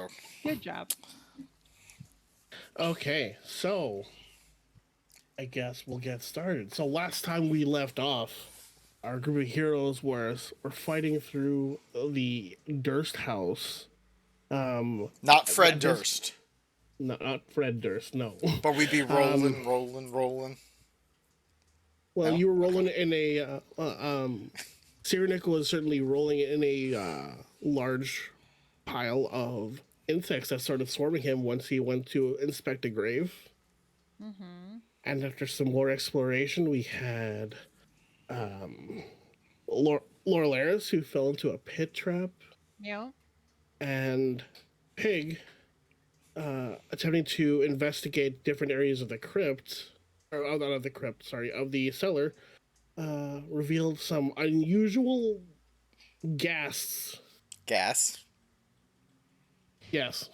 So Good job. Okay, so I guess we'll get started. So last time we left off, our group of heroes were fighting through the Durst house. not Fred At this, Durst, not Fred Durst, no. but we'd be um, rolling. well, No, you were okay. rolling in a. Cyrenica was certainly rolling in a large pile of insects that started swarming him once he went to inspect a grave. Mm-hmm. And after some more exploration, we had um, Laurelaris, who fell into a pit trap, Yeah. and Pig, attempting to investigate different areas of the crypt, or not of the crypt, sorry, of the cellar, revealed some unusual ghasts. Gas. Yes.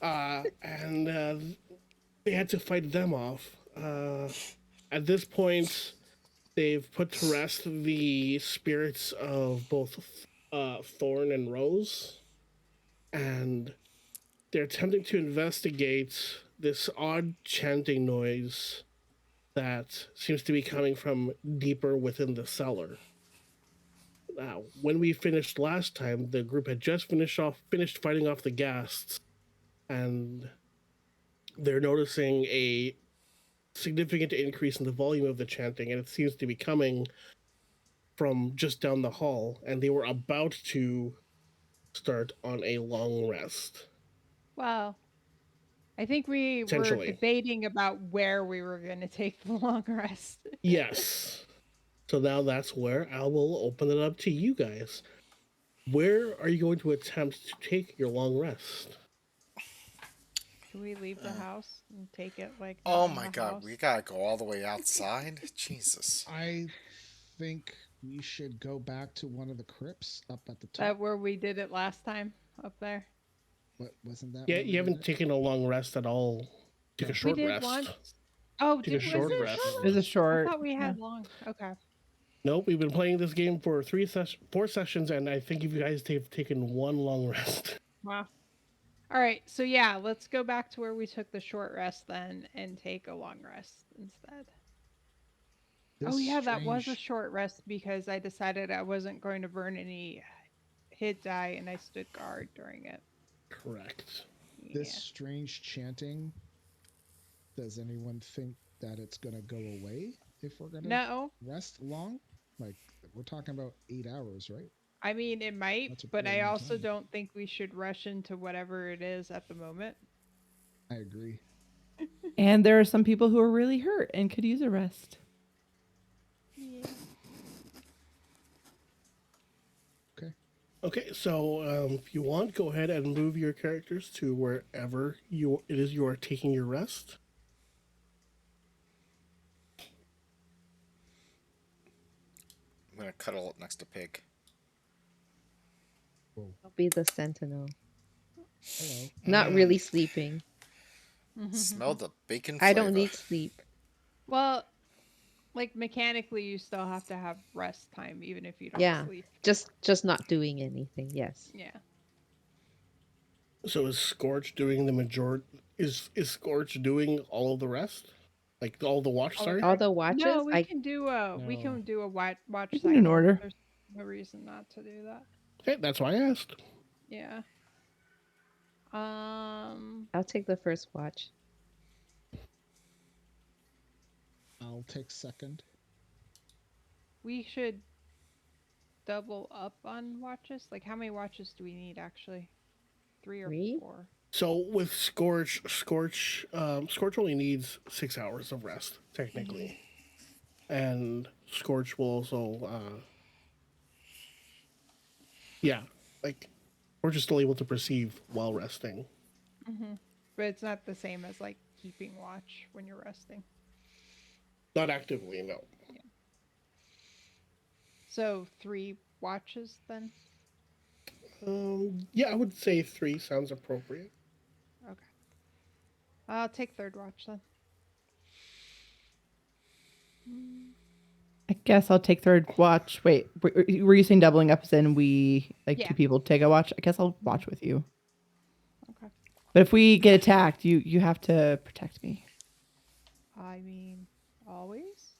And they had to fight them off. At this point, they've put to rest the spirits of both Thorn and Rose, and they're attempting to investigate this odd chanting noise that seems to be coming from deeper within the cellar. Now, when we finished last time, the group had just finished fighting off the ghasts, and they're noticing a significant increase in the volume of the chanting, and it seems to be coming from just down the hall, and they were about to start on a long rest. Well, I think we were Essentially. debating about where we were going to take the long rest. Yes. So now that's where I will open it up to you guys. Where are you going to attempt to take your long rest? Can we leave the house and take it like Oh not in my the god, we house? gotta go all the way outside? Jesus. I think we should go back to one of the crypts up at the top. That where we did it last time up there. What wasn't that? Yeah, where we you did haven't it? taken a long rest at all. Took a No. short We did rest. once. Oh, Took a was short it a rest. short It was a rest? I short. thought we had long. Okay. Nope, we've been playing this game for 4 sessions, and I think you guys have taken one long rest. Wow. All right. So yeah, let's go back to where we took the short rest then and take a long rest instead. This Oh yeah, that was a strange- short rest because I decided I wasn't going to burn any hit die and I stood guard during it. Correct. This Yeah. strange chanting. Does anyone think that it's gonna go away if we're gonna No, rest long? Like we're talking about 8 hours, right? I mean it might, That's a but pretty I long also time. don't think we should rush into whatever it is at the moment. I agree. And there are some people who are really hurt and could use a rest. Yeah. Okay, so if you want, go ahead and move your characters to wherever it is you are taking your rest. I'm gonna cuddle up next to Pig. I'll be the sentinel. Hello. Not really sleeping. Smell the bacon I flavor. don't need sleep. Well, like mechanically you still have to have rest time even if you don't Yeah. sleep. Just not doing anything. Yes. Yeah. So is Scorch doing the majority? Is Scorch doing all of the rest? Like all the watch? All Sorry. All the watches. No, we No. can do a watch We cycle. can in order. There's no reason not to do that. Okay, that's why I asked. Yeah. I'll take the first watch. I'll take second. We should double up on watches. Like how many watches do we need actually? 3 or 3? 4? So with Scorch only needs 6 hours of rest technically, and Scorch will also, yeah, like we're just still able to perceive while resting. But it's not the same as like keeping watch when you're resting. Not actively, no. So 3 watches then? Yeah, I would say 3 sounds appropriate. Okay. I'll take third watch then. I guess I'll take third watch. Wait, were you saying doubling up as in we, like Yeah. 2 people take a watch? I guess I'll watch with you. Okay. But if we get attacked, you have to protect me. I mean, always.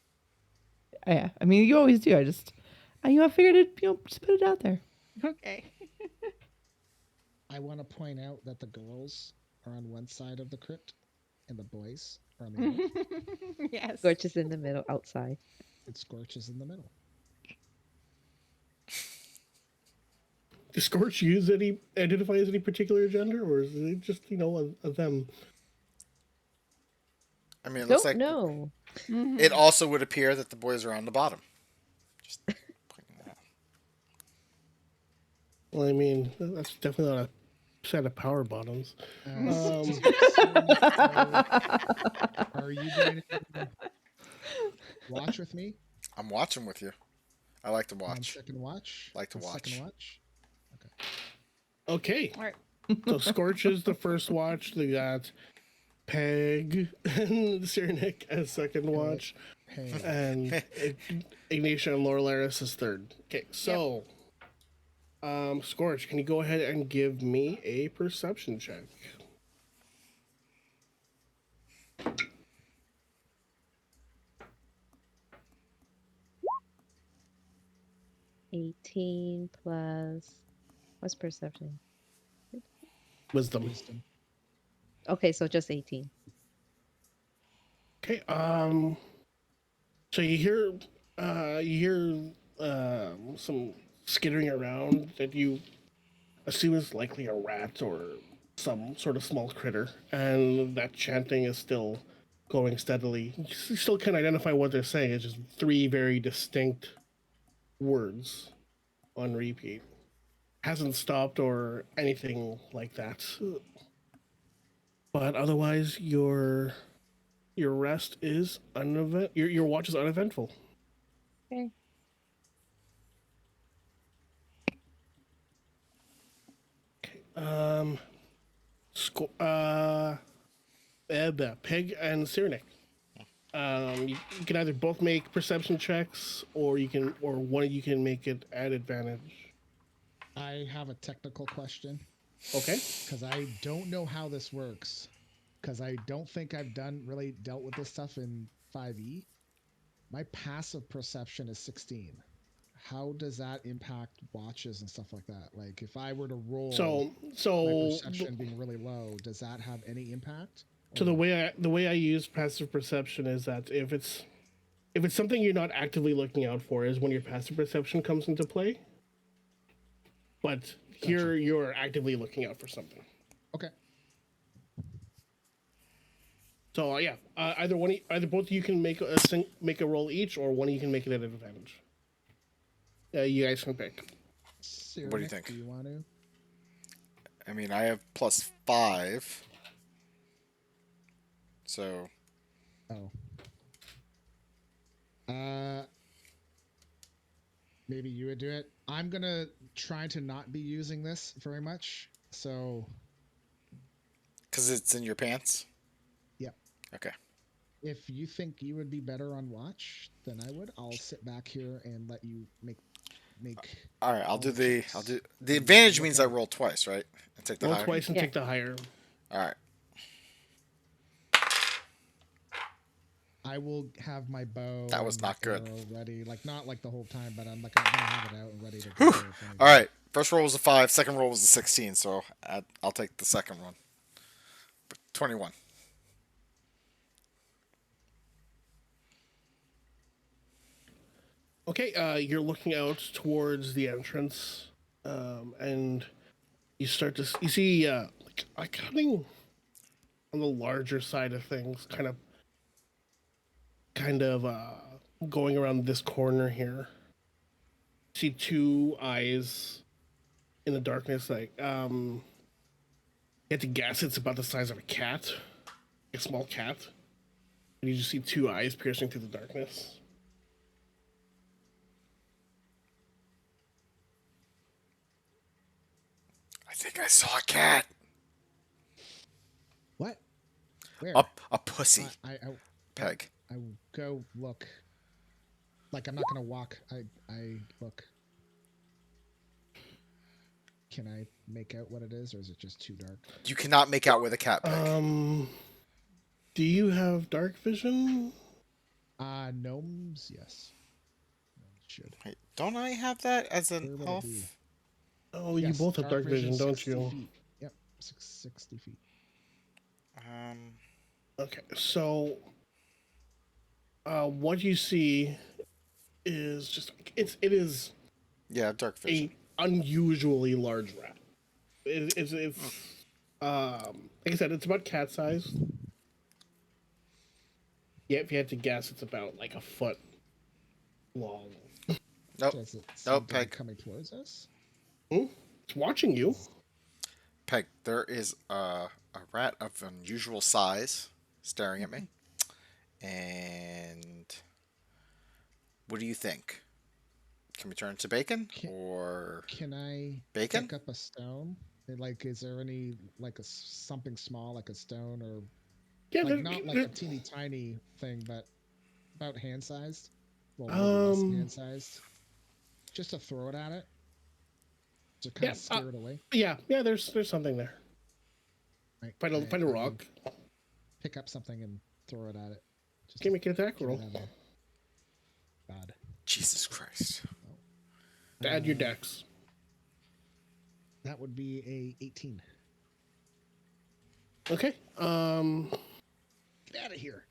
Yeah, I mean you always do. I figured it. Just put it out there. Okay. I want to point out that the girls are on one side of the crypt and the boys are on the other. Yes. Scorch is in the middle outside. And Scorch is in the middle. Does Scorch identify as any particular gender, or is it just a them? I mean, it looks Don't like know. it also would appear that the boys are on the bottom. Just pointing that out. Well, I mean, that's definitely not a set of power bottoms. So, are you going to watch with me I'm watching with you. I like to on watch. second watch? Like to On watch. Second watch. Okay, All right. so Scorch is the first watch. They got Peg and Cyrenik as second watch, Hey, and Ignatia and Laurelaris is third. Okay, so Scorch, can you go ahead and give me a perception check? $18 plus. What's perception? Wisdom. wisdom. Okay, so just 18. Okay. So you hear some skittering around that you assume is likely a rat or some sort of small critter, and that chanting is still going steadily. You still can't identify what they're saying. It's just three very distinct words on repeat. Hasn't stopped or anything like that. But otherwise, your rest is your watch is uneventful. Okay. Um, Peg and Cyrenik. You can either both make perception checks, or one of you can make it at advantage. I have a technical question Okay. because I don't know how this works. Because I don't think I've really dealt with this stuff in 5e. My passive perception is 16. How does that impact watches and stuff like that? Like if I were to roll my perception being really low, does that have any impact? So the way I use passive perception is that if it's something you're not actively looking out for, is when your passive perception comes into play. But here you're actively looking out for something. Okay. So yeah, either both of you can make a roll each, or one of you can make it at an advantage. You guys can pick. Cyrenik, What do you think? Do you want to? I mean, I have +5. So, Oh. Maybe you would do it. I'm gonna try to not be using this very much. So. because it's in your pants? Yep. Okay. If you think you would be better on watch than I would, I'll sit back here and let you make. All right, I'll do the checks. advantage means I roll twice, right? And take the Roll higher. twice and Yeah. take the higher. All right. I will have my bow. That was and not good. arrow ready, like not like the whole time, but I'm like I'm gonna have it out and ready to go. All right. First roll was a 5. Second roll was a 16. So I'll take the second one. 21. Okay, you're looking out towards the entrance, and you see like coming on the larger side of things, kind of going around this corner here. See two eyes in the darkness, like you have to guess it's about the size of a cat, a small cat, and you just see two eyes piercing through the darkness. I think I saw a cat. What? Where? A pussy. I Peg. I will go look. Like I'm not gonna walk. I look. Can I make out what it is, or is it just too dark? You cannot make out with a cat pig. Do you have dark vision? Gnomes, yes. Gnomes should. Wait, don't I have that as an Where would elf? it be? Oh, you Yes, both have dark vision, don't 60 you? Feet. Yep, 60 feet. Okay, so what you see is just it is Yeah, dark vision. a unusually large rat. It's like I said, it's about cat size. Yeah, if you had to guess, it's about like a foot long. Nope. Does it seem Nope, to be Peg. coming towards us? It's watching you. Peg, there is a rat of unusual size staring at me. And what do you think? Can we turn it to bacon or Can I bacon? pick up a stone? Like, is there any like something small, like a stone, or Yeah, like not like a teeny tiny thing, but about hand sized? Well, maybe less than hand sized. Just to throw it at it. To kind of scare it away. Yeah. There's something there. Right. Find a rock. Pick up something and throw it at it. Just Give me an attack get roll. it out of there. God. Jesus Christ. Add your dex. That would be a 18. Okay. Get out of here.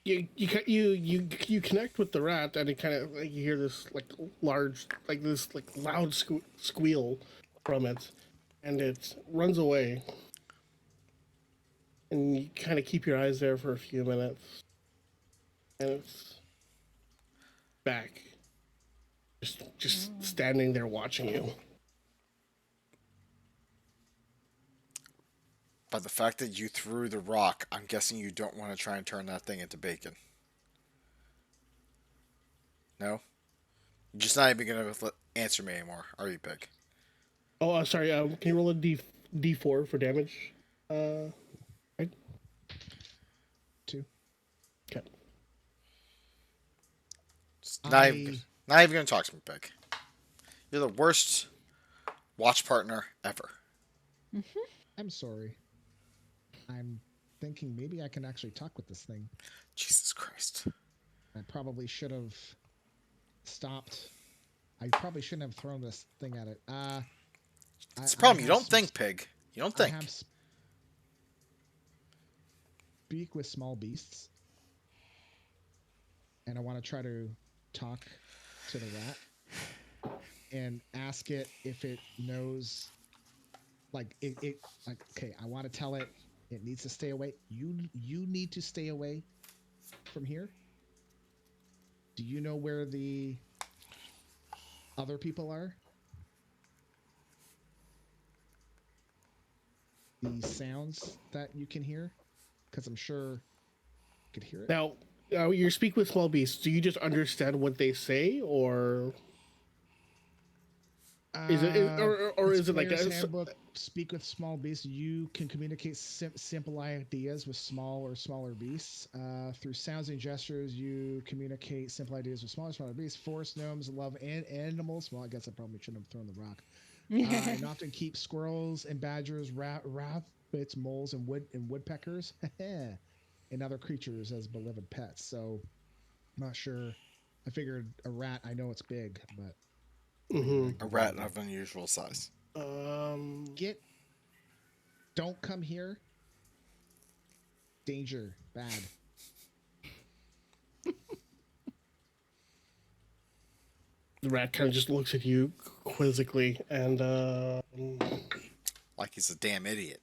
You connect with the rat, and it kind of like you hear this like large, like this like loud squeal from it, and it runs away. And you kind of keep your eyes there for a few minutes, and it's back, just standing there watching you. By the fact that you threw the rock, I'm guessing you don't want to try and turn that thing into bacon. No? You're just not even going to answer me anymore, are you, Pig? Oh, sorry. Can you roll a d4 for damage? Right? 2. Okay. Not even going to talk to me, Pig. You're the worst watch partner ever. I'm sorry. I'm thinking maybe I can actually talk with this thing. Jesus Christ. I probably should have stopped. I probably shouldn't have thrown this thing at it. It's a problem. You don't think, Pig. You don't think. I have speak with small beasts. And I want to try to talk to the rat and ask it if it knows, like okay, I want to tell it it needs to stay away. You need to stay away from here. Do you know where the other people are? The sounds that you can hear? Because I'm sure you could hear it. Now, you speak with small beasts. Do you just understand what they say, or is it, or is it like Player's a, Handbook, speak with small beasts. You can communicate simple ideas with small or smaller beasts. Through sounds and gestures, you communicate simple ideas with smaller beasts. Forest gnomes love animals. Well, I guess I probably shouldn't have thrown the rock. And often keep squirrels and badgers, rabbits, moles, and woodpeckers, and other creatures as beloved pets. So, I'm not sure. I figured a rat. I know it's big, but A rat of unusual size. Don't come here. Danger, bad. The rat kind of just looks at you quizzically, and Like he's a damn idiot.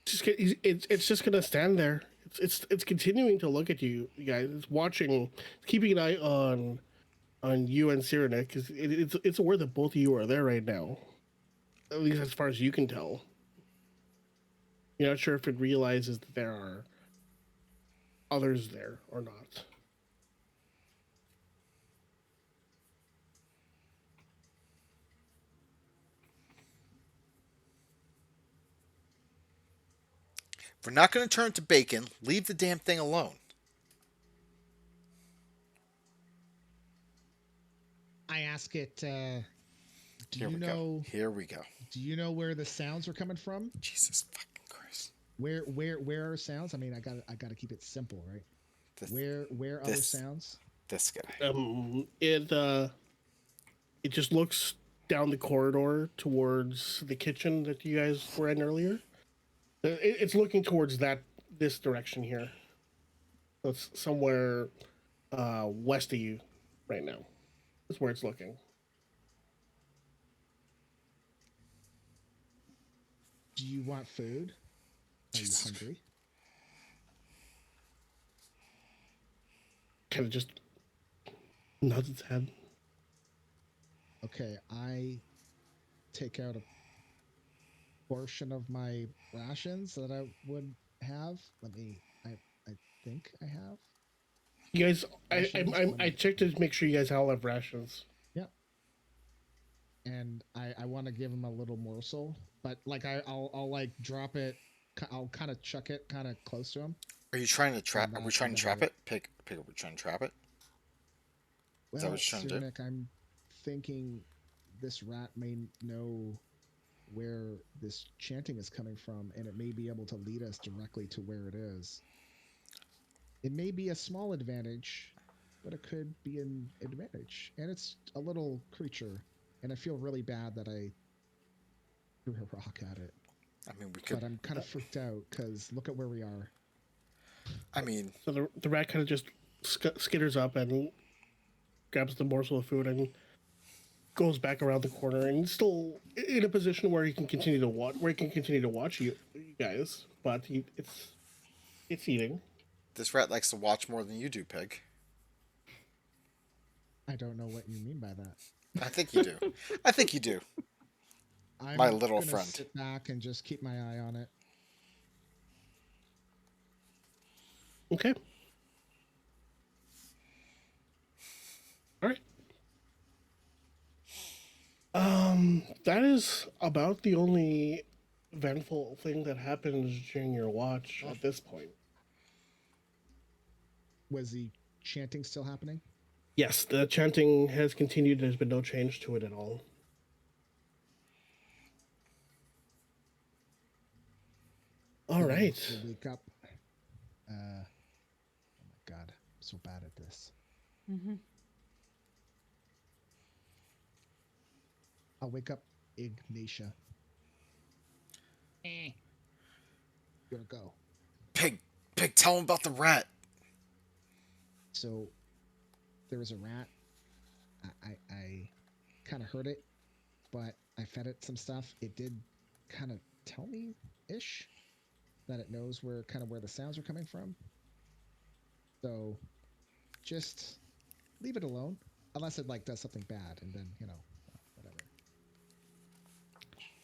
it's just gonna stand there. It's continuing to look at you guys. It's watching, keeping an eye on you and Cyrenik, because it's aware that both of you are there right now. At least as far as you can tell. You're not sure if it realizes that there are others there or not. If we're not going to turn to bacon, leave the damn thing alone. I ask it, Do Here you we know? go. Here we go. Do you know where the sounds are coming from? Jesus fucking Christ. Where are sounds? I mean, I gotta keep it simple, right? This, Where other this, sounds? this guy. It just looks down the corridor towards the kitchen that you guys were in earlier. It's looking towards this direction here. So it's somewhere west of you right now. That's where it's looking. Do you want food? Are you Jesus. hungry? Kind of just nods its head. Okay, I take out a portion of my rations that I would have. I think I have. You guys, Rations? I checked to make sure you guys all have rations. Yep. And I want to give him a little morsel, but like I'll like drop it. I'll kind of chuck it kind of close to him. Are you trying to trap? Are we not trying to gonna trap it? Pig, are we trying to trap it? Is that Well, what you're trying to do? Nick, I'm thinking this rat may know where this chanting is coming from, and it may be able to lead us directly to where it is. It may be a small advantage, but it could be an advantage. And it's a little creature, and I feel really bad that I threw a rock at it. I mean, we could. But I'm kind of freaked out because look at where we are. I mean, So the rat kind of just skitters up and grabs the morsel of food and goes back around the corner and still in a position where he can continue to watch you guys, but it's eating. this rat likes to watch more than you do, Pig. I don't know what you mean by that. I think you do. I think you do. I'm My little gonna friend. sit back and just keep my eye on it. Okay. All right. That is about the only eventful thing that happens during your watch at this point. Was the chanting still happening? Yes, the chanting has continued. There's been no change to it at all. All right. We'll wake up. Oh my god, I'm so bad at this. Mm-hmm. I'll wake up Ignatia. Gonna go. Pig, tell him about the rat. So there was a rat. I kind of heard it, but I fed it some stuff. It did kind of tell me ish that it knows where the sounds are coming from. So just leave it alone, unless it like does something bad, and then whatever.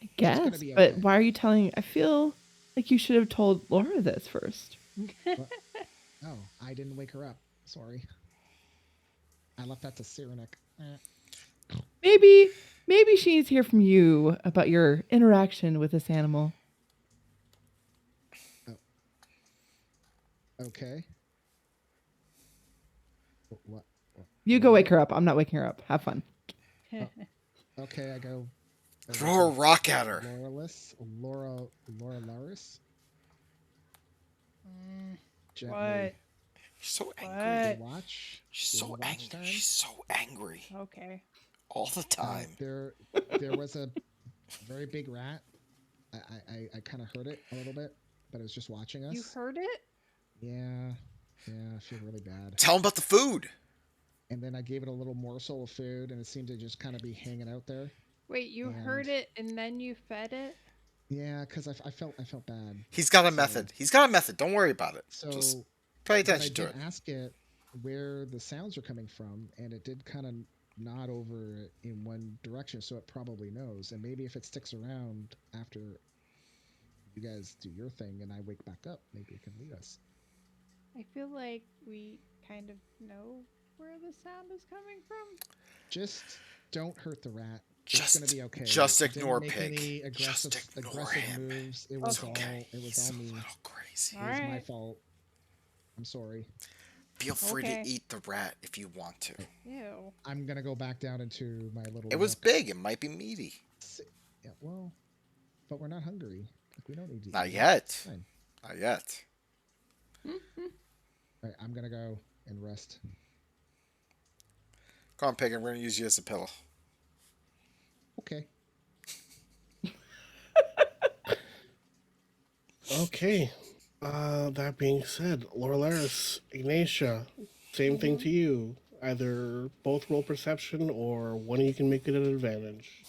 I gonna guess. be But okay. why are you telling? I feel like you should have told Laura this first. Oh, I didn't wake her up. Sorry. I left that to Cyrenik. Maybe she needs to hear from you about your interaction with this animal. Okay. What? You go wake her up. I'm not waking her up. Have fun. Okay, I go. Throw a rock at her. Laura Laris. Gently. What? She's so angry. What? Watch. She's so watch angry. time. She's so angry Okay. all the time. There was a very big rat. I kind of heard it a little bit, but it was just watching us. You heard it? Yeah, I feel really bad. Tell him about the food. And then I gave it a little morsel of food, and it seemed to just kind of be hanging out there. Wait, you heard it and then you fed it? Yeah, because I felt bad. He's got a So- method. He's got a method. Don't worry about it. So Just pay but I attention to did it. ask it where the sounds are coming from, and it did kind of nod over in one direction, so it probably knows. And maybe if it sticks around after you guys do your thing and I wake back up, maybe it can lead us. I feel like we kind of know where the sound is coming from. Just don't hurt the rat. Just- it's gonna be okay. just It didn't ignore make Pig. any aggressive, Just ignore aggressive him. moves. It It's was okay. all. It was He's all a me. little crazy. It was my Alright. fault. I'm sorry. Feel free Okay. to eat the rat if you want to. Ew. I'm gonna go back down into my little. It was nook. big. It might be meaty. Yeah, well, but we're not hungry. Like we don't need to Not eat. yet. Fine. Not yet. All right, I'm gonna go and rest. Come on, Pig. I'm going to use you as a pillow. Okay. Okay. That being said, Laurelaris, Ignatia, same thing to you. Either both roll perception or one of you can make it an advantage.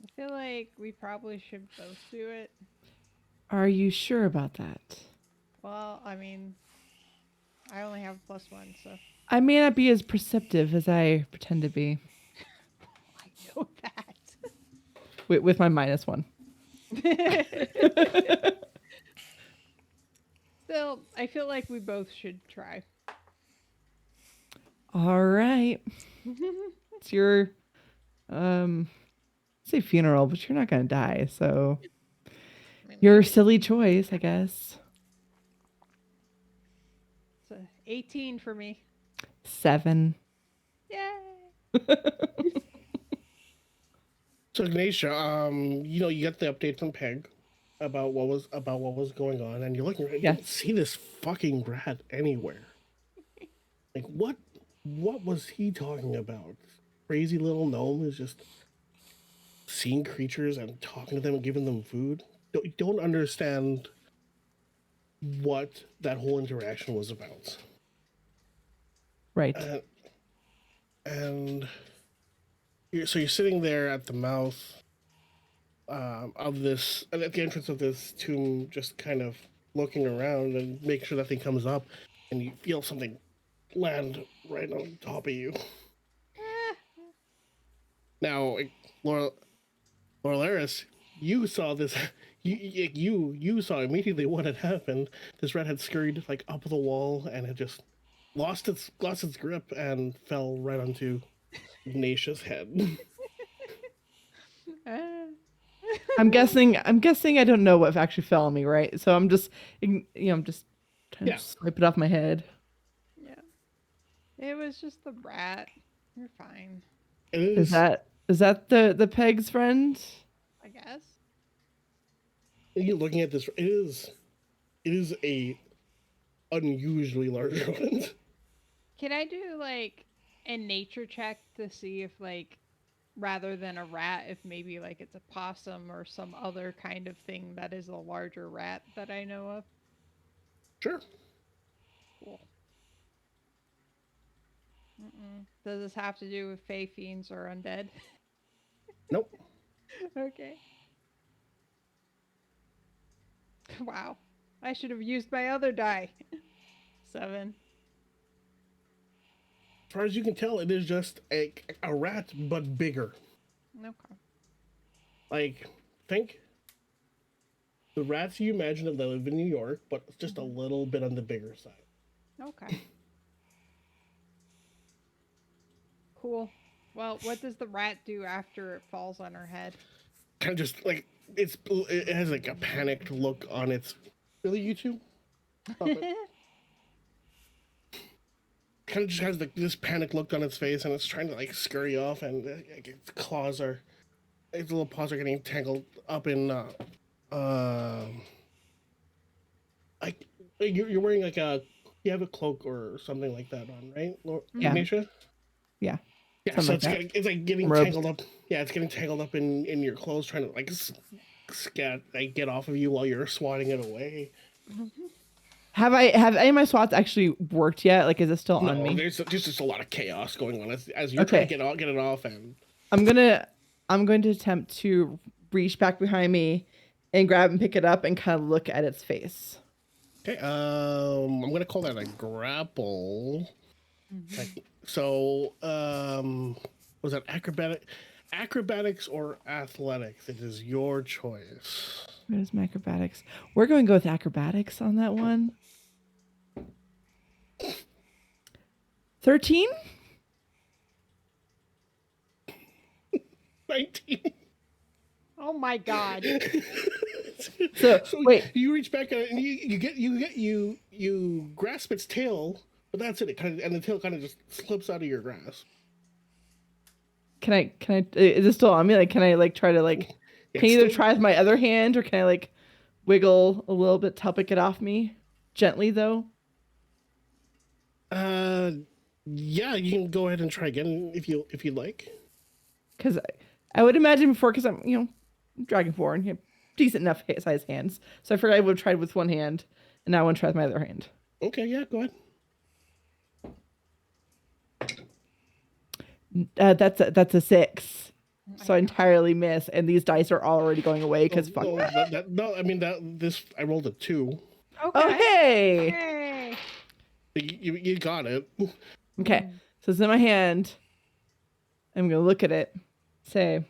I feel like we probably should both do it. Are you sure about that? Well, I mean, I only have +1, so I may not be as perceptive as I pretend to be I know that. with my -1. Still, I feel like we both should try. All right. It's your say funeral, but you're not gonna die, so I mean, your silly choice, I guess. it's a 18 for me. 7. Yay! So Ignatia, you know, you got the update from Peg about what was going on, and you're looking. You Yeah. didn't see this fucking rat anywhere. Like what was he talking about? Crazy little gnome is just seeing creatures and talking to them and giving them food. Don't understand what that whole interaction was about. Right. And you're sitting there at the mouth of this, at the entrance of this tomb, just kind of looking around and make sure nothing comes up, and you feel something land right on top of you. Now, Laurelaris, you saw this. You saw immediately what had happened. This rat had scurried like up the wall and had just lost its grip and fell right onto Ignatia's head. I'm guessing I don't know what actually fell on me, right? So I'm just I'm just trying Yeah. to swipe it off my head. Yeah. It was just the rat. You're fine, It Is that the Peg's friend? I guess. you're looking at this. It is a unusually large rodent. Can I do like a nature check to see if like rather than a rat, if maybe like it's a possum or some other kind of thing that is a larger rat that I know of? Sure. Cool. Does this have to do with fey fiends or undead? Nope. Okay. Wow. I should have used my other die. 7. As far as you can tell, it is just a rat, but bigger. Okay. Like, think the rats you imagine that live in New York, but just a little bit on the bigger side. Okay. Cool. Well, what does the rat do after it falls on her head? Kind of just like it has like a panicked look on its. Really, you two? Stop it. Kind of just has this panicked look on its face, and it's trying to like scurry off, and its little paws are getting tangled up in. Like you're wearing like you have a cloak or something like that on, right, Yeah. Ignatia? Yeah. Yeah, Something so like that. it's like getting Rope. tangled up. Yeah, it's getting tangled up in your clothes, trying to like get off of you while you're swatting it away. Have any of my swats actually worked yet? Like, is it still on No, me? there's just a lot of chaos going on as you're trying to get it off, and I'm going to attempt to reach back behind me and grab and pick it up and kind of look at its face. okay. I'm gonna call that a grapple. So, was that acrobatics or athletics? It is your choice. Where's my acrobatics? We're going to go with acrobatics on that one. 13? 19. Oh my god. So, wait. You reach back and you grasp its tail, But that's it. It kind of, and the tail kind of just slips out of your grasp. Is it still on me? Like, can I like try to like, It's can I either still- try with my other hand or can I like wiggle a little bit to help it get off me? Gently though. Yeah, you can go ahead and try again if you like. Because I would imagine before, because I'm, dragonborn, you have decent enough size hands. So I figured I would try with one hand, and now I want to try with my other hand. Okay, yeah, go ahead. That's a 6. So I entirely miss, and these dice are already going away because fuck. No, I mean I rolled a 2. Oh Okay. hey. Hey. You got it. Okay, so it's in my hand. I'm gonna look at it. Say,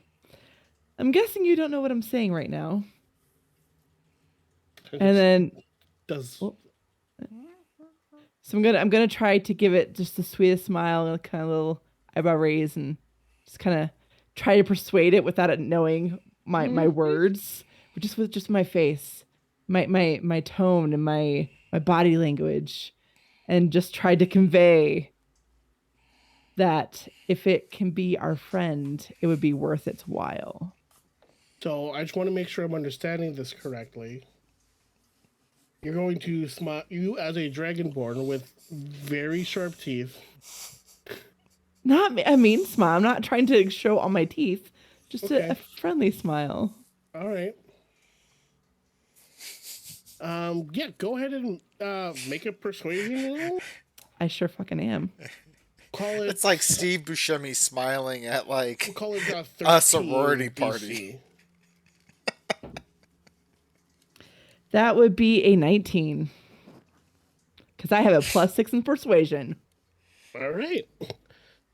I'm guessing you don't know what I'm saying right now. And then Does so I'm gonna try to give it just the sweetest smile and kind of little eyebrow raise and just kind of try to persuade it without it knowing my words, but just with just my face, my tone and my body language, and just try to convey that if it can be our friend, it would be worth its while. so? I just want to make sure I'm understanding this correctly. You're going to smile. You as a dragonborn with very sharp teeth. Not a mean smile. I'm not trying to show all my teeth. Just Okay. a friendly smile. All right. Yeah, go ahead and make a persuasion roll. I sure fucking am. Call it. It's like Steve Buscemi smiling at like Call it a a sorority party. DC. That would be a 19. Because I have a +6 in persuasion. All right.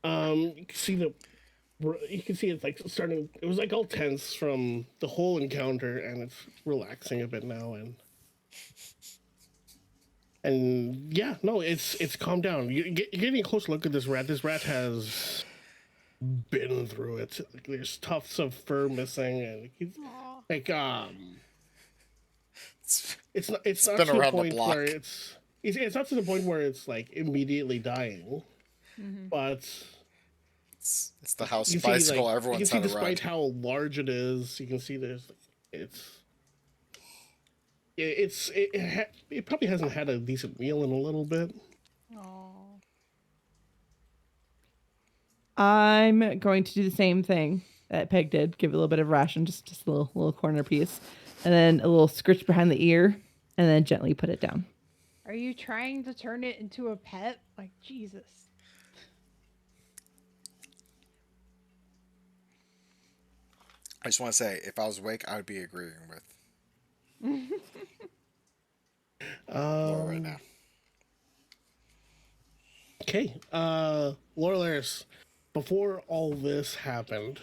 You can see it's like starting. It was like all tense from the whole encounter, and it's relaxing a bit now, and yeah, no, it's calmed down. You're getting a close look at this rat. This rat has been through it. Like, there's tufts of fur missing, and he's like it's not been to the around the point block. where it's not to the point where it's like immediately dying, but. It's the house You can see, bicycle like, everyone's you can see had despite around. how large it is, you can see it probably hasn't had a decent meal in a little bit. Oh. I'm going to do the same thing that Peg did. Give it a little bit of ration, just a little corner piece. And then a little scritch behind the ear. And then gently put it down. Are you trying to turn it into a pet? Like, Jesus. I just want to say, if I was awake, I would be agreeing with Laura right now. Okay, Laura Laris, before all this happened,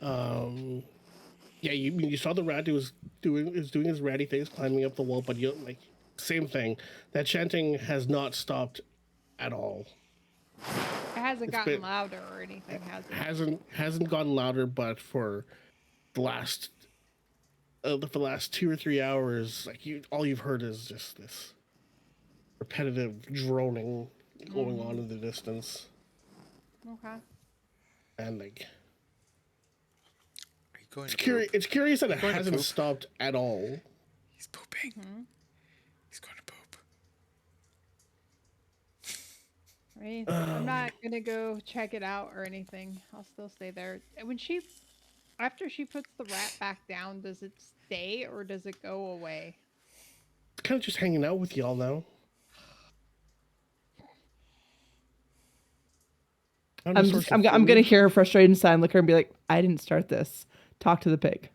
yeah, you saw the rat who was doing his ratty things, climbing up the wall, but you like same thing. That chanting has not stopped at all. It hasn't It's gotten been- louder or anything, has it? Hasn't gotten louder, but for the last 2 or 3 hours, like all you've heard is just this repetitive droning going on in the distance, Okay. and like Are you going it's to curious. poop? It's curious that it going to hasn't poop? stopped at all. He's pooping. He's going to poop. Right? I'm not gonna go check it out or anything. I'll still stay there. After she puts the rat back down, does it stay or does it go away? It's kind of just hanging out with y'all now. Found a I'm source of gonna food. hear her frustrated sigh and look at her and be like, I didn't start this. Talk to the pig.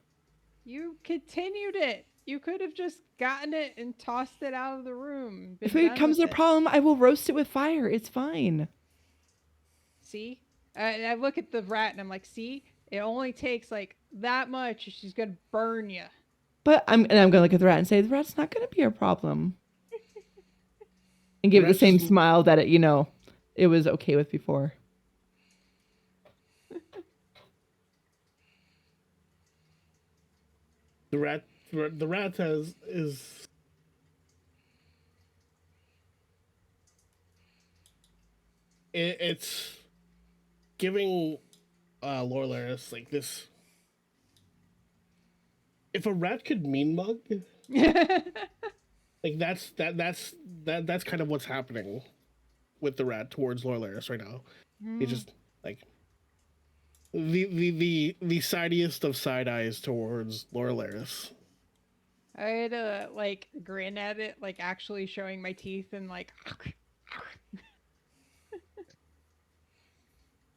You continued it. You could have just gotten it and tossed it out of the room. If been it done becomes with a it. problem, I will roast it with fire. It's fine. See? And I look at the rat and I'm like, see? It only takes like that much. She's gonna burn you. But I'm gonna look at the rat and say the rat's not gonna be a problem. And give it the Rat's same just- smile that it was okay with before. The rat is it's giving Lorelaris like this. If a rat could mean mug, like that's kind of what's happening with the rat towards Lorelaris right now. It's just like the sidiest of side eyes towards Lorelaris. I had to like grin at it, like actually showing my teeth and like.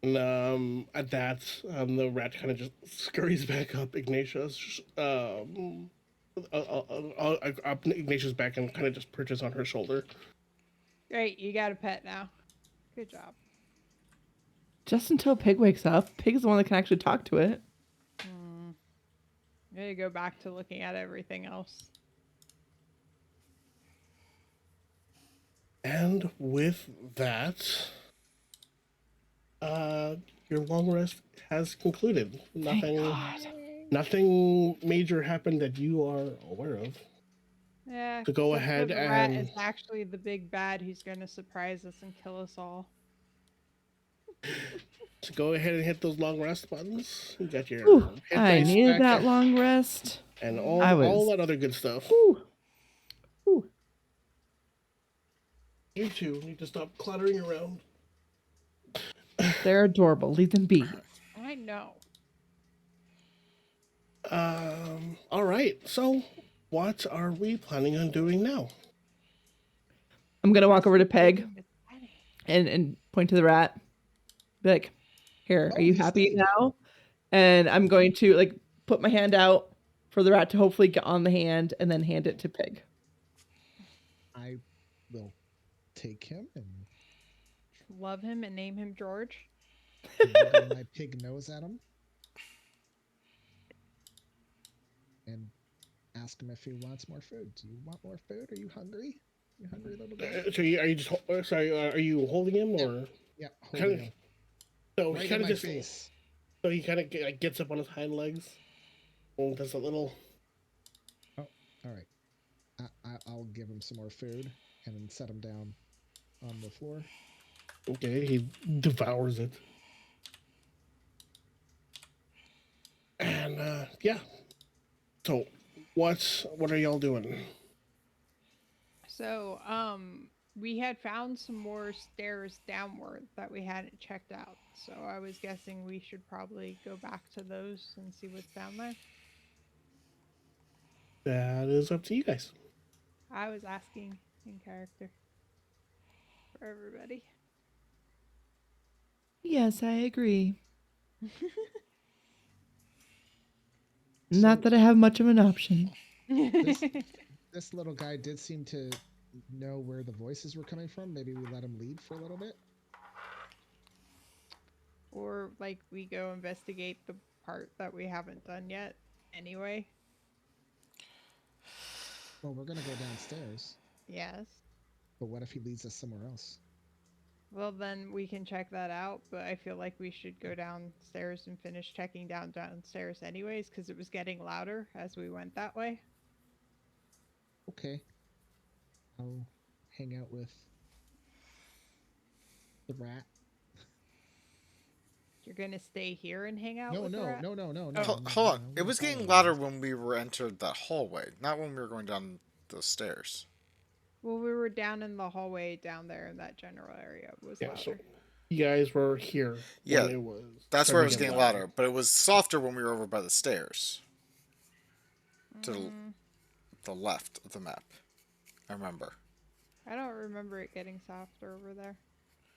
And at that, the rat kind of just scurries back up Ignatius. Up Ignatius' back and kind of just perches on her shoulder. Great, you got a pet now. Good job. Just until Pig wakes up. Pig's the one that can actually talk to it. I'm gonna go back to looking at everything else. And with that, your long rest has concluded. Nothing major happened that you are aware of. Yeah. So go except for ahead the rat and- is actually the big bad who's gonna surprise us and kill us all. So go ahead and hit those long rest buttons. You got your Ooh, hit I dice needed back that long rest. and I all was- that other good stuff. Ooh. Ooh. You two need to stop cluttering around. They're adorable. Leave them be. I know. All right. So, what are we planning on doing now? I'm gonna walk over to Peg and point to the rat. Be like, here, Oh, are you he's happy staying. now? And I'm going to like put my hand out for the rat to hopefully get on the hand and then hand it to Pig. I will take him and Love him and name him George. wiggle my pig nose at him and ask him if he wants more food. Do you want more food? Are you hungry? You hungry, little guy? So, are you just sorry? Are you holding him or? Yeah, Kinda- holding him So right he in kind my of just. face. So he kind of gets up on his hind legs and does a little. All right. I'll give him some more food and then set him down on the floor. Okay, he devours it. And yeah. So, what are y'all doing? So, we had found some more stairs downward that we hadn't checked out. So I was guessing we should probably go back to those and see what's down there. That is up to you guys. I was asking in character for everybody. Yes, I agree. Not that I have much of an option. This little guy did seem to know where the voices were coming from. Maybe we let him lead for a little bit. Or like we go investigate the part that we haven't done yet anyway. Well, we're gonna go downstairs. Yes. But what if he leads us somewhere else? Well, then we can check that out, but I feel like we should go downstairs and finish checking downstairs anyways, because it was getting louder as we went that way. Okay. I'll hang out with the rat. You're gonna stay here and hang out No, with the no, rat? no, no, no, Oh. no. Hold no, on. no, It no, was getting follow louder me. when we were entered that hallway, not when we were going down those stairs. Well, we were down in the hallway down there in that general area. It was Yeah. louder. So you guys were here. Yeah, when it was. That's where it was starting to getting get louder, but it was softer when we were over by the stairs. To the left of the map. I remember. I don't remember it getting softer over there.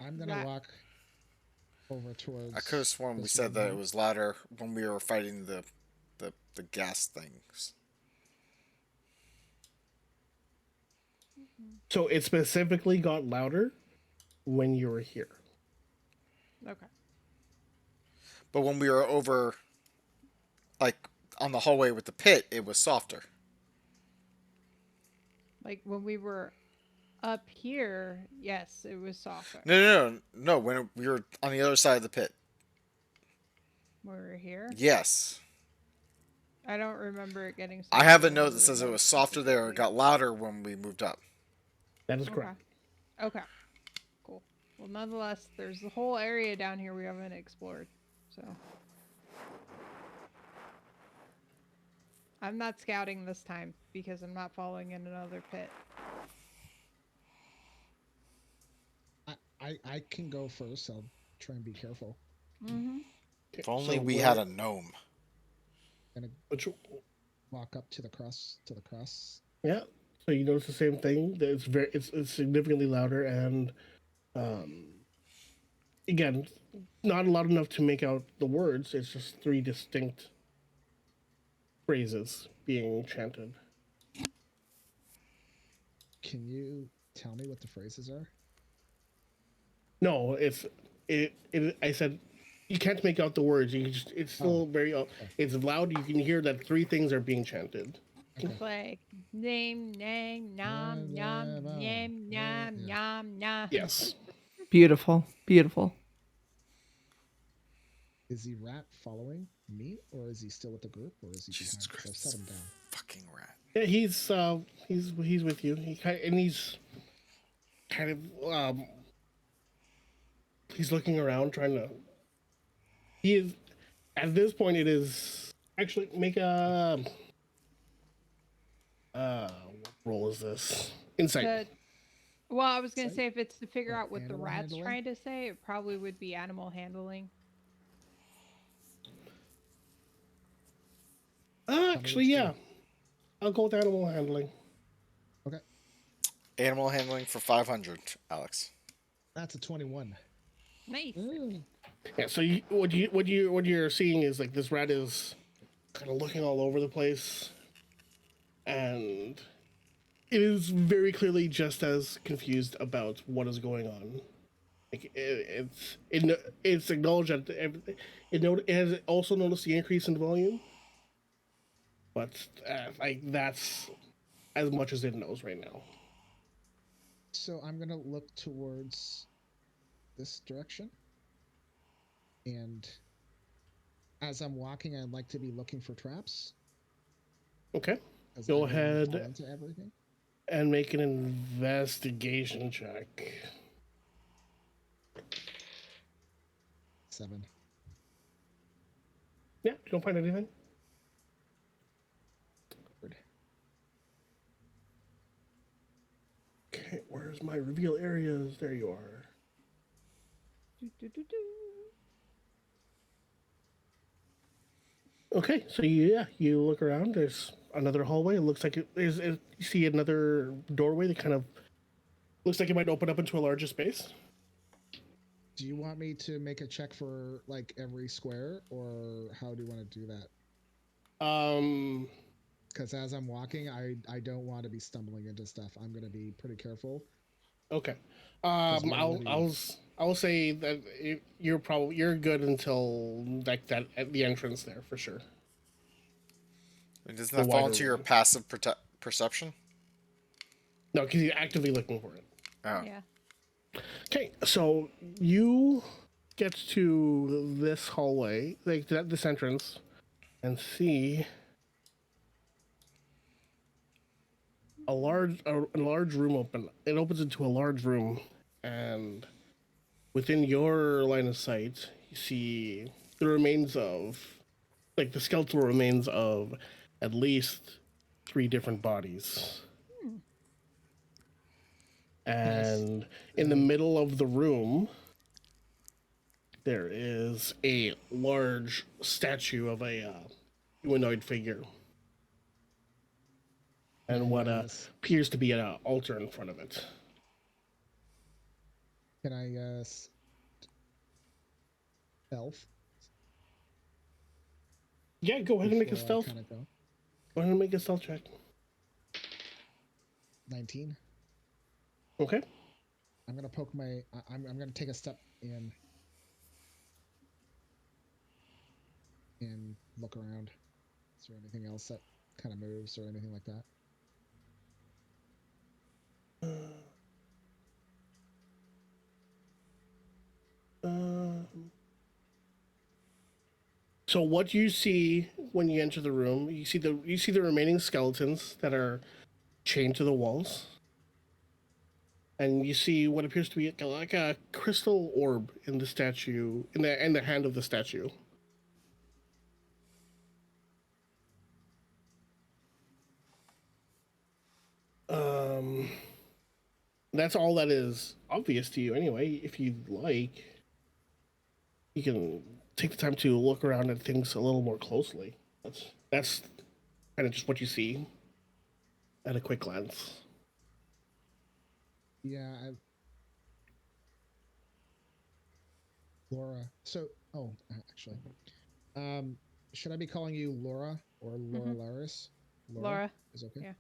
I'm gonna That- walk over towards. I could have sworn we this said that it room. was louder when we were fighting the gas things. So it specifically got louder when you were here. Okay. But when we were over, like, on the hallway with the pit, it was softer. Like when we were up here, yes, it was softer. No. When we were on the other side of the pit. When we were here, Yes. I don't remember it getting. I have a softer note when that we says it were was softer there. It specifically. got louder when we moved up. That is Okay. correct. Okay. Cool. Well, nonetheless, there's the whole area down here we haven't explored. So I'm not scouting this time because I'm not falling in another pit. I can go first. I'll try and be careful. Mm-hmm. If only So we where- had a gnome. Gonna Which, walk up to the cross. yeah. So you notice the same thing. That it's significantly louder, and um, again, not loud enough to make out the words. It's just three distinct phrases being chanted. Can you tell me what the phrases are? No, I said you can't make out the words. You just it's still very it's loud. You can hear that three things are being chanted. Okay. It's like name, nang, nom, Yeah, nom, yeah, nyam, yeah, nyam, yeah. nyam, nyam. Yes. Beautiful. Beautiful. Is the rat following me, or is he still with the group, or is he Jesus behind? 'Cause I've Christ. set him down. Fucking rat. Yeah, he's with you. He's kind of he's looking around trying to. He is at this point. It is actually make a. What role is this? Insight. Well, I was going to Sight? say if it's to figure Or out what the animal rat's handling? trying to say, it probably would be animal handling. Actually, which yeah. one. I'll go with animal handling. Okay, Animal handling for 500, Alex. that's a 21. Nice. Yeah. So what you're seeing is like this rat is kind of looking all over the place, and it is very clearly just as confused about what is going on. Like it's acknowledged that it has also noticed the increase in volume, but like that's as much as it knows right now. So I'm gonna look towards this direction, and as I'm walking, I'd like to be looking for traps. Okay, 'Cause go I don't wanna fall ahead into everything. and make an investigation check. 7. Yeah, you don't find anything. Good. Okay, where's my reveal areas? There you are. Do, do, do, do. Okay, so you look around. There's another hallway. It looks like you see another doorway that kind of looks like it might open up into a larger space. Do you want me to make a check for like every square, or how do you want to do that? Um, Because as I'm walking, I don't want to be stumbling into stuff. I'm gonna be pretty careful. okay. we're I'll say that you're good until like that at the entrance there for sure. I mean, doesn't The that fall wider into your room. passive perception? No, because you're actively looking for it. Oh. Yeah. Okay, so you get to this hallway, like this entrance, and see a large room open. It opens into a large room, and within your line of sight, you see the remains of, like the skeletal remains of, at least 3 different bodies. And in the middle of the room, there is a large statue of a humanoid figure, and what Yes. appears to be an altar in front of it. Can I elf? Yeah, go ahead and make a before I stealth. kinda go? Go ahead and make a stealth check. 19. Okay. I'm gonna poke my. I'm gonna take a step in and look around. Is there anything else that kind of moves or anything like that? So what you see when you enter the room, you see the remaining skeletons that are chained to the walls, and you see what appears to be like a crystal orb in the statue, in the hand of the statue. Um, that's all that is obvious to you, anyway. If you'd like, you can take the time to look around at things a little more closely. That's kind of just what you see at a quick glance. Yeah, Laura. So, actually, um, should I be calling you Laura or Laura Mhm. Laris? Laura. is okay. Yeah.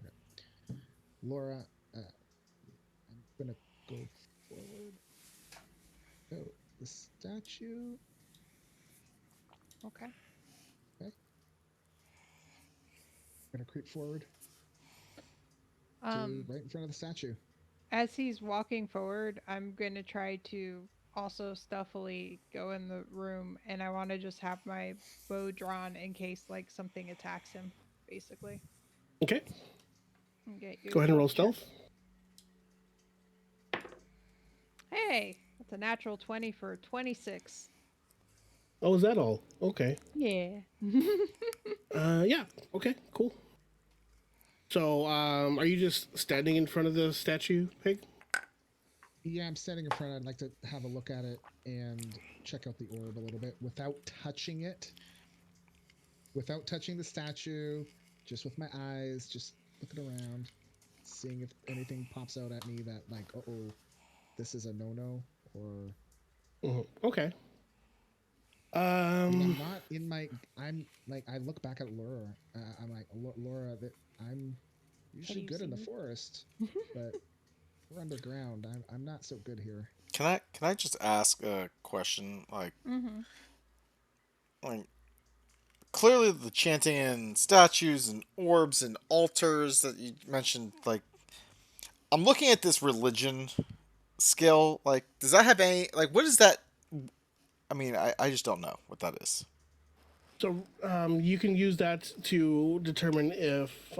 Okay. Laura, I'm gonna go forward. Oh, the statue. Okay. Okay. Gonna creep forward to Um, right in front of the statue. as he's walking forward, I'm gonna try to also stealthily go in the room, and I want to just have my bow drawn in case like something attacks him, basically. Okay, And get you go a ahead and roll check. stealth. Hey, that's a natural 20 for 26. Oh, is that all? Okay. Yeah. Yeah. Okay. Cool. So, are you just standing in front of the statue, Pig? Yeah, I'm standing in front. I'd like to have a look at it and check out the orb a little bit without touching it. Without touching the statue, just with my eyes, just looking around, seeing if anything pops out at me that like, oh, this is a no-no, or Okay. I mean, I'm not in my. I'm like, I look back at Laura. I'm like, Laura, that I'm usually you good in the seen? forest, but we're underground. I'm not so good here. Can I just ask a question? Mm-hmm. Like clearly the chanting and statues and orbs and altars that you mentioned, like I'm looking at this religion skill. Like, does that have any like what is that? I mean, I just don't know what that is. So, you can use that to determine if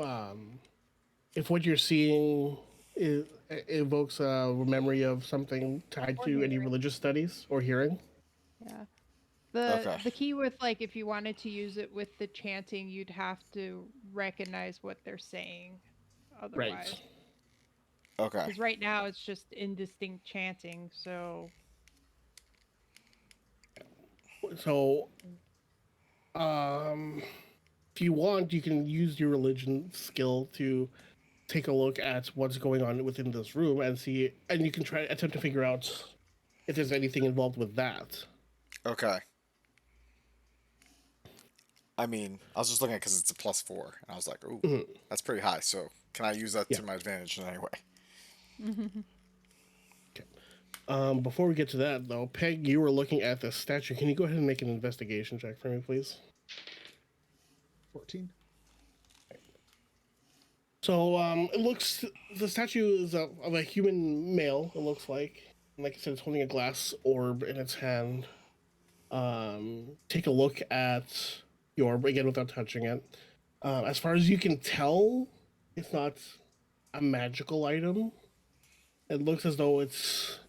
what you're seeing evokes a memory of something tied Or to any hearing. religious studies or hearing. Yeah. The Okay. the key with like if you wanted to use it with the chanting, you'd have to recognize what they're saying Right. otherwise. Okay. Because right now it's just indistinct chanting, so So, um, if you want, you can use your religion skill to take a look at what's going on within this room and see, and you can try attempt to figure out if there's anything involved with that. Okay. I mean, I was just looking at because it's a +4, and I was like, ooh, Mhm. that's pretty high. So can I use that Yeah. to my advantage in any way? Okay. Before we get to that, though, Peg, you were looking at the statue. Can you go ahead and make an investigation check for me, please? 14. So, it looks the statue is of a human male. It looks like I said, it's holding a glass orb in its hand. Take a look at the orb again without touching it. As far as you can tell, it's not a magical item. It looks as though it's.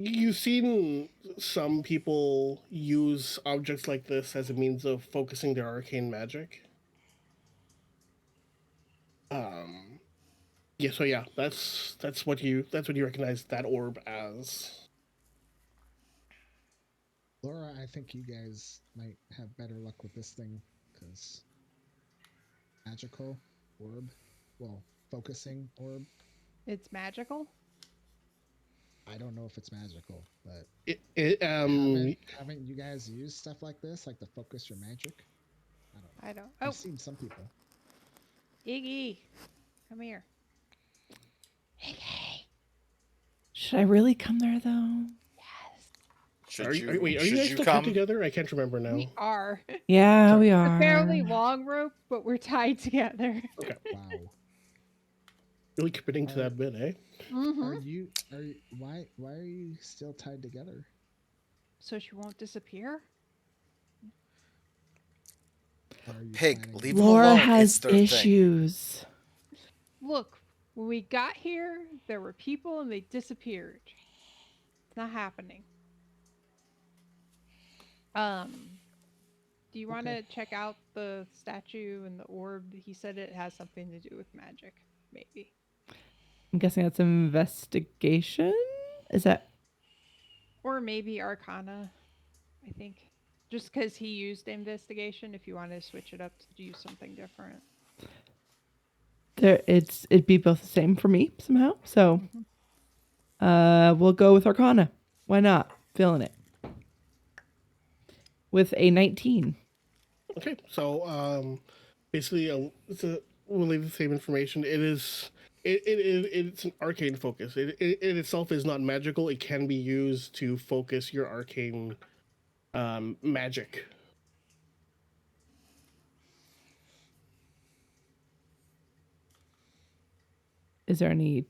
You've seen some people use objects like this as a means of focusing their arcane magic. Um, yeah, so yeah, that's what you recognize that orb as. Laura, I think you guys might have better luck with this thing because magical orb, well, focusing orb. it's magical. I don't know if it's magical, but It haven't you guys used stuff like this, like to focus your magic? I don't know. I don't. I've Oh, seen some people. Iggy, come here. Iggy. Should I really come there though? Yes, Should you wait, are you should guys you still tied come? together? I can't remember now. we are. Yeah, Sorry. we A are. fairly long rope, but we're tied together. Okay, Wow. really committing to Are that bit, eh? Mm-hmm. Why are you still tied together? So she won't disappear. Or are you Pig, planning leave them Laura alone. has It's their thing. issues. Look, When we got here, there were people and they disappeared. It's not happening. Um, do you want Okay. to check out the statue and the orb? He said it has something to do with magic, maybe. I'm guessing that's investigation. Is that Or maybe Arcana, I think. Just because he used investigation, if you want to switch it up to use something different. there? It'd be both the same for me somehow. So, we'll go with Arcana. Why not? Feeling it. With a 19. Okay, so basically, really the same information. It's an arcane focus. It itself is not magical. It can be used to focus your arcane magic. Is there any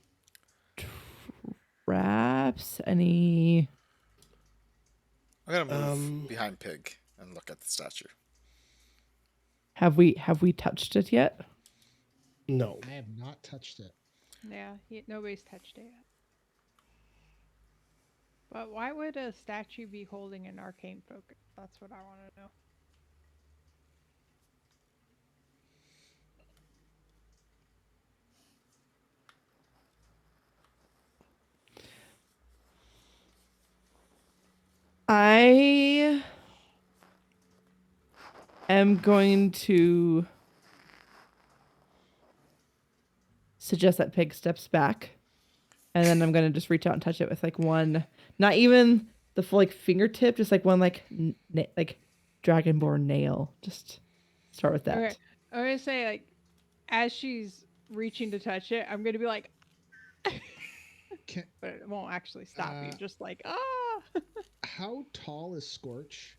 traps? Any? I'm gonna move Um, behind Pig and look at the statue. Have we touched it yet? no. I have not touched it. Yeah, nobody's touched it yet. But why would a statue be holding an arcane focus? That's what I want to know. I am going to suggest that Pig steps back, and then I'm gonna just reach out and touch it with like one, not even the full like fingertip, just like one like like dragonborn nail. Just start with that. Okay, I'm gonna say like, as she's reaching to touch it, I'm gonna be like, Can, but it won't actually stop you. Uh, Just like ah. how tall is Scorch?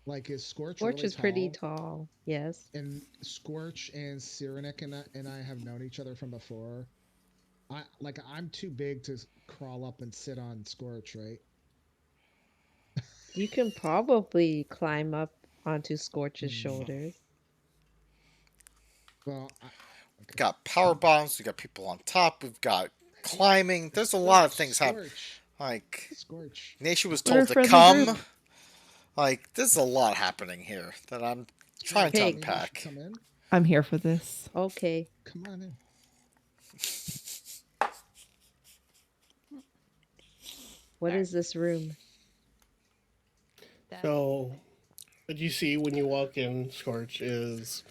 Like, is Scorch Scorch really is pretty tall? tall. Yes. And Scorch and Cyrenik and I have known each other from before. I'm too big to crawl up and sit on Scorch, right? You can probably climb up onto Scorch's Hmm. shoulders. Well, We okay. got power bombs. We got people on top. We've got climbing. There's a lot of things happening. Scorch. Like Scorch. Nation was We're a told to friendly come. group. Like there's a lot happening here that I'm trying to Pig. Maybe you should unpack. come in. I'm here for this. Okay. Come on in. What Alright. is this room? So, what you see when you walk in, Scorch, is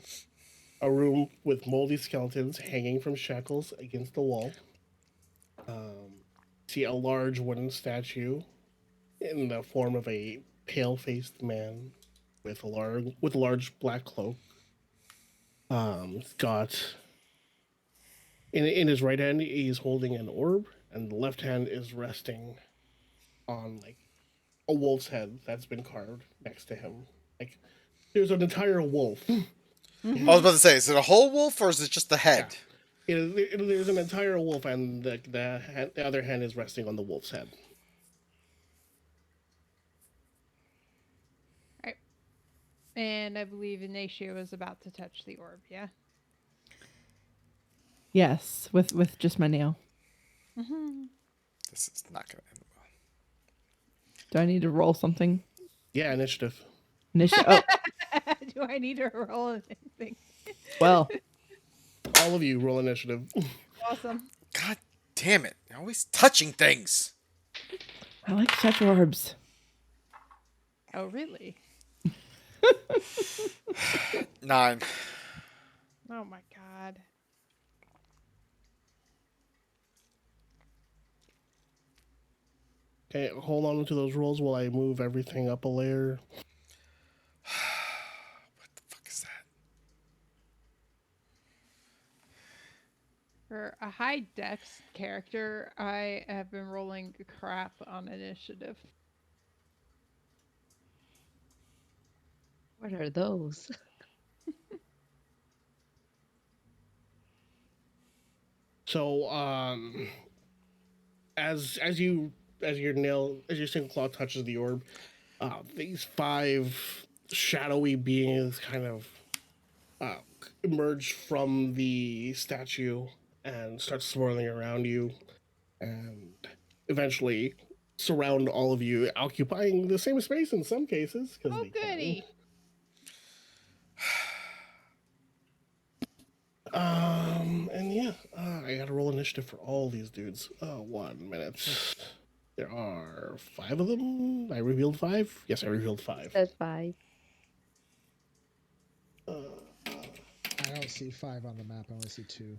a room with moldy skeletons hanging from shackles against the wall. See a large wooden statue in the form of a pale-faced man with a large black cloak. He's got in his right hand he's holding an orb, and the left hand is resting on like a wolf's head that's been carved next to him. Like there's an entire wolf. I was about to say, is it a whole wolf or is it just the head? There's an entire wolf, and the other hand is resting on the wolf's head. Right. And I believe Ignacio was about to touch the orb. Yeah. Yes, with just my nail. This is not gonna end well. Do I need to roll something? Yeah, initiative. Oh, Do I need to roll anything? well, All of you roll initiative. Awesome. God damn it! You're always touching things. I like to touch orbs. Oh, really? 9. Oh my god. Okay, hold on to those rolls while I move everything up a layer. What the fuck is that? For a high dex character, I have been rolling crap on initiative. What are those? So, as your single claw touches the orb, these 5 shadowy beings kind of emerge from the statue and start swirling around you, and eventually surround all of you, occupying the same space in some cases because Oh, they can. goody. And yeah, I gotta roll initiative for all these dudes. 1 minute. There are 5 of them. I revealed 5. Yes, I revealed 5. Said 5. I don't see 5 on the map. I only see 2.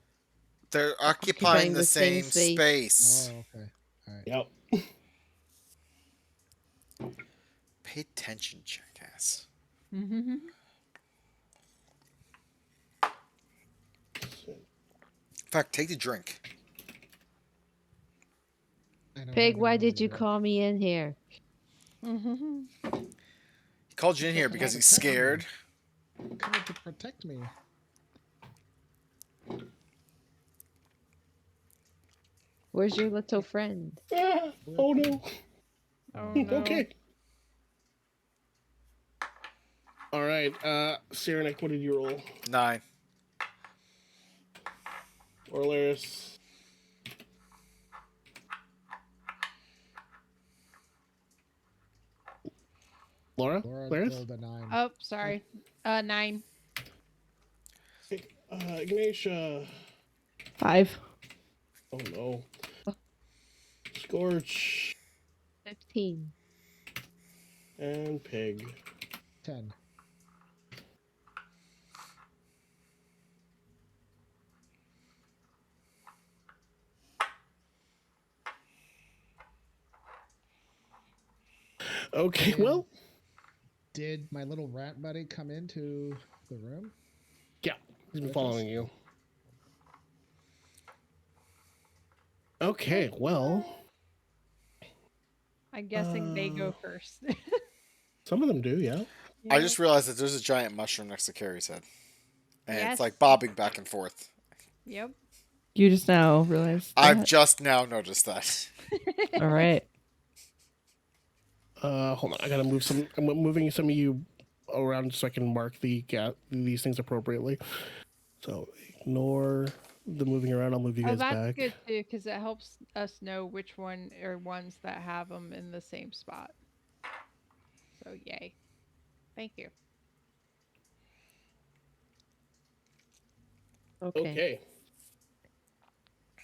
They're Occupying occupying the the same same space. space. Oh, okay. All right. Yep. Pay attention, jackass. Mhm. In fact, take the drink. I don't Pig, have why any did you money call me in here? Mhm. He called you in here because he's scared. Coming to protect me. Where's your little friend? Oh no. Oh no. Okay. All right. Cyrenik, what did you roll? 9. Orlaris. Laura? Laura Laris? rolled a 9. Oh, sorry. 9. Ignatia. 5. Oh no. Scorch. 15. And Pig. 10. Okay, And well, did my little rat buddy come into the room? yeah, he's been With following us? you. Okay, well, I'm guessing they go first. some of them do, yeah. I just realized that there's a giant mushroom next to Carrie's head. And Yes. it's like bobbing back and forth. Yep. You just now realized I've that? just now noticed that. All right. Hold on, I gotta move some. I'm moving some of you around so I can mark these things appropriately. So ignore the moving around. I'll move you Oh, guys that's back. good too, because it helps us know which one are ones that have them in the same spot. So yay. Thank you. Okay.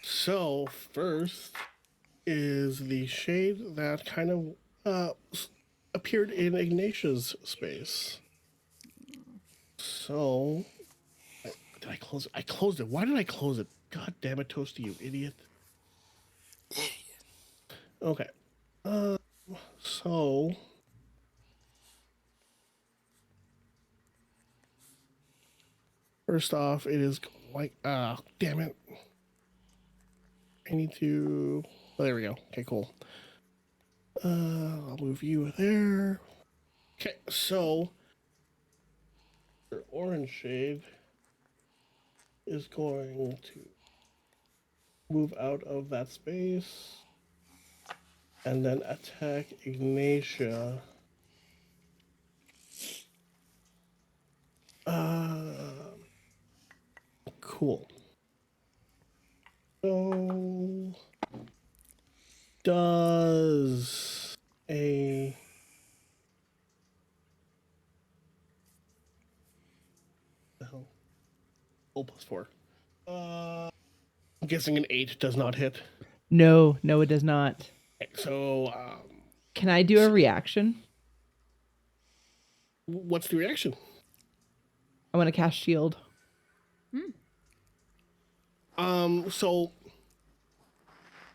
So first is the shade that kind of appeared in Ignatia's space. So did I close it? I closed it. Why did I close it? God damn it, Toasty, you idiot. Okay. So first off, it is like damn it. I need to oh, there we go. Okay, cool. I'll move you there. Okay, so your orange shade is going to move out of that space and then attack Ignatia. Cool. So does a the hell? Oh, +4. I'm guessing an 8 does not hit. No, it does not. Okay, so Can I do a reaction? what's the reaction? I want to cast shield.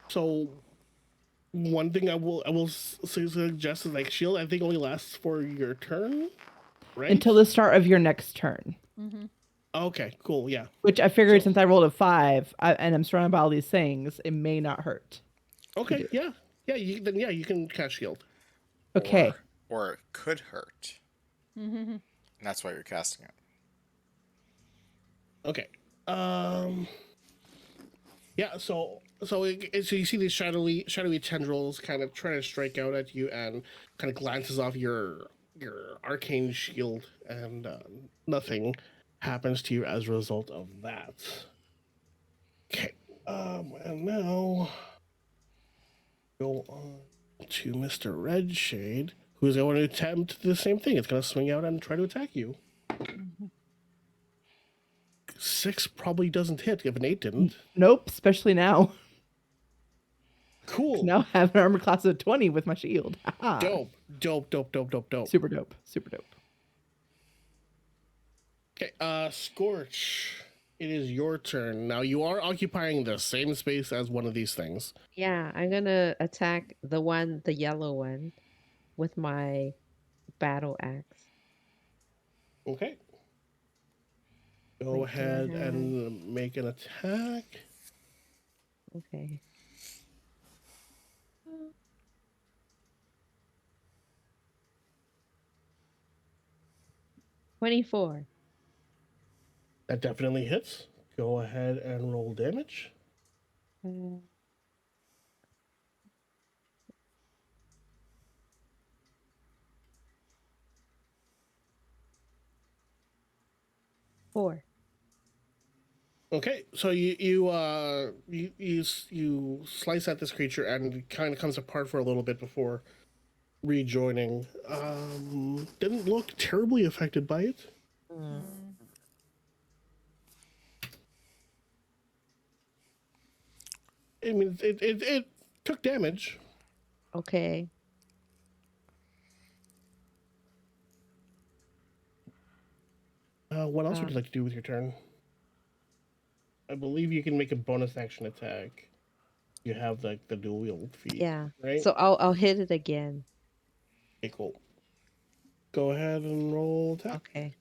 So one thing I will suggest is like shield. I think only lasts for your turn, right? Until the start of your next turn. Okay, cool. Yeah. Which I figured So- since I rolled a 5 and I'm surrounded by all these things, it may not hurt. Okay. Yeah. Yeah. You can cast shield. Okay. Or it could hurt. And that's why you're casting it. Okay. Yeah. So you see these shadowy tendrils kind of trying to strike out at you and kind of glances off your arcane shield and nothing. happens to you as a result of that. Okay. And now go on to Mr. Redshade, who's going to attempt the same thing. It's going to swing out and try to attack you. 6 probably doesn't hit if an 8 didn't. Nope, especially now. Cool. Now I have an armor class of 20 with my shield. Haha. Dope. Super dope. Super dope. Okay, Scorch. It is your turn. Now you are occupying the same space as one of these things. Yeah, I'm gonna attack the yellow one, with my battle axe. Okay. Go Wait, do I ahead have- and make an attack. Okay. $24. That definitely hits. Go ahead and roll damage. Uh, 4. Okay, so you slice at this creature and it kind of comes apart for a little bit before rejoining. Didn't look terribly affected by it. Mm. I mean, it took damage. Okay. What else would you Um, like to do with your turn? I believe you can make a bonus action attack. You have like the dual wield feat, Yeah. right? So I'll hit it again. Okay, cool. Go ahead and roll attack. Okay.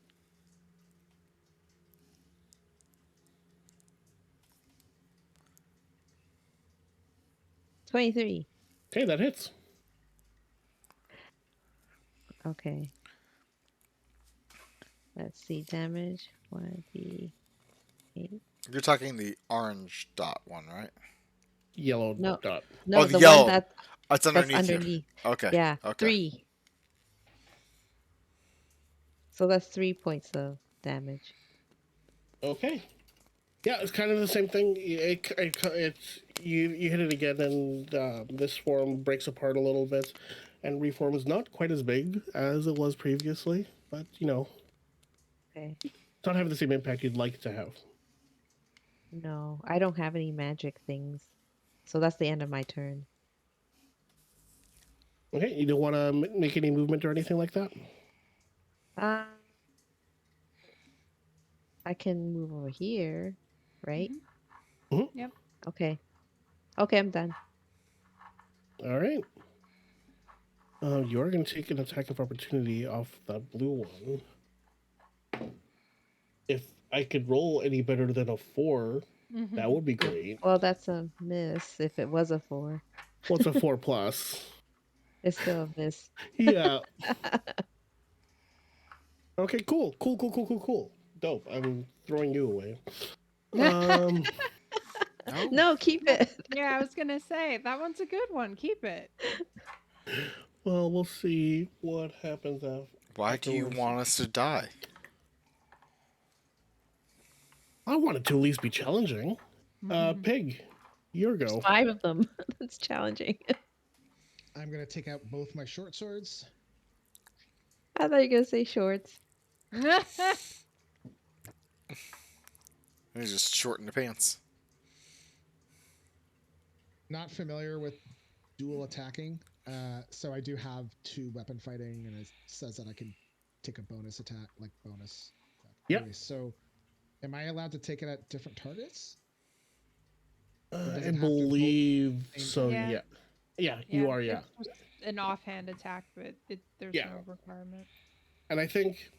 $23. Okay, that hits. Okay. Let's see. Damage. 1d8. You're talking the orange dot one, right? Yellow No. dot. No, Oh, the yellow. one That's that's underneath, underneath. you. Okay. Yeah. Okay. 3. So that's 3 points of damage. Okay. Yeah, it's kind of the same thing. It's you hit it again, and this form breaks apart a little bit, and reform is not quite as big as it was previously, but Okay. it's not having the same impact you'd like it to have. No, I don't have any magic things. So that's the end of my turn. Okay, you don't want to make any movement or anything like that. Uh, I can move over here, right? Yep. Okay. Okay, I'm done. All right. You're going to take an attack of opportunity off the blue one. If I could roll any better than a 4, that would be great. Well, that's a miss. If it was a 4, What's a 4 plus? it's still a miss. Yeah. Okay, cool. Dope. I'm throwing you away. Um, No. No, keep it. Yeah, I was gonna say that one's a good one. Keep it. well, we'll see what happens after. Why do you afterwards. want us to die? I want it to at least be challenging. Pig, your go. 5 of them. That's challenging. I'm gonna take out both my short swords. I thought you were gonna say shorts. You just shorten the pants. Not familiar with dual attacking, so I do have 2 weapon fighting, and it says that I can take a bonus attack, like bonus. Yep. Anyway, so am I allowed to take it at different targets? does I it have to believe both- so. Yeah. Yeah. Yeah, you are. Yeah, It's just an offhand attack, but there's Yeah. no requirement. and I think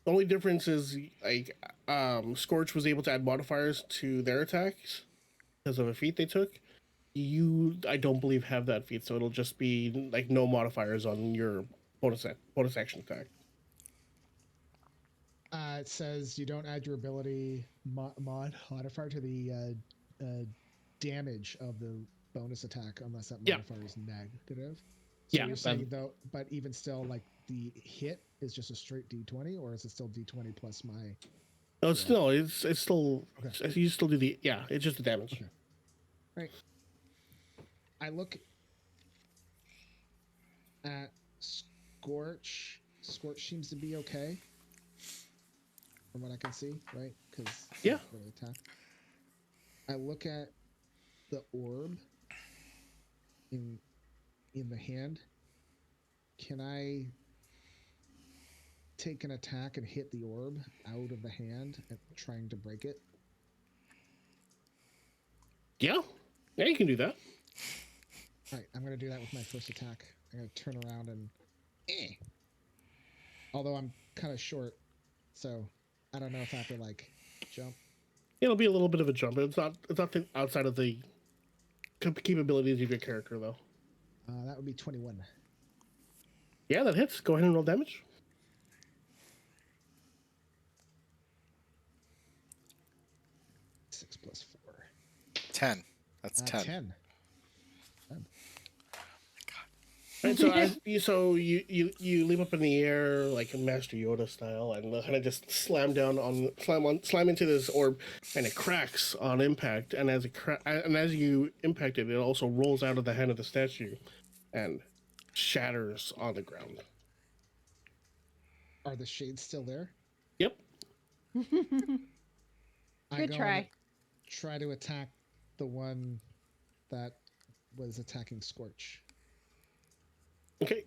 the only difference is like Scorch was able to add modifiers to their attacks because of a feat they took. You, I don't believe, have that feat, so it'll just be like no modifiers on your bonus action attack. It says you don't add your ability modifier to the damage of the bonus attack unless that Yeah. modifier is negative. So Yeah, you're saying though, but even still, like the hit is just a straight D20, or is it still D20 plus my? No, it's still Okay. you still do the it's just the damage. Okay. Right. I look at Scorch. Scorch seems to be okay, from what I can see, right? Because Yeah. really attack. I look at the orb in the hand. Can I take an attack and hit the orb out of the hand and trying to break it? Yeah, you can do that. All right, I'm gonna do that with my first attack. I'm gonna turn around and, although I'm kind of short, so I don't know if I have to like jump. It'll be a little bit of a jump. It's not outside of the capabilities of your character though. That would be 21. Yeah, that hits. Go ahead and roll damage. 6 plus 4. 10. That's 10. 10. Right, so you leap up in the air like Master Yoda style, and kind of just slam into this orb, and it cracks on impact. And as you impact it, it also rolls out of the hand of the statue, and shatters on the ground. Are the shades still there? Yep. Good try. Try to attack the one that was attacking Scorch. Okay.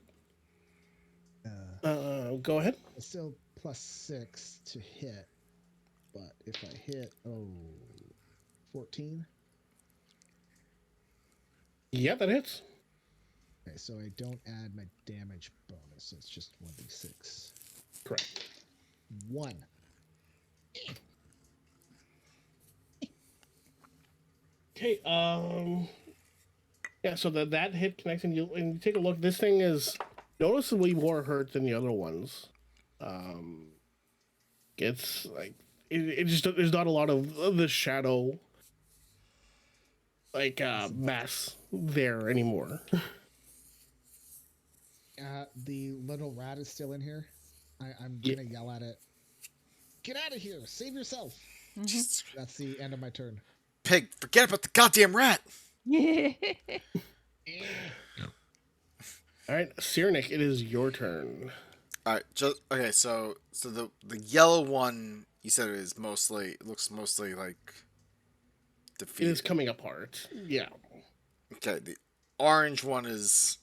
Go ahead. It's still plus 6 to hit, but if I hit 14. Yeah, that hits. Okay, so I don't add my damage bonus, so it's just 1d6. Correct. 1. Okay. Yeah. So that hit connects, and you take a look. This thing is noticeably more hurt than the other ones. It's like it just there's not a lot of the shadow like mass there anymore. The little rat is still in here. I'm Yeah. gonna yell at it. Get out of here! Save yourself! Jesus. That's the end of my turn. Pig, forget about the goddamn rat. All right, Cyrenik, it is your turn. All right, just okay. So the yellow one you said looks mostly like It defeated. is coming apart. Yeah. Okay, the orange one is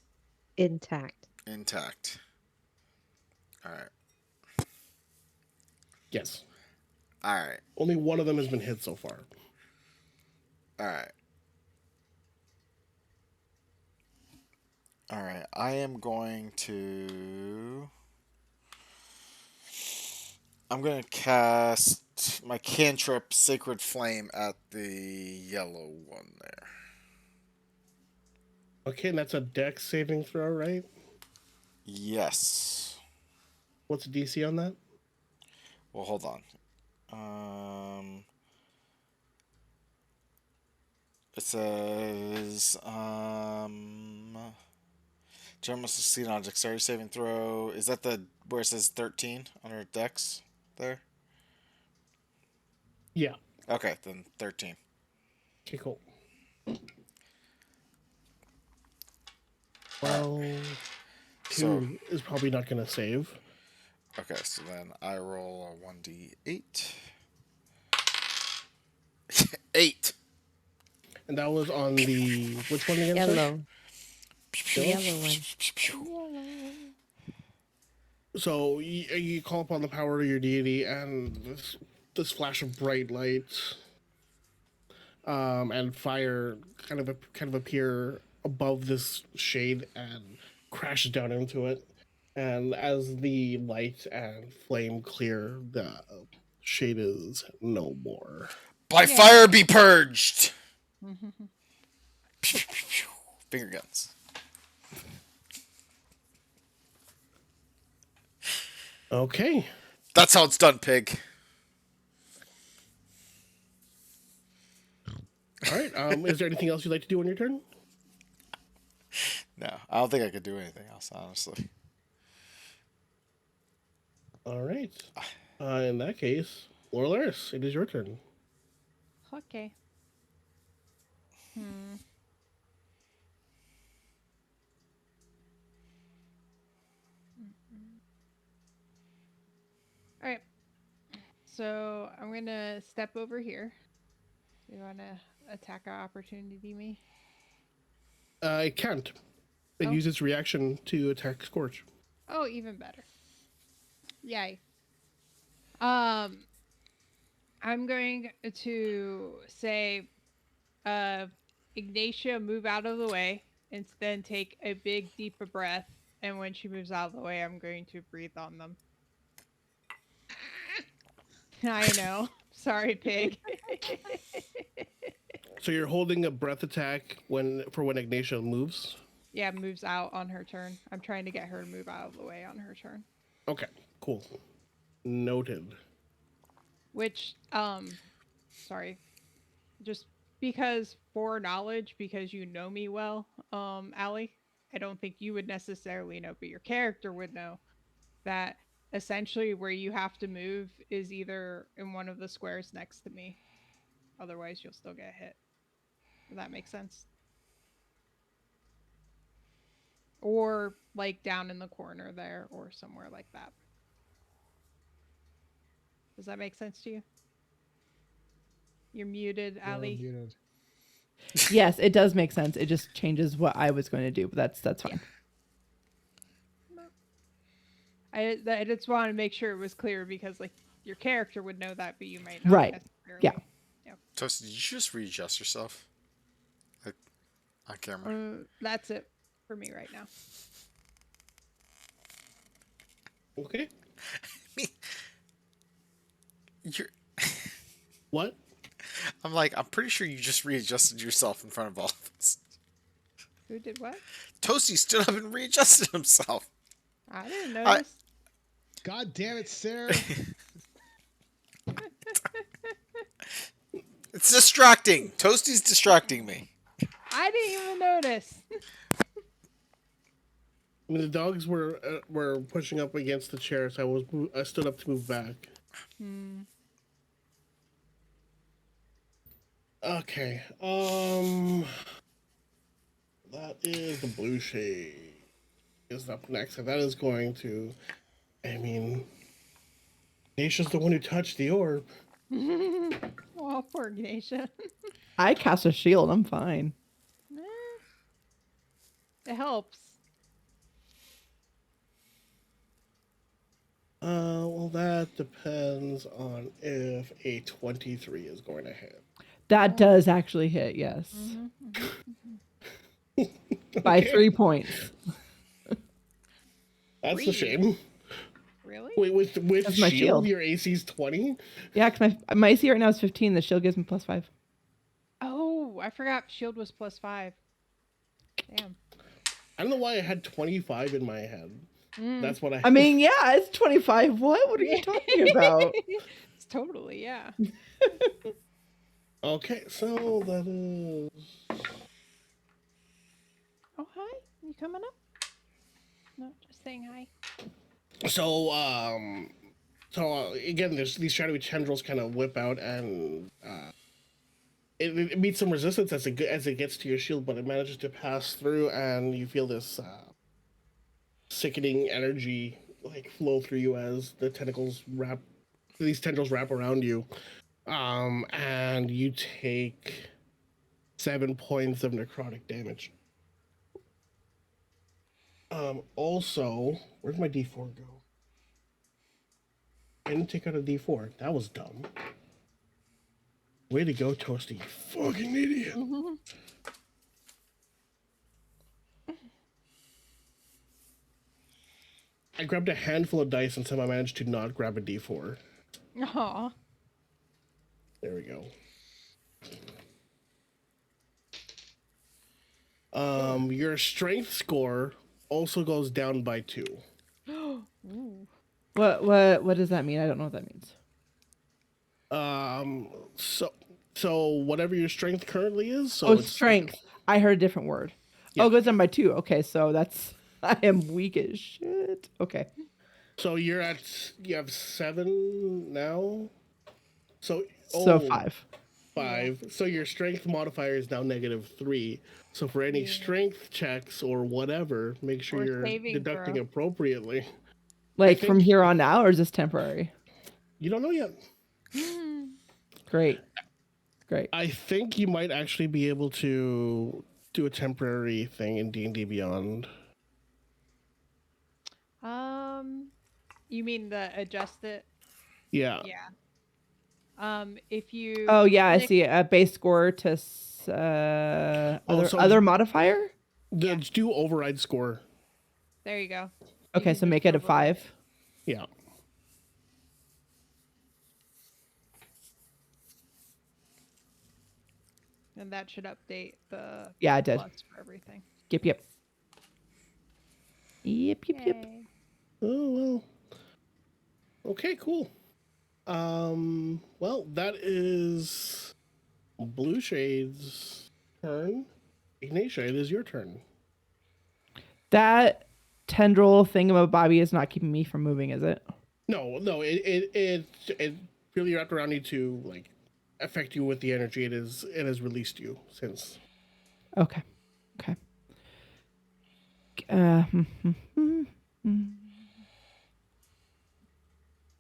Intact. intact. All right, Yes. all right, Only one of them has been hit so far. all right, all right. I am going to. I'm going to cast my cantrip Sacred Flame at the yellow one there. Okay, and that's a dex saving throw, right? Yes. What's the DC on that? Well, hold on. It says, General must succeed on a dexterity saving throw. Is that where it says 13 under dex there? Yeah. Okay, then 13. Okay, cool. Well, So, 2 is probably not going to save. okay, so then I roll a 1d8. 8. And that was on the which one again? Sir? Yellow. The yellow one. So you call upon the power of your deity, and this flash of bright light, and fire kind of appear above this shade and crashes down into it. And as the light and flame clear, the shade is no more. By fire be purged! Finger guns. Okay. That's how it's done, pig. All right. Is there anything else you'd like to do on your turn? No, I don't think I could do anything else, honestly. All right. In that case, Lorelaris, it is your turn. Okay. Hmm. All right. So I'm gonna step over here. You want to attack our opportunity me? It can't. It Oh. uses reaction to attack Scorch. Oh, even better. Yay. Um, I'm going to say, uh, Ignatia, move out of the way, and then take a big, deep breath. And when she moves out of the way, I'm going to breathe on them. I know. Sorry, pig. So you're holding a breath attack when Ignatia moves. Yeah, moves out on her turn. I'm trying to get her to move out of the way on her turn. Okay, cool. Noted. Which, sorry, just because foreknowledge, because you know me well, Allie, I don't think you would necessarily know, but your character would know that essentially where you have to move is either in one of the squares next to me. Otherwise, you'll still get hit. Does that make sense? Or like down in the corner there or somewhere like that. Does that make sense to you? You're muted, You're Allie. muted. Yes, it does make sense. It just changes what I was going to do, but that's fine. I just want to make sure it was clear because like your character would know that, but you might not Right. necessarily. Yeah. Toasty, did you just readjust yourself? Like, on camera. That's it for me right now. Okay. You're, What? I'm pretty sure you just readjusted yourself in front of all of us. Who did what? Toasty stood up and readjusted himself. I didn't notice. God damn it, Sarah. It's distracting. Toasty's distracting me. I didn't even notice. I mean, the dogs were pushing up against the chair, so I stood up to move back. Okay. That is the blue shade. Is up next, and that is going to. I mean, Naisha's the one who touched the orb. Oh, poor Ignatia. I cast a shield. I'm fine. It helps. Well, that depends on if a 23 is going to hit. That does actually hit, yes. By Okay. 3 points. That's a 3? shame. Really? Wait, with That's my shield, shield. your AC's 20? Yeah, because my AC right now is 15. The shield gives me +5. Oh, I forgot shield was +5. Damn. I don't know why I had 25 in my head. That's what I mean, yeah, it's 25. What are you talking about? It's totally, yeah. Okay, so that is. Oh, hi. You coming up? No, just saying hi. So, again, there's these shadowy tendrils kind of whip out, and it meets some resistance as it gets to your shield, but it manages to pass through, and you feel this sickening energy like flow through you as these tendrils wrap around you, and you take 7 points of necrotic damage. Also, where'd my D4 go? I didn't take out a D4. That was dumb. Way to go, Toasty. You fucking idiot. I grabbed a handful of dice and somehow managed to not grab a D4. Aw. There we go. Your strength score also goes down by 2. Ooh. What does that mean? I don't know what that means. So whatever your strength currently is, so Oh, it's strength. I heard a different word. Yeah. Oh, it goes down by 2. Okay, so that's I am weak as shit. Okay. So you have 7 now. So So 5. 5. So your strength modifier is now -3. So for any Yeah. strength checks or whatever, make sure Or you're saving deducting throw. appropriately. Like from think here on out, or is this temporary? you don't know yet. Great. Great. I think you might actually be able to do a temporary thing in D&D Beyond. You mean the adjust it? Yeah. Yeah. If you Oh yeah, I click, see a base score to Oh, other so other modifier. Yeah. do override score. there you go. You Okay, can so just make it a override 5. Yeah. and that should update the Yeah, I did. plus for everything. Yep, yep. Yep. Yay. Oh well. Okay, cool. Well, that is Blue Shade's turn. Ignatia, it is your turn. That tendril thingamabobby is not keeping me from moving, is it? No, it really wrapped around you to like affect you with the energy. It has released you since. Okay. Okay. Uh,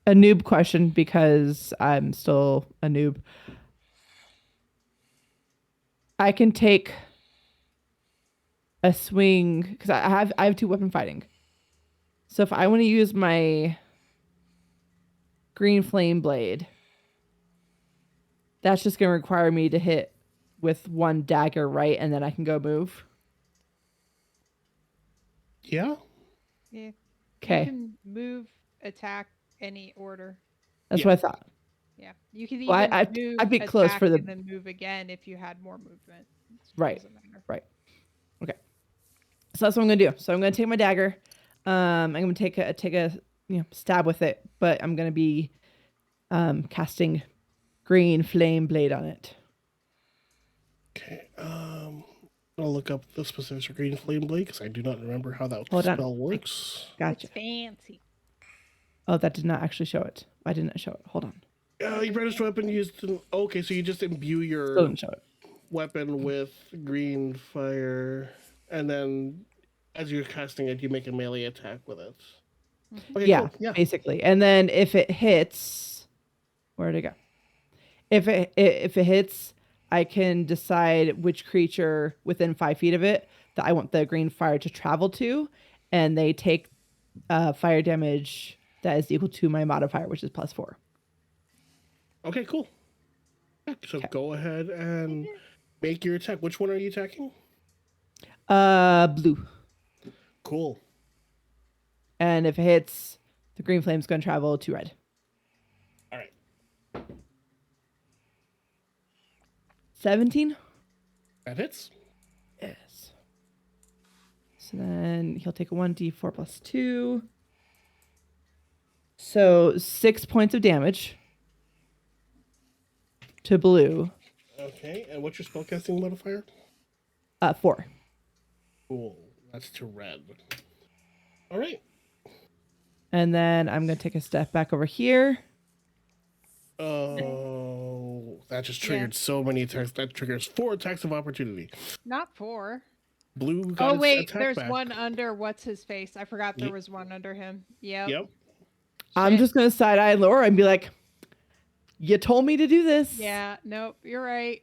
a noob question because I'm still a noob. I can take a swing because I have 2 weapon fighting. So if I want to use my green flame blade, that's just going to require me to hit with 1 dagger, right? And then I can go move. Yeah. Yeah. You Okay. can move, attack any order. That's Yeah. what I thought. Yeah. You can Well, even I'd move, be close attack, for the and then move again if you had more movement. It right. doesn't matter. Right. Okay. So that's what I'm gonna do. So I'm gonna take my dagger. I'm gonna take a stab with it, but I'm gonna be casting green flame blade on it. Okay. I'll look up the specifics for Green Flame Blade because I do not remember how that Hold on. spell works. Gotcha. It's fancy. Oh, that did not actually show it. Why didn't it show it? Hold on. You brandished weapon used. Okay, so you just imbue Still your didn't show it. weapon with green fire, and then as you're casting it, you make a melee attack with it. Okay, Yeah, cool. Yeah. basically. And then if it hits, where'd it go? If it hits, I can decide which creature within 5 feet of it that I want the green fire to travel to, and they take fire damage that is equal to my modifier, which is +4. Okay, cool. Yeah, so Okay. go ahead and make your attack. Which one are you attacking? Blue. Cool. And if it hits, the green flame's going to travel to red. All right. 17? That hits. Yes. So then he'll take a 1d4 plus 2. So 6 points of damage to blue. Okay, and what's your spellcasting modifier? 4. Cool. That's to red. All right. And then I'm going to take a step back over here. Oh, that just triggered so many attacks. That triggers 4 attacks of opportunity. Not 4. Blue got Oh its wait, attack there's back. one under what's his face. I forgot there Ye- was one under him. Yep. Yep. I'm Shit. just going to side eye Laura and be like, you told me to do this. Yeah, nope, you're right.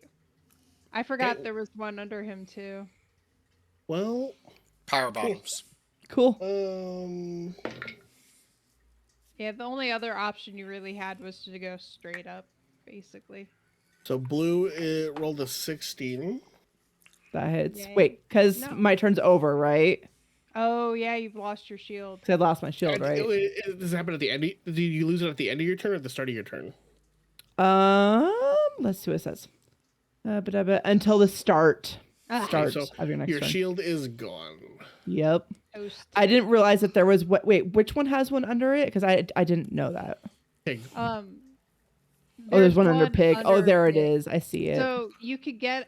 I forgot Okay. there was one under him too. Well, Power bottoms. Cool. Yeah, the only other option you really had was to go straight up, basically. so blue rolled a 16. That hits. Yay. Wait, because No. my turn's over, right? Oh yeah, you've lost your shield. Because I lost my shield, right? Does it happen at the end? Did you lose it at the end of your turn or at the start of your turn? Let's see what it says. Until the start Ah, starts so of your next your turn. shield is gone. Yep. toast. I didn't realize that there was what. Wait, which one has one under it? Because I didn't know that. Pig. Oh, there's one under pig. Oh, under there it pig. is. I see it. So you could get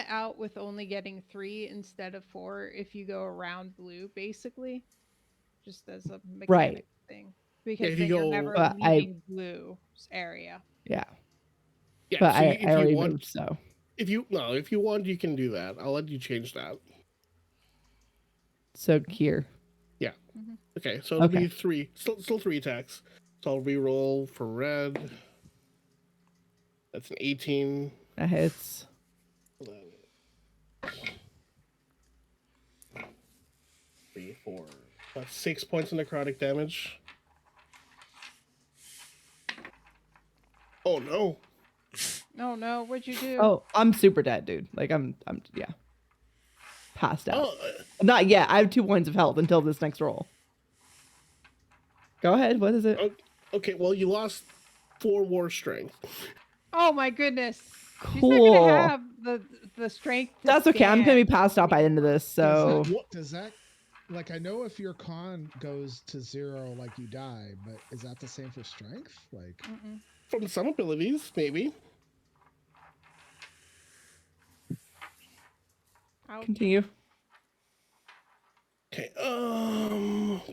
out with only getting 3 instead of 4 if you go around blue, basically, just as a mechanic thing. Because if then you you're go- never But leaving blue's area. Yeah. Yeah, But so I if you already want, moved, so. if you want, you can do that. I'll let you change that. So here. Yeah. Mhm. Okay, so it'll be Okay. three, still three attacks. So I'll re-roll for red. That's an 18. That hits. Three, four. That's 6 points of necrotic damage. Oh no. Oh no, what'd you do? Oh, I'm super dead, dude. Like I'm yeah. Passed out. Oh, Not yet. I have 2 points of health until this next roll. Go ahead. What is it? okay, well, you lost 4 war strength. Oh my goodness. She's not Cool. gonna have the strength to That's okay. I'm gonna be stand passed out by the end of this. So Does that like I know if your con goes to 0, like you die, but is that the same for strength? Like Mm-mm. From some abilities, maybe. Ouch. continue. Okay,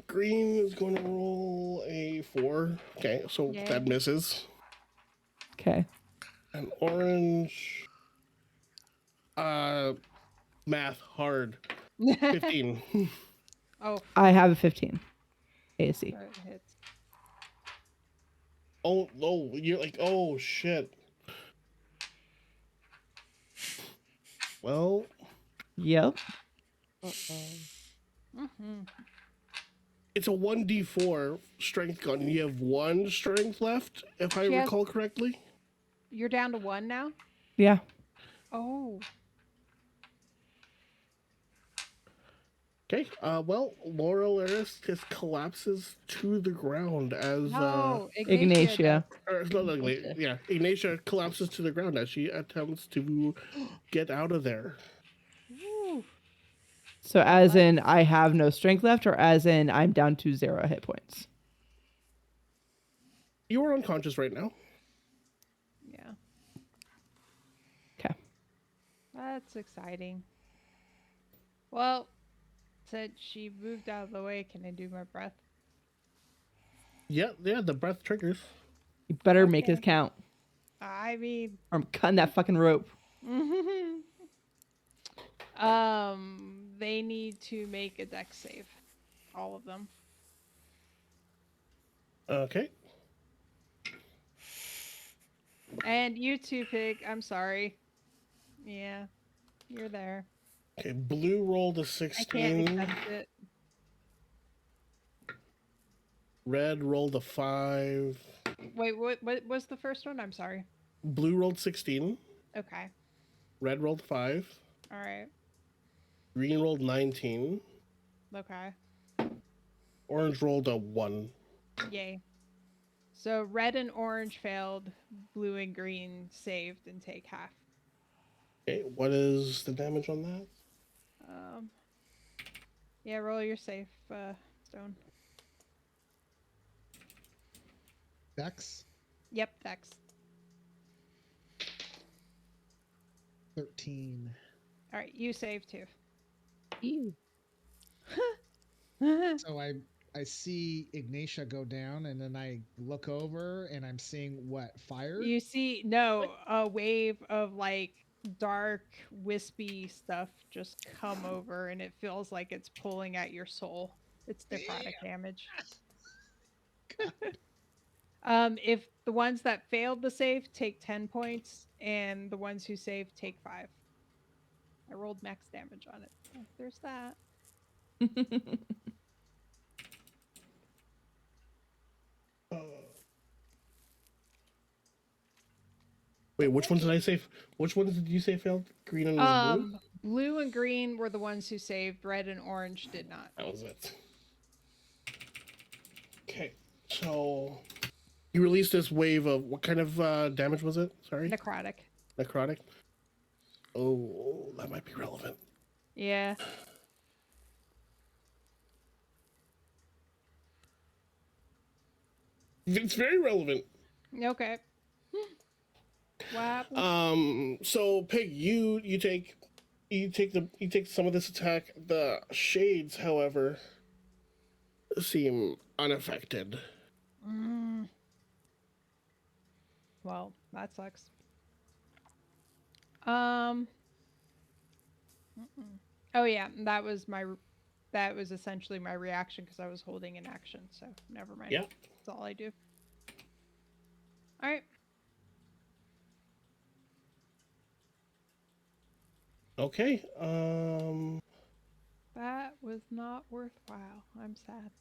green is going to roll a 4. Okay, so Yay. that misses. Okay. And orange, math hard. 15. Oh, I have a 15 AC. sorry, it hits. Oh, you're like, oh shit. Well, Yep. Mm-hmm. it's a 1d4 strength gun. You have 1 strength left, if I She has- recall correctly. You're down to 1 now? Yeah. Oh. Okay, well, Laurel Eris just collapses to the ground as, No, Ignatia. or, no, no, wait, Ignatia. yeah, Ignatia collapses to the ground as she attempts to get out of there. Woo. So as in I have no strength left, or as in I'm down to 0 hit points. You are unconscious right now. Yeah, Okay. that's exciting. Well, since she moved out of the way, can I do my breath? Yeah, the breath triggers. You better make this Okay. count, I mean, or I'm cutting that fucking rope. they need to make a dex save. All of them. Okay. And you too, Pig. I'm sorry. Yeah, you're there. Okay, blue rolled a I can't 16. accept it. Red rolled a 5. Wait, what was the first one? I'm sorry. Blue rolled 16. Okay. Red rolled 5. All right. Green rolled 19. Okay. Orange rolled a 1. Yay. So red and orange failed, blue and green saved and take half. Okay, what is the damage on that? Yeah, roll your safe, Stone. Dex Yep, dex. 13. All right, you save too. Ew. So I see Ignatia go down, and then I look over, and I'm seeing what, fire? You see, a wave of like dark, wispy stuff just come over, and it feels like it's pulling at your soul. It's necrotic damage. If the ones that failed the save take 10 points, and the ones who saved take 5. I rolled max damage on it. So there's that. Wait, which ones did I say? Which ones did you say failed? Green and blue? Blue and green were the ones who saved. Red and orange did not. That was it. Okay, so you released this wave of what kind of damage was it? Sorry, Necrotic. necrotic. Oh, that might be relevant. Yeah. It's very relevant. Okay. What happened? So Pig, you take some of this attack. The shades, however, seem unaffected. Mm. Well, that sucks. Um. Mm-mm. Oh yeah, that was essentially my reaction because I was holding an action. So never mind. Yeah. That's all I do. All right. Okay. That was not worthwhile. I'm sad.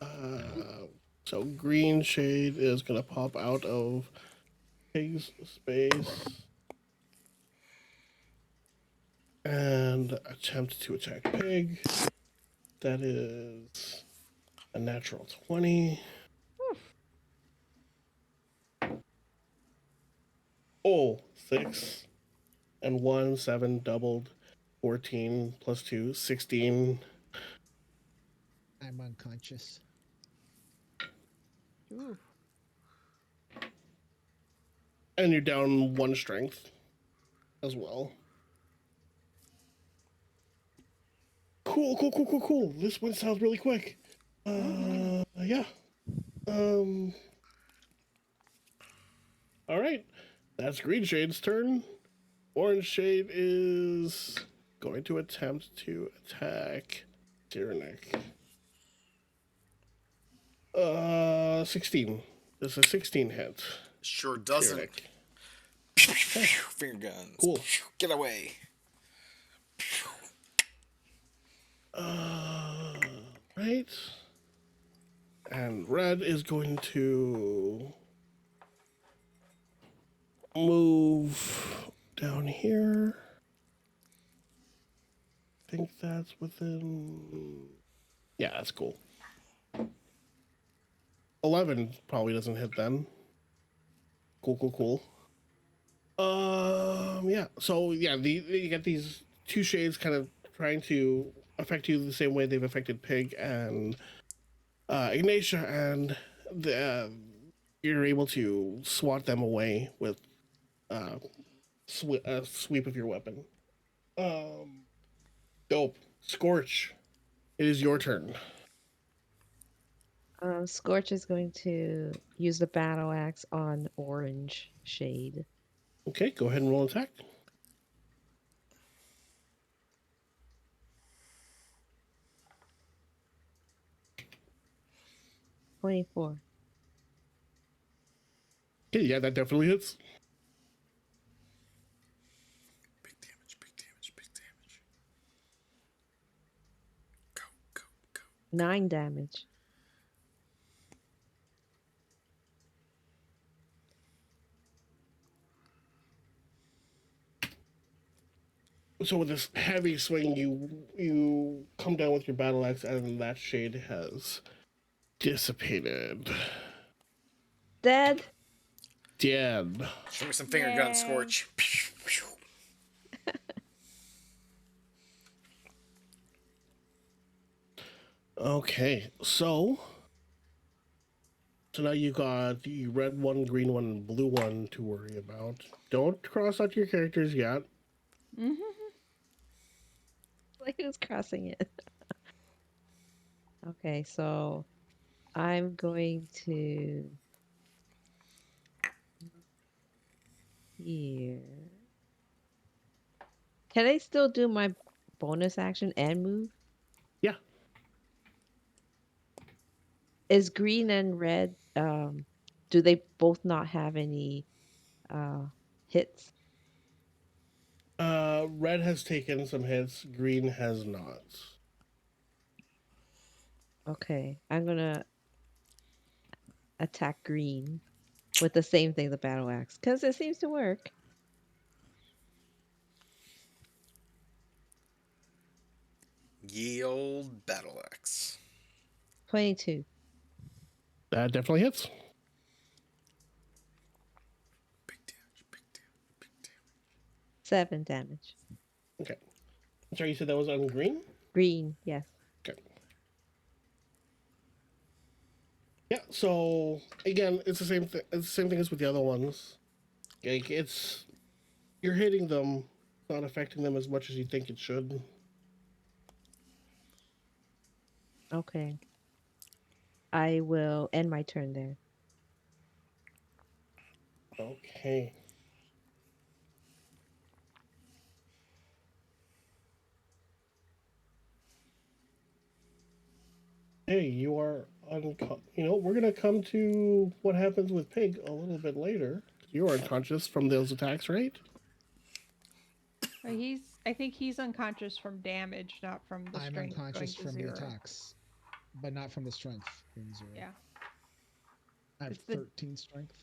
Uh, so green shade is gonna pop out of pig's space and attempt to attack pig. That is a natural 20. Oof. Oh, 6 and 1, 7 doubled. 14 plus 2, 16. I'm unconscious. Oof. And you're down 1 strength as well. Cool, cool, cool, cool, cool. This one sounds really quick. Mm-hmm. Yeah. Um, all right. That's Green Shade's turn. Orange Shade is going to attempt to attack Tyrannic. 16. This is a 16 hit. Sure doesn't. Tyrannic. Finger guns. Cool. Get away. Uh, right. And red is going to move down here. I think that's within. Yeah, that's cool. 11 probably doesn't hit then. Cool, cool, cool. Yeah. So yeah, you get these two shades kind of trying to affect you the same way they've affected Pig and Ignatia, and you're able to swat them away with uh, a sweep of your weapon. Um, Dope. Scorch. It is your turn. Scorch is going to use the battle axe on Orange Shade. Okay, go ahead and roll an attack. 24. Okay, yeah, that definitely hits. Big damage, big damage, big damage. Go, go, go. 9 damage. So with this heavy swing, you come down with your battle axe, and that shade has dissipated. Dead. Dead. Show me some finger gun, Yay. Scorch. Okay, so now you got the red one, green one, and blue one to worry about. Don't cross out your characters yet. Mm-hmm. Like who's crossing it? Okay, so I'm going to here. Can I still do my bonus action and move? Yeah. Is green and red do they both not have any uh hits? Red has taken some hits. Green has not. Okay, I'm gonna attack green with the same thing, the battle axe, because it seems to work. Ye old battle axe. 22. That definitely hits. Big damage, big damage, big damage. 7 damage. Okay. Sorry, you said that was on green? Green, yes. Okay. Yeah, so again, it's the same thing. It's the same thing as with the other ones. Like it's you're hitting them, not affecting them as much as you think it should. Okay. I will end my turn there. Okay. Hey, you are we're gonna come to what happens with Pig a little bit later. You're unconscious from those attacks, right? I think he's unconscious from damage, not from the I'm strength going unconscious to from the 0. attacks, but not from the strength being 0. Yeah. I have It's the 13 strength,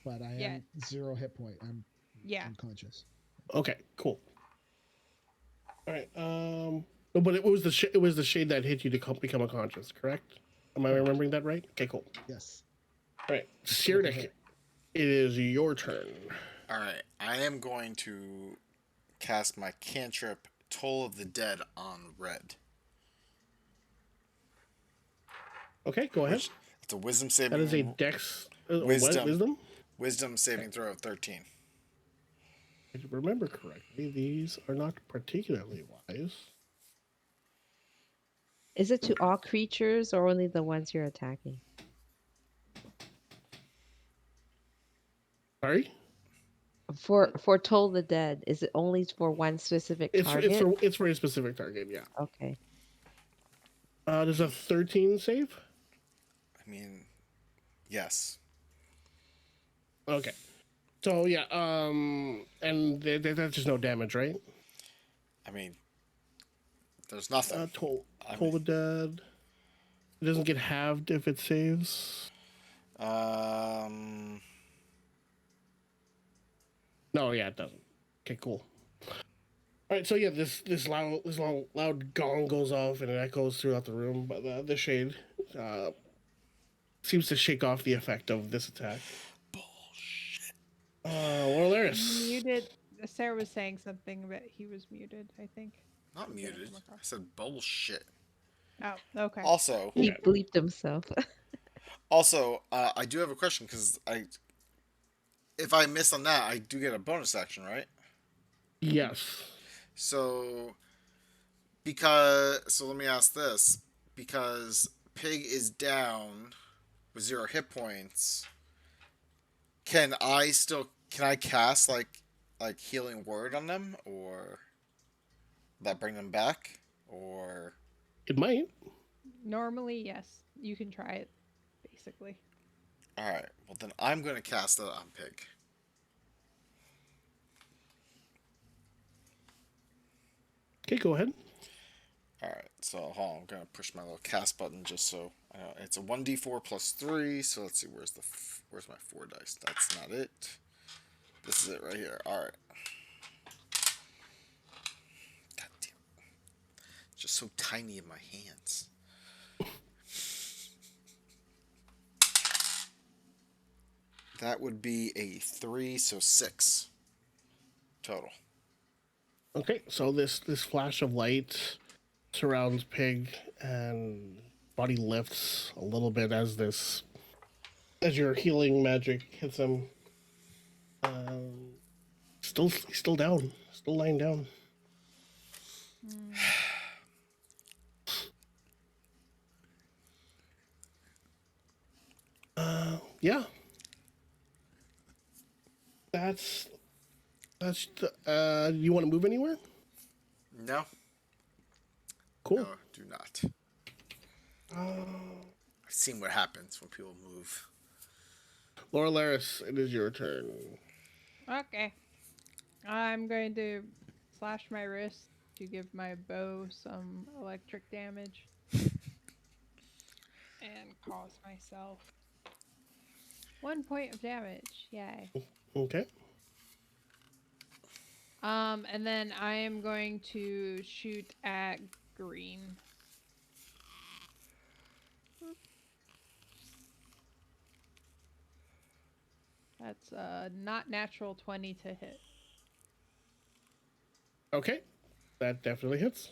but I yeah, am 0 hit point. I'm yeah. unconscious. Okay, cool. All right. No, but it was the shade that hit you to become unconscious, correct? Am I Correct. remembering that right? Okay, cool. Yes. All right, Critical Cyranic, hit. it is your turn. All right, I am going to cast my cantrip Toll of the Dead on Red, Okay, go ahead. which it's a Wisdom That is a saving Dex. What Wisdom wisdom? Wisdom Okay. saving throw of 13. If you remember correctly, these are not particularly wise. Is it to all creatures or only the ones you're attacking? Sorry. For Toll the Dead, is it only for one specific target? It's for a specific target. Yeah. Okay. Does a 13 save? I mean, yes. Okay. So yeah. And that's just no damage, right? I mean, there's nothing. I Toll mean, the Dead. It doesn't get halved if it saves. um, No, yeah, it doesn't. Okay, cool. All right, so yeah, loud gong goes off and it echoes throughout the room. But the shade uh, seems to shake off the effect of this attack. bullshit. Laris. Muted. Sarah was saying something, but he was muted, I think. Not It didn't muted. come I across. said bullshit. Oh, okay. Also, He Okay. bleeped himself. I do have a question because if I miss on that, I do get a bonus action, right? Yes. So let me ask this: because Pig is down with 0 hit points, can I cast like healing word on them, or that bring them back, or It might. Normally, yes, you can try it, basically. all right? Well, then I'm going to cast that on Pig. Okay, go ahead. All right, so hold on, I'm gonna push my little cast button just so I know it's a 1d4 plus 3. So let's see, where's my 4 dice? That's not it. This is it right here. All right. God damn, it's just so tiny in my hands. That would be a 3, so 6 total. Okay, so this flash of light surrounds Pig and body lifts a little bit as your healing magic hits him. Um, still down, still lying down. Mm. Yeah, that's you want to move anywhere? No, no, Cool. do not. Uh, I've seen what happens when people move. Laura Laris, it is your turn. Okay. I'm going to slash my wrist to give my bow some electric damage and cause myself 1 point of damage. Yay. Okay. And then I am going to shoot at green. That's not natural 20 to hit. Okay, that definitely hits.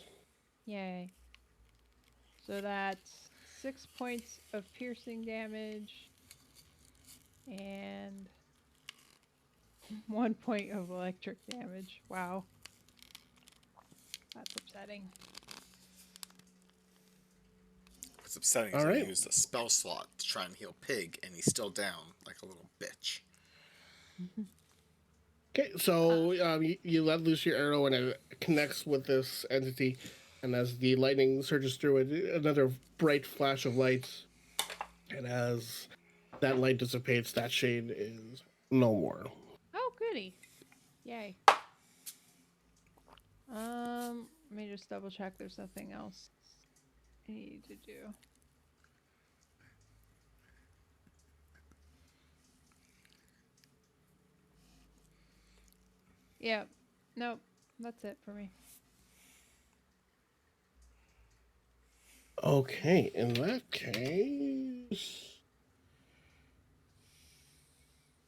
Yay. So that's 6 points of piercing damage and 1 point of electric damage. Wow. That's upsetting. What's upsetting is All I right. used a spell slot to try and heal Pig, and he's still down like a little bitch. Okay, so you let loose your arrow and it connects with this entity, and as the lightning surges through it, another bright flash of light, and as that light dissipates, that shade is no more. Oh, goody. Yay. Let me just double check there's nothing else I need to do. Yeah. Nope. That's it for me. Okay, in that case,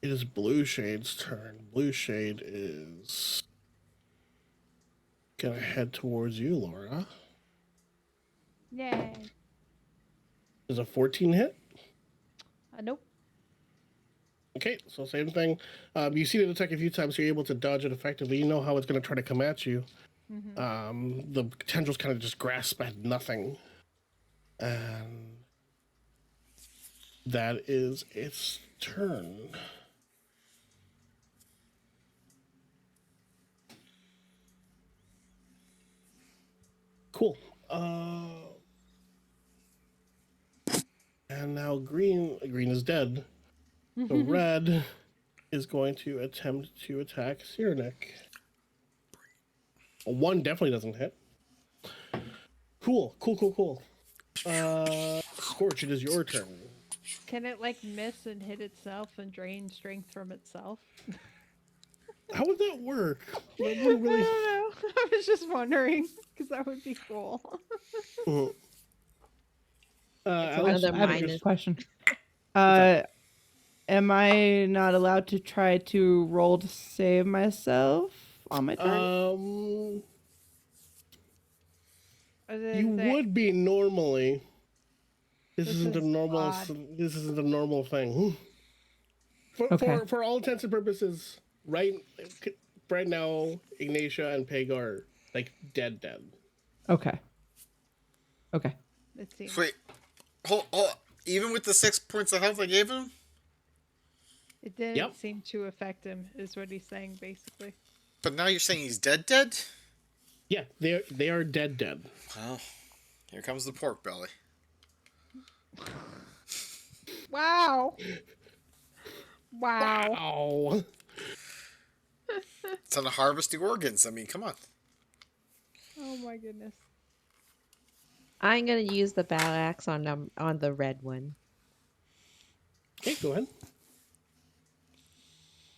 it is Blue Shade's turn. Blue Shade is gonna head towards you, Laura. Yay. Is a 14 hit? Nope. Okay, so same thing. You see it attack a few times, so you're able to dodge it effectively. You know how it's going to try to come at you. The tendrils kind of just grasp at nothing. And that is its turn. Cool. And now green is dead. So red is going to attempt to attack Cyrenik. A 1 definitely doesn't hit. Cool. Scorch, it is your turn. Can it like miss and hit itself and drain strength from itself? How would that work? That I wouldn't don't really. know. I was just wondering because that would be cool. Mhm. It's Alex, another I have a minus. question. what's up? Am I not allowed to try to roll to save myself on my turn? I was gonna You say, would be normally. This this isn't a is normal. odd. This isn't a normal thing. For Okay. for all intents and purposes, right now, Ignatia and Peg are like dead. Okay. Okay. It seems Wait, hold. Even with the 6 points of health I gave him? it didn't Yep. seem to affect him, is what he's saying basically. But now you're saying he's dead? Yeah, they are dead. Well, here comes the pork belly. Wow. Wow. Wow. It's on the harvesting organs. I mean, come on. Oh my goodness. I'm gonna use the battle axe on the red one. Okay, go ahead.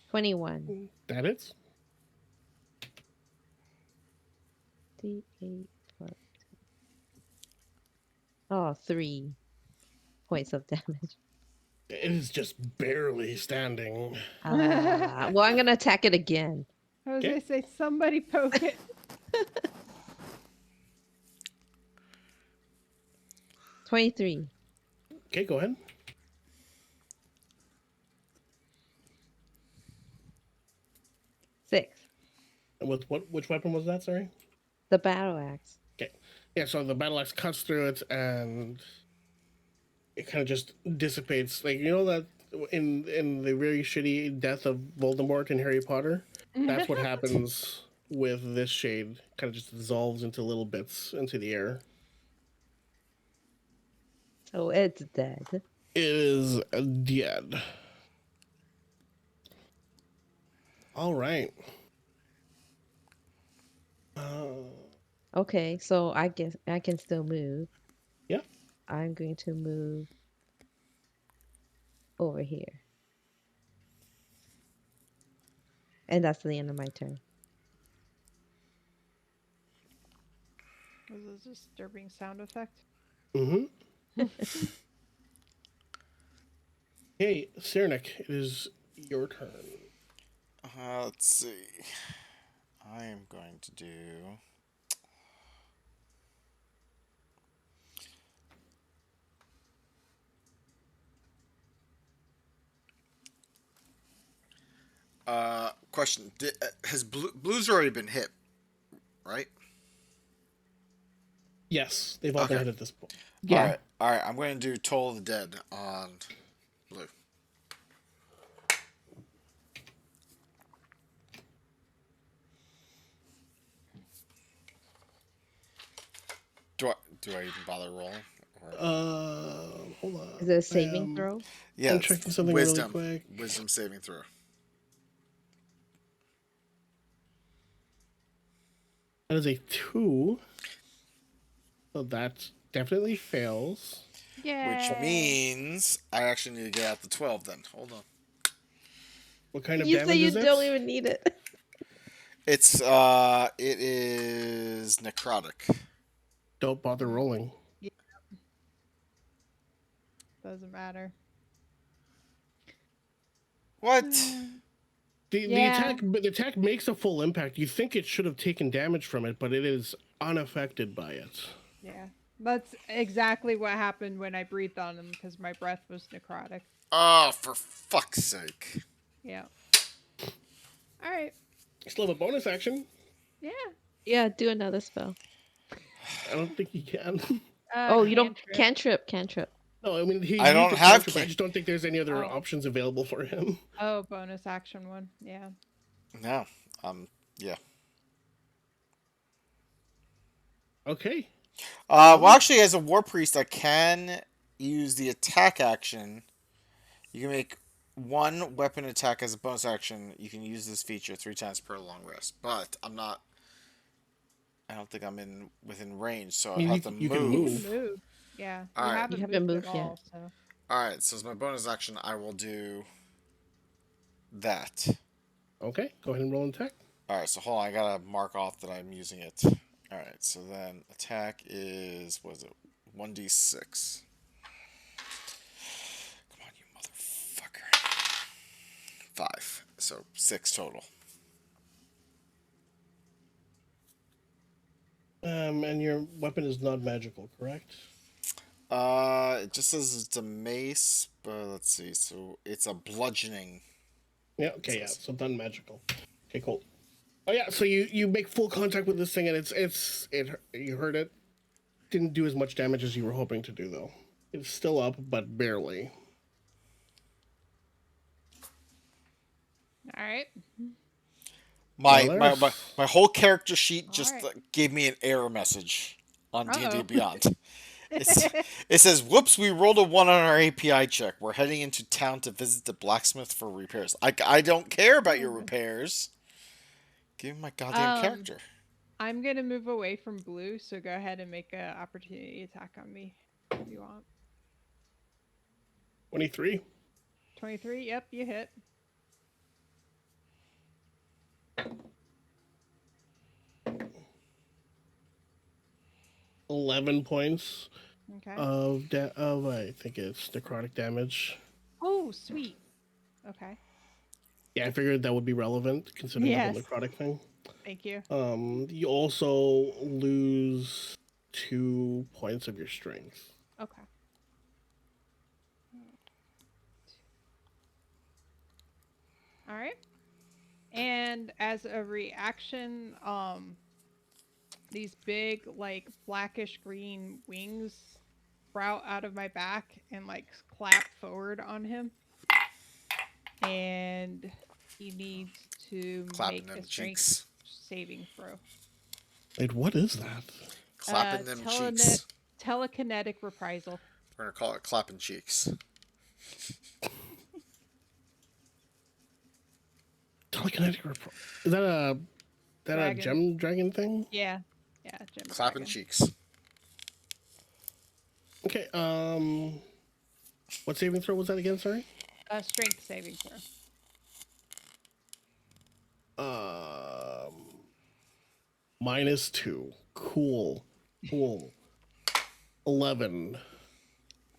21. That is. D8 plus. Oh, 3 points of damage. It is just barely standing. Well, I'm gonna attack it again. I was Okay. gonna say somebody poke it. 23. Okay, go ahead. 6. And with what? Which weapon was that? Sorry. The battle axe. Okay. Yeah. So the battle axe cuts through it, and it kind of just dissipates. Like you know that in the very shitty death of Voldemort in Harry Potter, that's what happens with this shade. Kind of just dissolves into little bits into the air. So it's dead. It is dead. All right. Okay, so I guess I can still move. Yeah. I'm going to move over here. And that's the end of my turn. Was this a disturbing sound effect? Mm-hmm. Hey, Cyrenik, it is your turn. Let's see. I am going to do. Question: has blue's already been hit, right? Yes, they've all been Okay. hit at this point. Yeah. All right. I'm going to do Toll of the Dead on blue. do I even bother rolling? Or Hold on. Is it a saving throw? yeah, I'm it's checking something really wisdom. quick. Wisdom saving throw. That is a 2. So that definitely fails. Which Yay. means I actually need to get out the 12 then. Hold on. What kind of You say damage you is don't it? even need it. It is necrotic. Don't bother rolling. Yeah, doesn't matter. What? Yeah, The attack makes a full impact. You think it should have taken damage from it, but it is unaffected by it. yeah. That's exactly what happened when I breathed on him because my breath was necrotic. Oh, for fuck's sake. Yeah. All right. Still have a bonus action. Yeah. Yeah, do another spell. I don't think he can. Oh, you don't Cantrip. cantrip. No, I mean he I used don't a have cantrip. I just don't think there's any other Oh. options available for him. Oh, bonus action one. Yeah. No. Yeah. Okay. Well, actually, as a war priest, I can use the attack action. You can make one weapon attack as a bonus action. You can use this feature 3 times per long rest. But I'm not. I don't think I'm in within range, so I I'd mean, have to you can You move. can move. Yeah. All You right. haven't You haven't moved at moved yet. all, so. All right. So as my bonus action, I will do that. Okay, go ahead and roll an attack. All right. So hold on. I gotta mark off that I'm using it. All right. So then attack is what is it? 1d6. Come on, you motherfucker. 5. So 6 total. And your weapon is not magical, correct? It just says it's a mace, but let's see. So it's a bludgeoning. Yeah. Okay. Yeah. So not magical. Okay. Cool. Oh yeah. So you make full contact with this thing, and you heard it. Didn't do as much damage as you were hoping to do, though. It's still up, but barely. All right. My whole character sheet just Alright. gave me an error message on D&D Uh-oh. Beyond. It says, "Whoops, we rolled a 1 on our API check. We're heading into town to visit the blacksmith for repairs." I don't care about your repairs. Give me my goddamn character. I'm gonna move away from blue, so go ahead and make an opportunity attack on me if you want. 23. 23. Yep, you hit. 11 points Okay. of I think it's necrotic damage. Oh, sweet. Okay. Yeah, I figured that would be relevant considering the whole Yes. necrotic thing. Thank you. You also lose 2 points of your strength. Okay. All right. And as a reaction, these big, like, blackish green wings sprout out of my back and, like, clap forward on him. And he needs to Clapping make them a strength cheeks. saving throw. Wait, what is that? Clapping them cheeks. Telekinetic reprisal. We're gonna call it clapping cheeks. Telekinetic is that a Dragon. gem dragon thing? Yeah. Yeah, Gem Clapping Dragon. cheeks. Okay, what saving throw was that again, sorry? Strength saving throw. -2. Cool. 11.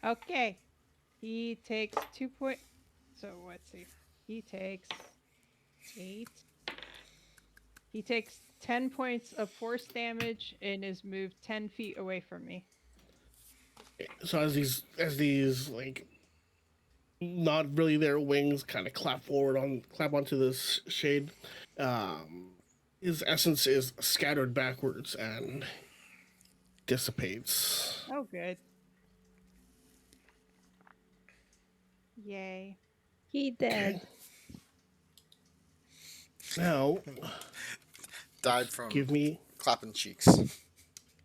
Okay. He takes 2 points. So let's see. He takes 8. He takes 10 points of force damage and is moved 10 feet away from me. So as these like not really their wings kind of clap onto this shade, his essence is scattered backwards and dissipates. Oh, good. Yay. He dead. Now, Died from give me clapping cheeks.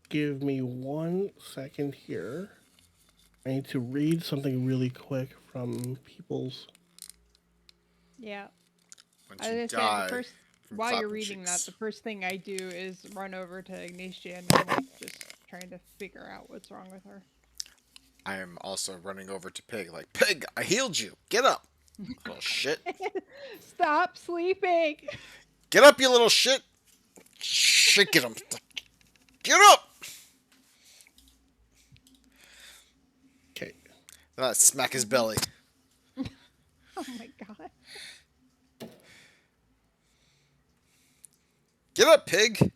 give me 1 second here. I need to read something really quick from people's. Yeah. Once I was you gonna say the die first from while you're clapping reading that, cheeks. the first thing I do is run over to Ignatia and I'm like just trying to figure out what's wrong with her. I am also running over to Pig, like, Pig, I healed you. Get up, little shit. Stop sleeping. Get up, you little shit. Shit, get him. Get up. Okay. Smack his belly. Oh my god. Get up, Pig.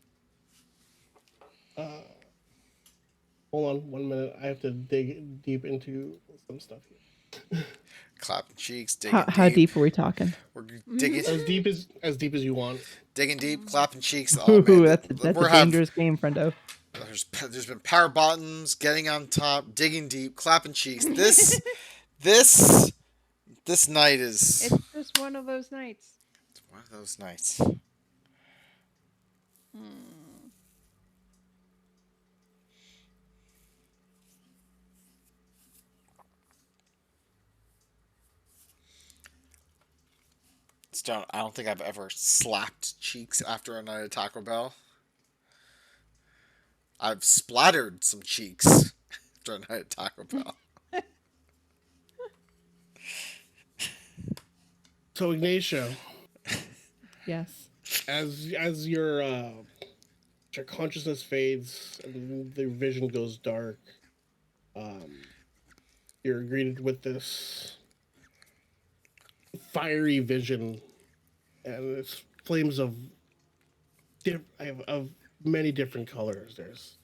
Uh, hold on 1 minute. I have to dig deep into some stuff here. Clapping cheeks, How digging how deep. deep are we talking? We're digging, As deep as you want. digging deep, clapping cheeks. Oh man, Ooh, that's a we're have. dangerous game, friendo. There's been power bottoms, getting on top, digging deep, clapping cheeks. This this night is It's just one of those nights. one of those nights. Hmm. I don't think I've ever slapped cheeks after a night at Taco Bell. I've splattered some cheeks after a night at Taco Bell. So Ignatia, Yes. as your consciousness fades and the vision goes dark, um, you're greeted with this fiery vision, and it's flames of many different colors. There's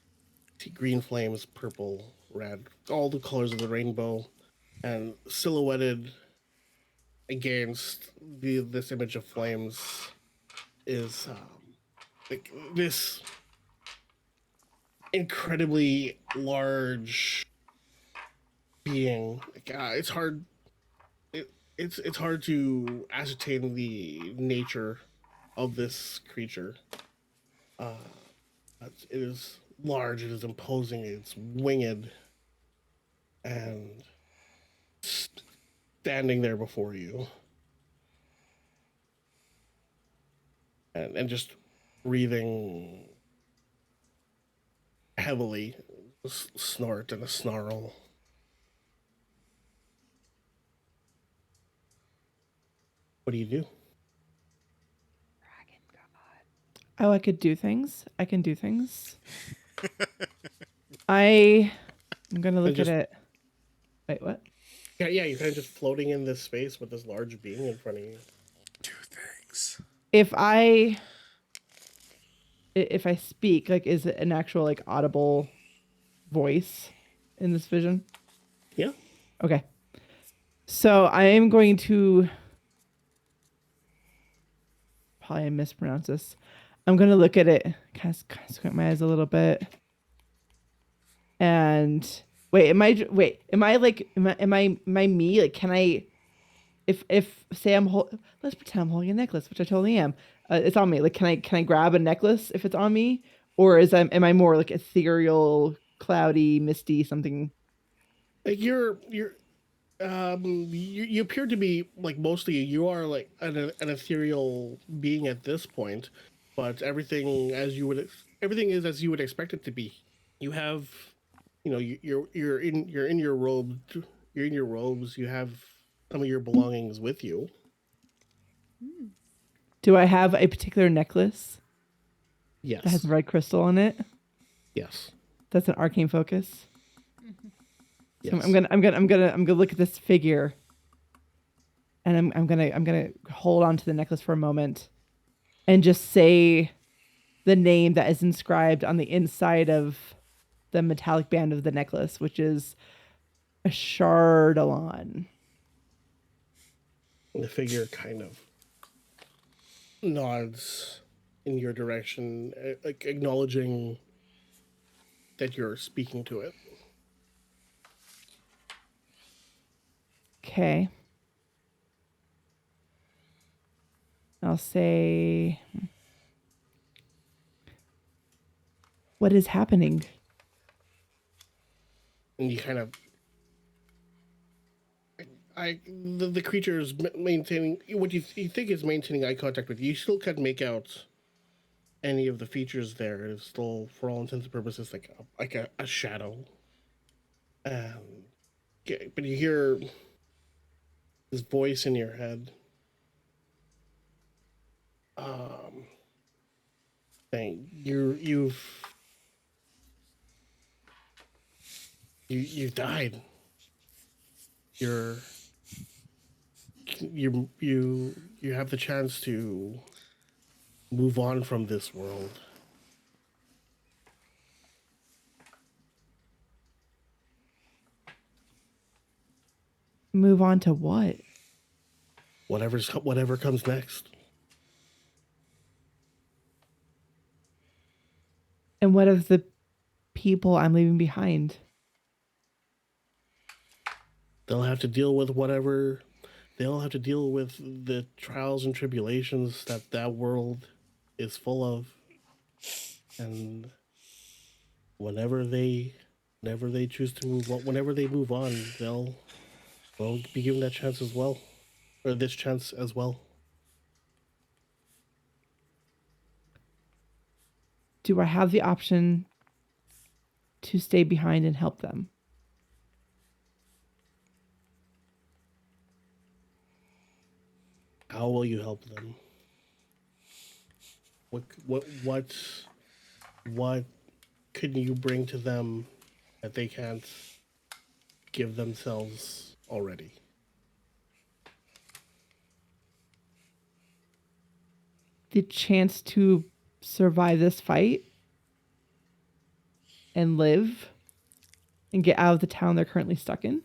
green flames, purple, red, all the colors of the rainbow, and silhouetted against this image of flames is like this incredibly large being. Like, it's hard. It's hard to ascertain the nature of this creature. Uh, it is large. It is imposing. It's winged, and standing there before you, and just breathing heavily, snort and a snarl. What do you do? Dragon god. Oh, I could do things. I can do things. I'm gonna And look at just it. Wait, what? yeah, you're kind of just floating in this space with this large being in front of you. Two things. If I speak, like, is it an actual like audible voice in this vision? Yeah. Okay. So I am going to probably mispronounce this. I'm gonna look at it, kind of squint my eyes a little bit, and wait. Am I like? Am I me? Like, can I? If say let's pretend I'm holding a necklace, which I totally am. It's on me. Like, can I grab a necklace if it's on me, or am I more like ethereal, cloudy, misty, something? Like you appear to be like mostly you are like an ethereal being at this point, but everything is as you would expect it to be. You have, you're in your robe, you're in your robes. You have some of your belongings with you. Hmm. Do I have a particular necklace that has Yes. a red crystal in it? Yes. That's an arcane focus. Mhm. So Yes. I'm gonna look at this figure, and I'm gonna hold on to the necklace for a moment, and just say the name that is inscribed on the inside of the metallic band of the necklace, which is a Shardalon. The figure kind of nods in your direction, like acknowledging that you're speaking to it. Okay. I'll say, what is happening? and you kind of the creature is maintaining what you think is maintaining eye contact with you. You still can't make out any of the features there. It's still, for all intents and purposes, like a shadow. But you hear this voice in your head, um, saying you've died. You're you have the chance to move on from this world. Move on to what? Whatever comes next. And what of the people I'm leaving behind? They'll have to deal with whatever. They'll have to deal with the trials and tribulations that world is full of, and whenever they whenever they choose to move on, whenever they move on, they'll be given that chance as well, or this chance as well. Do I have the option to stay behind and help them? How will you help them? What what what what can you bring to them that they can't give themselves already? The chance to survive this fight and live and get out of the town they're currently stuck in.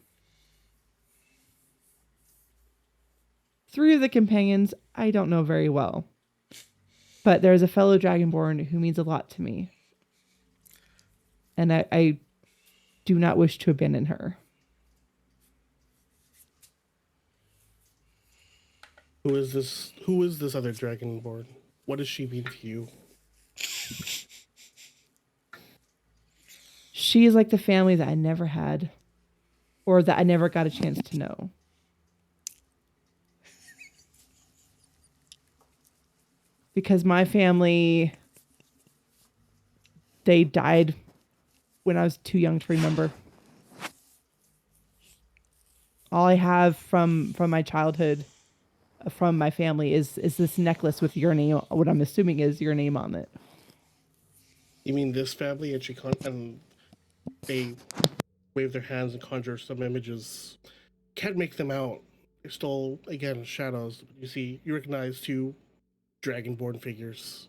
3 of the companions I don't know very well, but there's a fellow Dragonborn who means a lot to me, and I do not wish to abandon her. Who is this other dragonborn? What does she mean to you? She is like the family that I never had, or that I never got a chance to know. Because my family, they died when I was too young to remember. All I have from my childhood, from my family, is this necklace with your name. What I'm assuming is your name on it. You mean this family? And they wave their hands and conjure some images. Can't make them out. They're still, again, shadows. You recognize two dragonborn figures.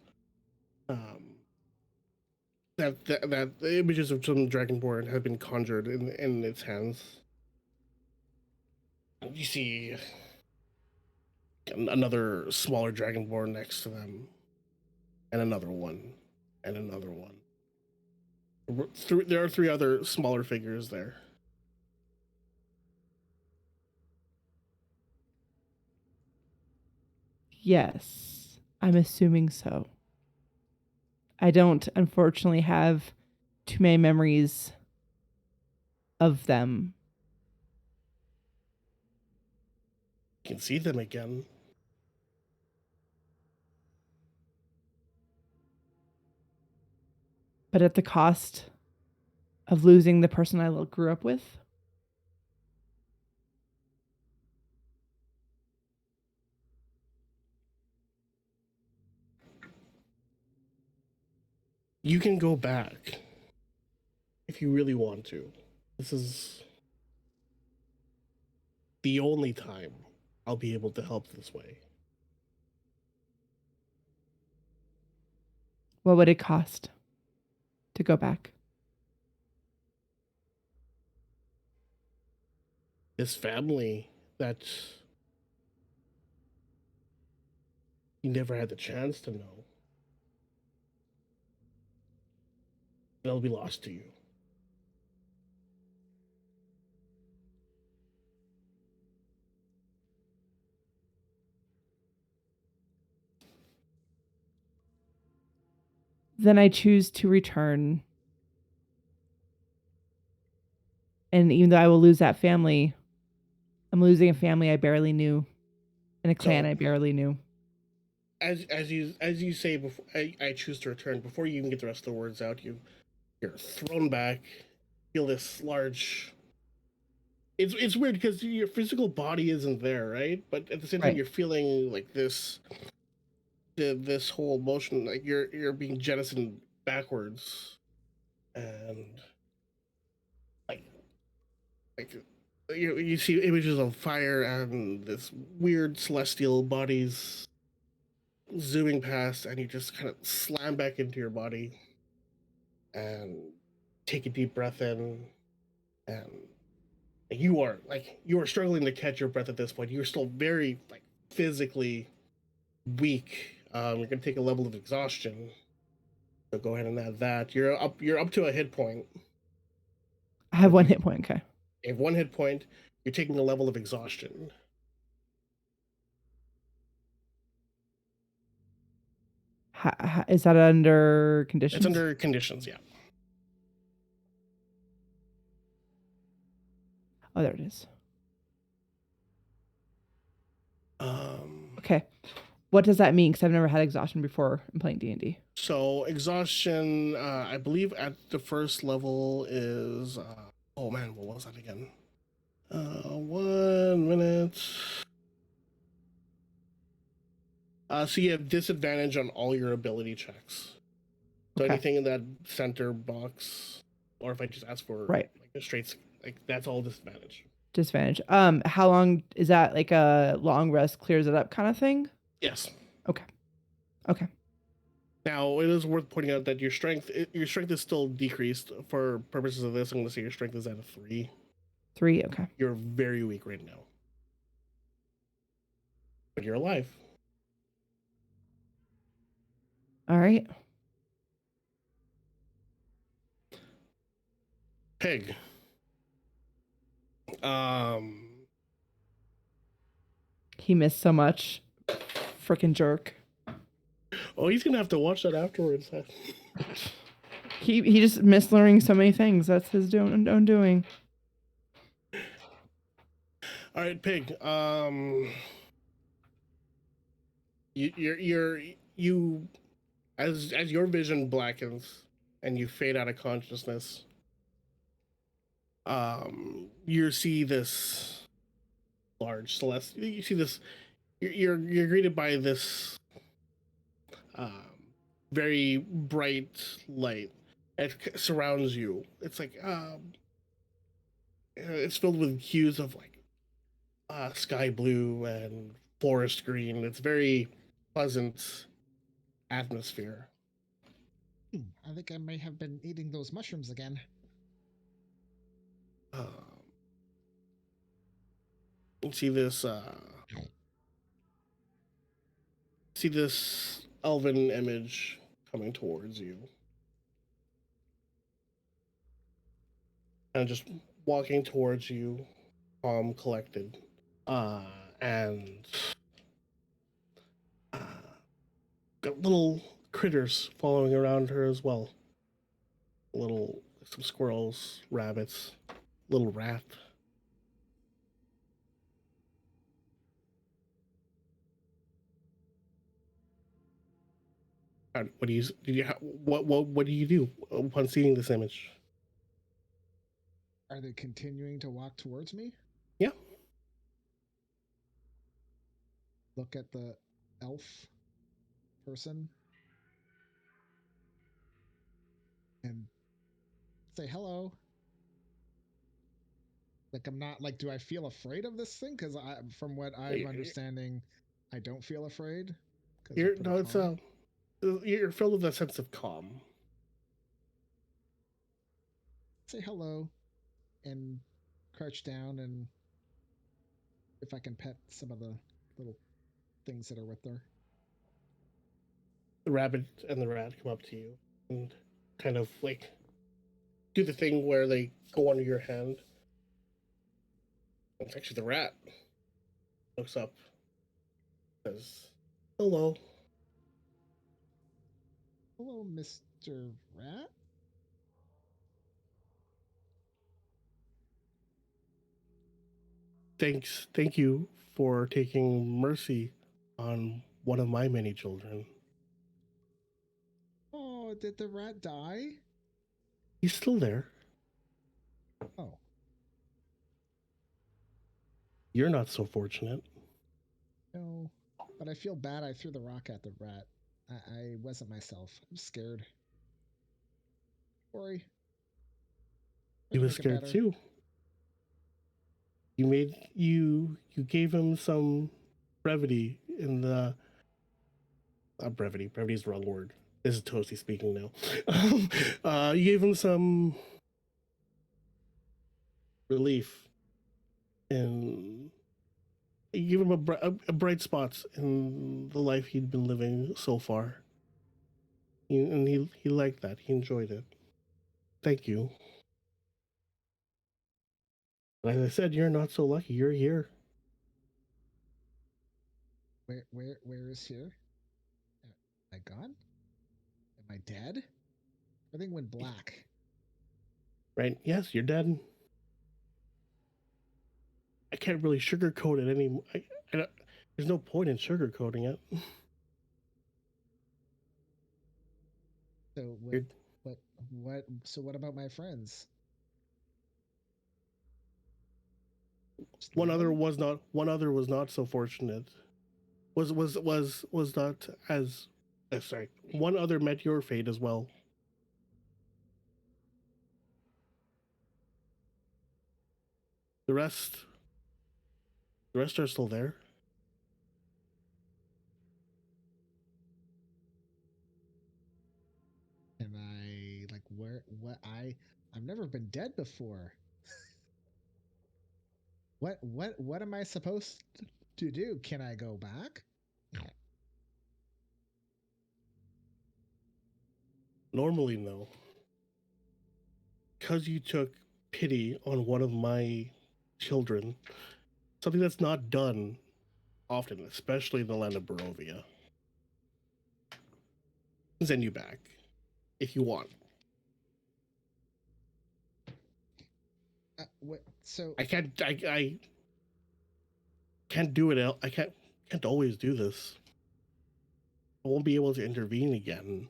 That the images of some dragonborn have been conjured in its hands. You see another smaller dragonborn next to them, and another one, and another one. There are 3 other smaller figures there. Yes, I'm assuming so. I don't, unfortunately, have too many memories of them. You can see them again. But at the cost of losing the person I grew up with. You can go back if you really want to. This is the only time I'll be able to help this way. What would it cost to go back? This family that you never had the chance to know, they'll be lost to you. Then I choose to return And even though I will lose that family, I'm losing a family I barely knew and a clan So I barely knew. as you say before, I choose to return. Before you even get the rest of the words out, you're thrown back. Feel this large. It's weird because your physical body isn't there, right? But at the same time, Right. you're feeling like this whole motion, like you're being jettisoned backwards, and like like you see images of fire and this weird celestial bodies zooming past, and you just kind of slam back into your body and take a deep breath in, and you are struggling to catch your breath at this point. You're still very like physically weak. You're gonna take a level of exhaustion. So go ahead and add that. You're up to a hit point. I have But one hit point. Okay. you have one hit point. You're taking a level of exhaustion. Is that under It's conditions? under conditions, yeah. Oh, there it is. Um, Okay. What does that mean? Because I've never had exhaustion before in playing D&D. so exhaustion, I believe at the first level is oh man, what was that again? 1 minute. So you have disadvantage on all your ability checks. So Okay. anything in that center box, or if I just ask for Right. like a straight, like that's all disadvantage. Disadvantage. How long is that? Like a long rest clears it up kind of thing? Yes. Okay. Okay. Now it is worth pointing out that your strength is still decreased for purposes of this. I'm going to say your strength is at a 3. 3. Okay. You're very weak right now, but you're alive. All right. Pig. Um. He missed so much. Freaking jerk. Oh, he's gonna have to watch that afterwards. He just missed learning so many things. That's his own doing. All right, pig. You as your vision blackens and you fade out of consciousness. You see this large celestial. You see this. You're greeted by this um, very bright light. It surrounds you. It's like it's filled with hues of like sky blue and forest green. It's very pleasant atmosphere. I think I may have been eating those mushrooms again. Um, you see this elven image coming towards you, and just walking towards you, calm, collected, uh, and uh, got little critters following around her as well. Some squirrels, rabbits, little rat. What do you did you what do you do upon seeing this image? Are they continuing to walk towards me? Yeah. Look at the elf person and say hello. Like I'm not like, do I feel afraid of this thing? Because from what I'm understanding, I don't feel afraid because you're You're pretty no, it's calm. you're filled with a sense of calm. Say hello and crouch down, and if I can pet some of the little things that are with her. The rabbit and the rat come up to you and kind of like do the thing where they go under your hand. It's actually the rat looks up, says hello. Hello, Mr. Rat. Thank you for taking mercy on one of my many children. Oh, did the rat die? He's still there. Oh, You're not so fortunate. no. But I feel bad I threw the rock at the rat. I wasn't myself. I'm scared. Sorry. He Try to was make it scared better. too. You gave him some brevity in the brevity. Brevity is the wrong word. This is Toasty speaking now. You gave him some relief, and you gave him a bright spots in the life he'd been living so far. And he liked that. He enjoyed it. Thank you. As I said, you're not so lucky. You're here. Where is here? Am I gone? Am I dead? Everything went black. Right? Yes, you're dead. I can't really sugarcoat it anymore. There's no point in sugarcoating it. So You're, so what about my friends? Just one leave other them? was not. One other was not so fortunate. Was not as. Sorry. One other met your fate as well. The rest. The rest are still there. And I like where what I've never been dead before. What am I supposed to do? Can I go back? Normally, no. Because you took pity on one of my children, something that's not done often, especially in the land of Barovia. Send you back if you want. What? So I can't do it. I can't always do this. I won't be able to intervene again,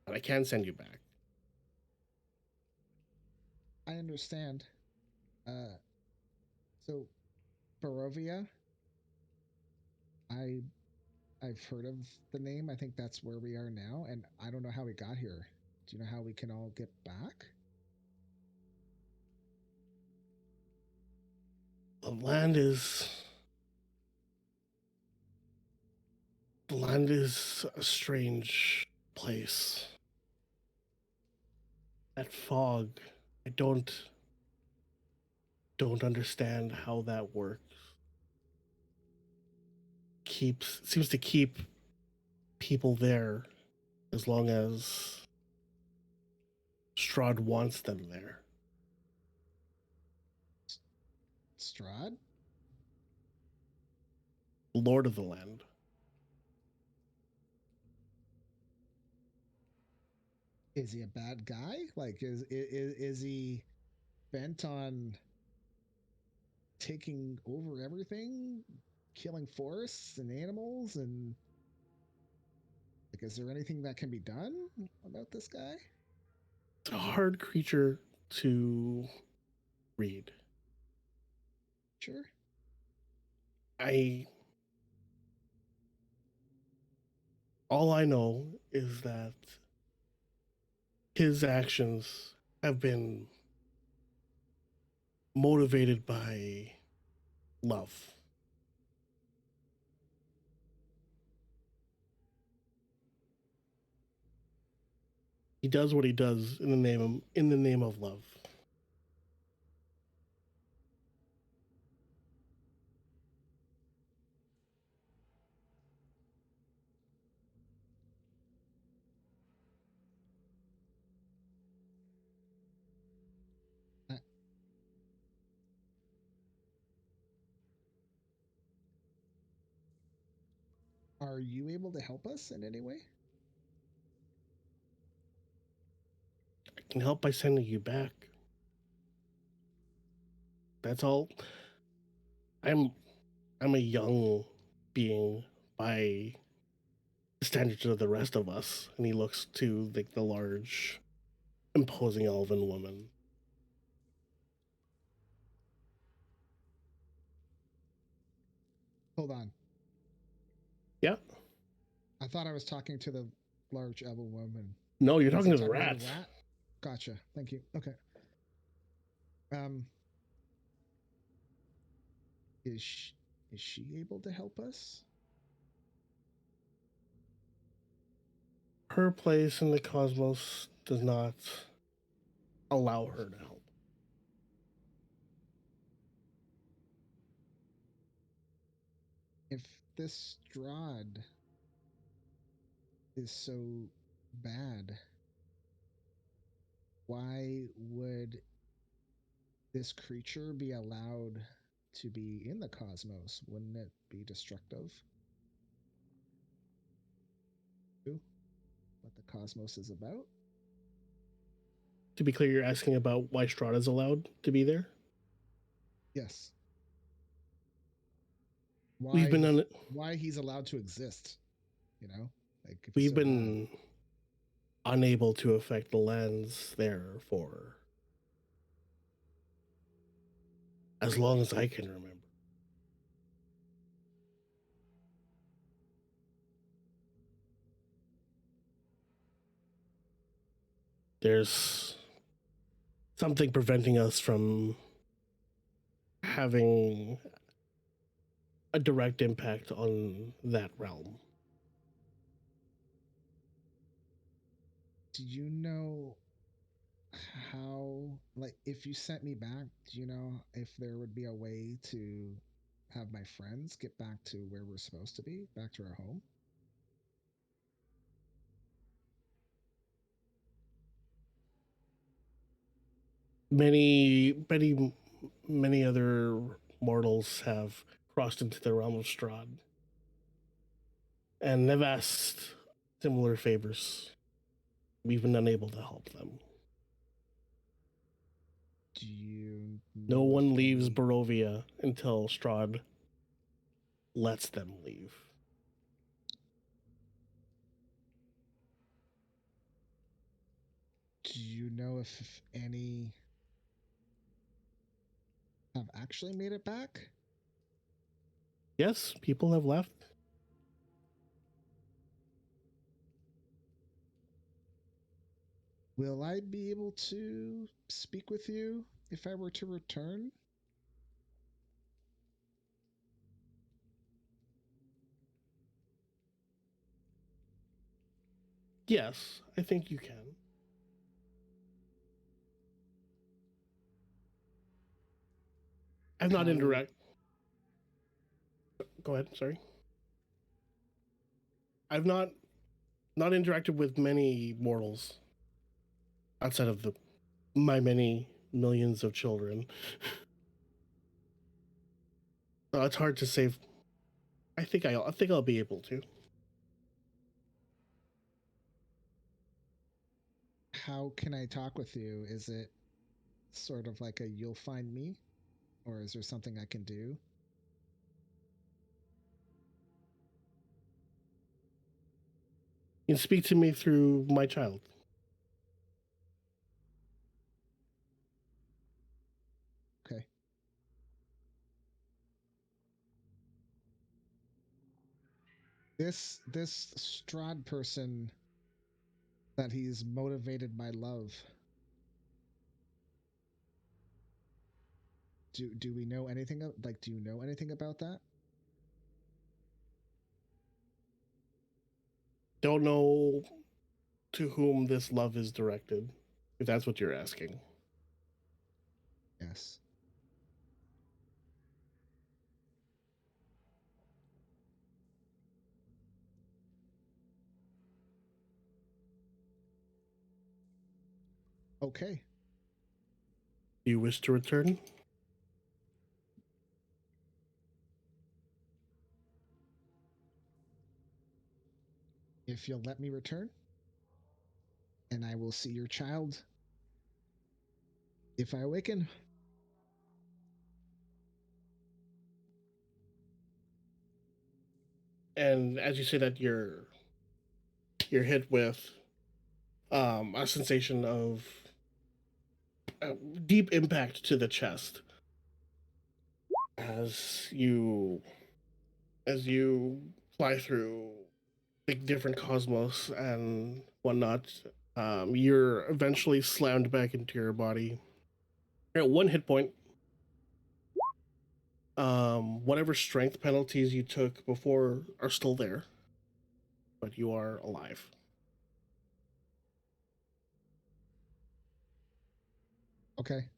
but I can send you back. I understand. Uh, so Barovia, I I've heard of the name. I think that's where we are now, and I don't know how we got here. Do you know how we can all get back? The land is a strange place. That fog, I don't understand how that works. Keeps seems to keep people there as long as Strahd wants them there. Strahd? Lord of the land. Is he a bad guy? Like, is he bent on taking over everything, killing forests and animals, and like, is there anything that can be done about this guy? It's a hard creature to read. Sure. I All I know is that his actions have been motivated by love. He does what he does in the name of love. Uh, are you able to help us in any way? I can help by sending you back. That's all. I'm I'm a young being by the standards of the rest of us. And he looks to the large, imposing elven woman. Hold on. Yeah. I thought I was talking to the large elven woman. No, you're Was talking he to the talking to rat. the rat? Gotcha. Thank you. Okay. Um, is she, is she able to help us? Her place in the cosmos does not allow her to help. If this Strahd is so bad, why would this creature be allowed to be in the cosmos? Wouldn't it be destructive? What the cosmos is about? To be clear, you're asking about why Strahd is allowed to be there? Yes. We've been on Why he's allowed to exist? You know, like if he's we've so bad. been unable to affect the lands there for as long as I can remember. There's something preventing us from having a direct impact on that realm. Do you know how, like, if you sent me back, do you know if there would be a way to have my friends get back to where we're supposed to be, back to our home? Many other mortals have crossed into the realm of Strahd and have asked similar favors. We've been unable to help them. Do you No know one if leaves any Barovia until Strahd lets them leave. do you know if any have actually made it back? Yes, people have left. Will I be able to speak with you if I were to return? Yes, I think you can. I've not How indirect. Go ahead. Sorry. I've not interacted with many mortals outside of my many millions of children. So it's hard to say. I think I'll be able to. how can I talk with you? Is it sort of like a you'll find me, or is there something I can do? You can speak to me through my child. Okay. This Strahd person that he's motivated by love. Do we know anything like do you know anything about that? Don't know to whom this love is directed, if that's what you're asking. Yes. Okay. Do you wish to return? If you'll let me return, and I will see your child if I awaken. and as you say that, you're hit with a sensation of deep impact to the chest as you fly through the different cosmos and whatnot. You're eventually slammed back into your body. You're at one hit point. Whatever strength penalties you took before are still there, but you are alive. Okay.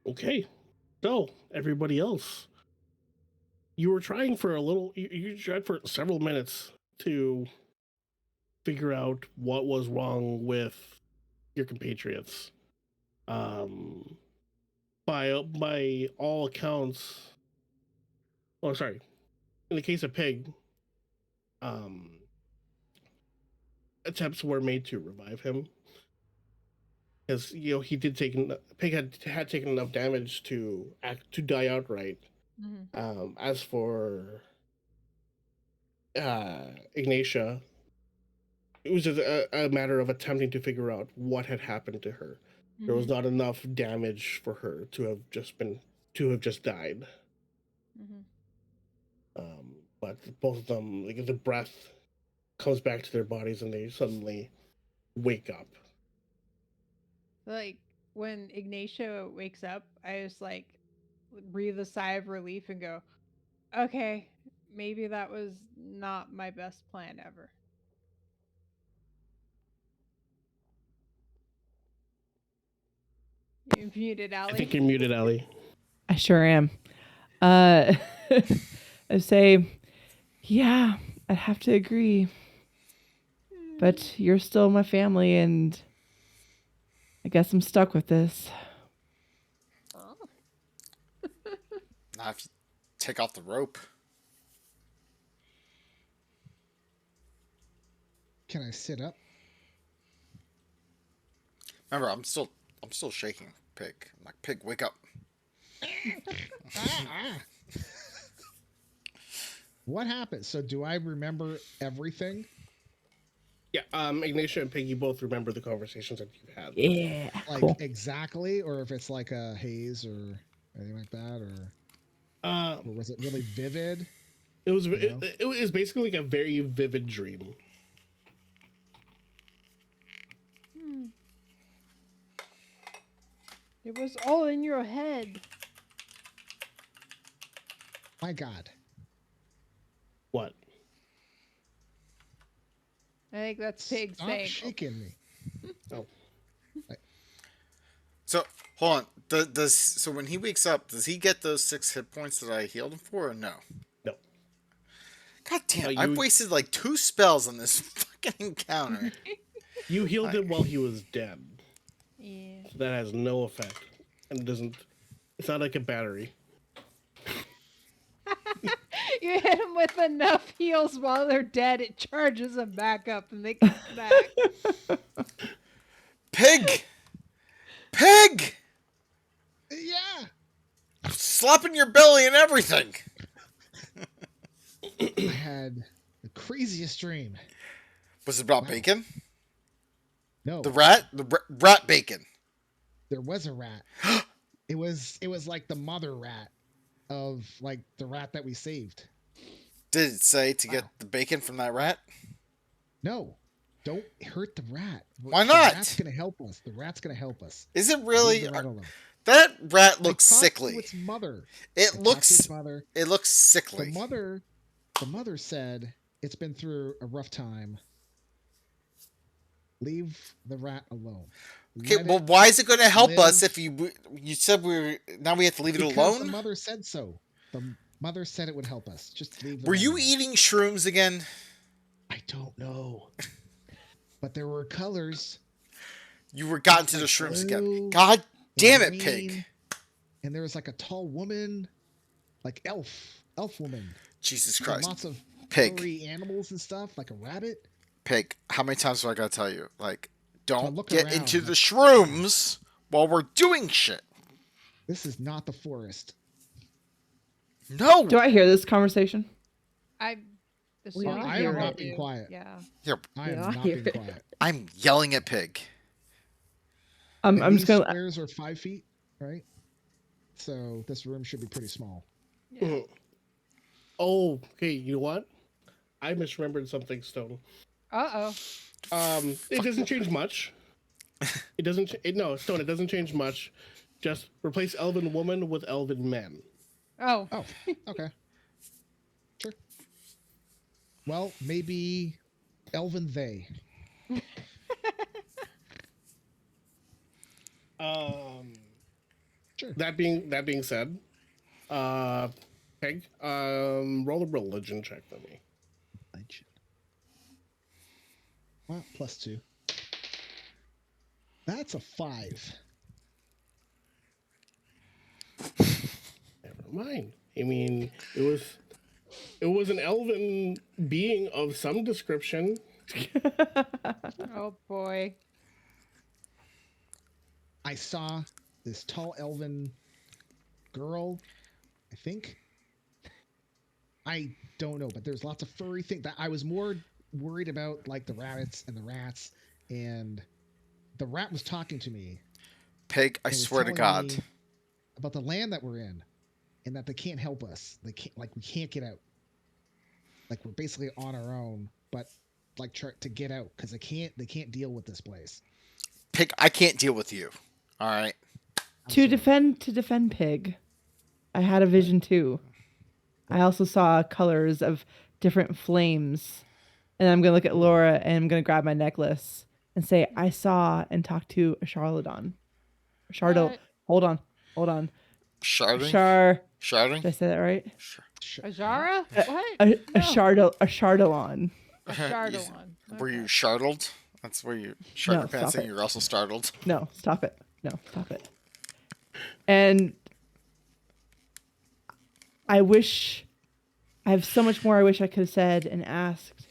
Okay, so everybody else, you were trying for a little. You tried for several minutes to figure out what was wrong with your compatriots. Um, by all accounts, oh sorry, in the case of Pig, um, attempts were made to revive him because he did take Pig had taken enough damage to die outright. Mhm. As for Ignatia, it was just a matter of attempting to figure out what had happened to her. There was Mhm. not enough damage for her to have just died. Mhm. But both of them, like the breath comes back to their bodies and they suddenly wake up. Like when Ignatia wakes up, I just like breathe a sigh of relief and go, "Okay, maybe that was not my best plan ever." You muted, I think Allie. you're muted, Ellie. I sure am. Uh, I say, yeah, I'd have to agree. But you're still my family, and I guess I'm stuck with this. Now if you take off the rope. Can I sit up? Remember, I'm still shaking Pig. I'm like, Pig, wake up. Ah. What happened? So do I remember everything? Yeah, Ignatia and Piggy both remember the conversations that you've had. Yeah, Like cool. exactly, or if it's like a haze or anything like that, Uh, or was it really vivid? it was You know? it was basically like a very vivid dream. Hmm. It was all in your head. My God. What? I think that's Pig Stop saying, "Okay." shaking me. Oh, I, So hold on. So when he wakes up, does he get those 6 hit points that I healed him for, or no? no. God damn! I've You wasted like 2 spells on this fucking encounter. you healed I, him while he was dead, Yeah. so that has no effect, and it doesn't. It's not like a battery. You hit them with enough heals while they're dead, it charges them back up and they come back. Pig, Pig, yeah. slapping your belly and everything. I had the craziest dream. Was it about Wow. bacon? The No, rat, rat bacon. there was a rat. It was like the mother rat of like the rat that we saved. Did it say to get Wow. the bacon from that rat? No, don't hurt the rat. Why The rat's not? gonna help us. The rat's gonna help us. Is it Leave really? the rat alone. That rat I looks talked to sickly. its mother. It I talked to its looks. mother. It looks The sickly. mother, the mother said it's been through a rough time. Leave the rat alone. Okay, Let well, it why is it going to help us live if you said now we have to leave it because the alone? mother said so. The mother said it would help us. Just leave the Were rat you alone. eating shrooms again? I don't know. But there were colors. You were gotten It's to the like shrooms again. blue God and damn it, Pig. green. And there was like a tall woman, like elf woman. Jesus And Christ. lots of Pig. furry animals and stuff, like a rabbit. Pig. How many times do I gotta tell you? Like, So I'm don't looking get into around the like, wow. shrooms while we're doing shit. This is not the forest. No. Do I hear this conversation? I We all assuming I we am hear all not it. being do. quiet. Yeah. Here, I We am all not hear being it. quiet. I'm yelling at Pig. I'm And just these gonna. squares are 5 feet, right? So this room should be pretty small. Yeah. Mhm. Oh, okay. You know what? I misremembered something, Stone. Uh It doesn't change much. It doesn't. No, Stone. It doesn't change much. Just replace elven woman with elven man. oh. Oh, okay. Sure. Well, maybe elven they. Um, Sure. that being said, uh, Peg, roll a religion check for me. Legend. Well, +2. That's a 5. Never mind. I mean, it was an elven being of some description. Oh boy. I saw this tall elven girl, I think. I don't know, but there's lots of furry things that I was more worried about, like the rabbits and the rats. And the rat was talking to me Pig, I and was swear to telling God. me about the land that we're in and that they can't help us. They can't, like, we can't get out. Like, we're basically on our own, but like try to get out because they can't deal with this place. Pig, I can't deal with you. All right. I'm to sorry. defend Pig, I had a vision too. I also saw colors of different flames. And I'm going to look at Laura and I'm going to grab my necklace and say, I saw and talked to a charlatan. Chardal. What? Hold on. Hold on. Sharding? Char. Sharding? Did I say that right? What? Ajara? A, What? a, No. a chardalon. A Chardalon. Were you Okay. startled? That's where you shart No, your pants stop and it. you're also startled. No, stop it. No, stop it. And I wish, I have so much more I wish I could have said and asked.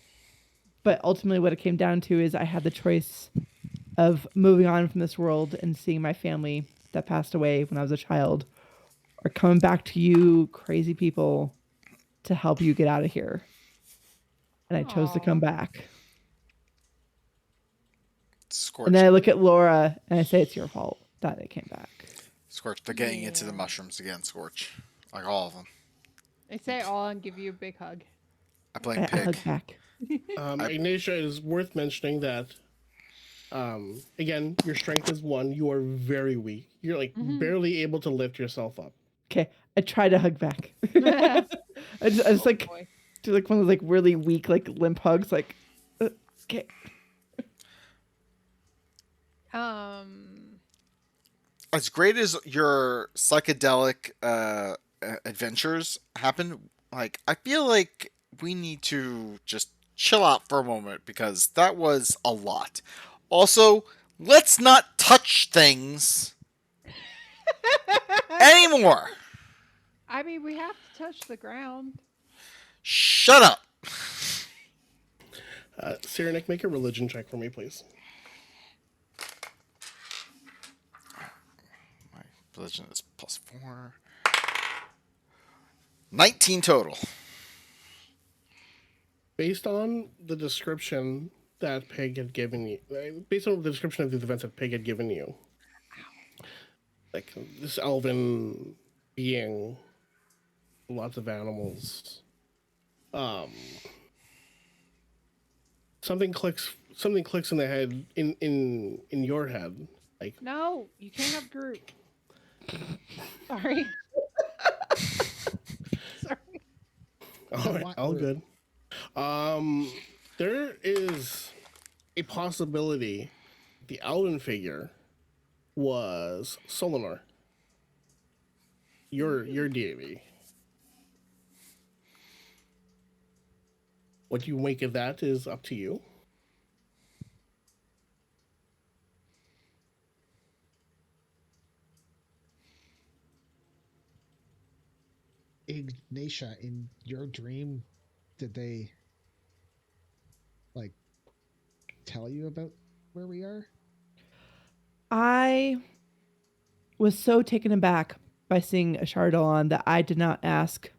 But ultimately, what it came down to is I had the choice of moving on from this world and seeing my family that passed away when I was a child, or coming back to you, crazy people, to help you get out of here. And I chose to come Aw. back. Scorch. And then I look at Laura and I say, it's your fault that it came back. Scorch. They're getting into the Yeah. mushrooms again, Scorch. Like all of them. They say all and give you a big hug. I blame I Pig. hug back. Ignatia, it is worth mentioning that, again, your strength is 1. You are very weak. You're like barely able to lift yourself up. Okay, I try to hug back. I just Oh like boy. do like one of those like really weak like limp hugs. Like, okay. As great as your psychedelic adventures happen, like I feel like we need to just chill out for a moment because that was a lot. Also, let's not touch things anymore. I mean, we have to touch the ground. Shut up. Cyrenik, make a religion check for me, please. My religion is +4. 19 total. Based on the description that Pig had given you, based on the description of the events that Pig had given you, like this elven being, lots of animals, something clicks. Something clicks in the head, in your head, like No, you can't have group. Sorry. Sorry. all right, What- all good. There is a possibility the elven figure was Solinor, your deity. What you make of that is up to you. Ignatia, in your dream, did they like tell you about where we are? I was so taken aback by seeing a Chardon that I did not ask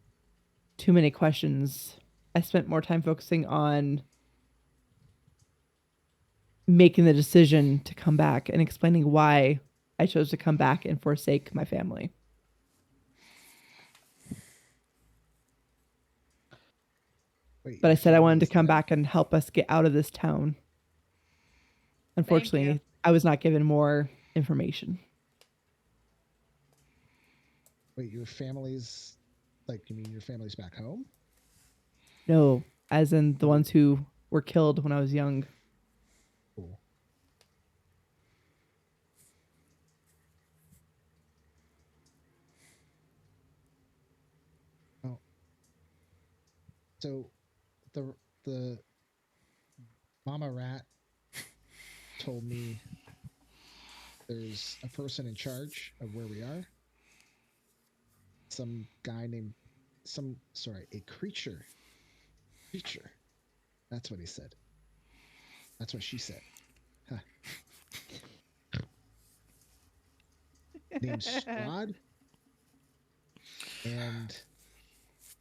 too many questions. I spent more time focusing on making the decision to come back and explaining why I chose to come back and forsake my family. Wait, But I your said I wanted to family's come dead? back and help us get out of this town. Thank you. Unfortunately, I was not given more information. Wait, your family's like, you mean your family's back home? No, as in the Oh, ones who were killed when I was young. cool. Oh, so the mama rat told me there's a person in charge of where we are. Some guy named a creature. Creature. That's what he said. That's what she said. Huh. Named Strahd, and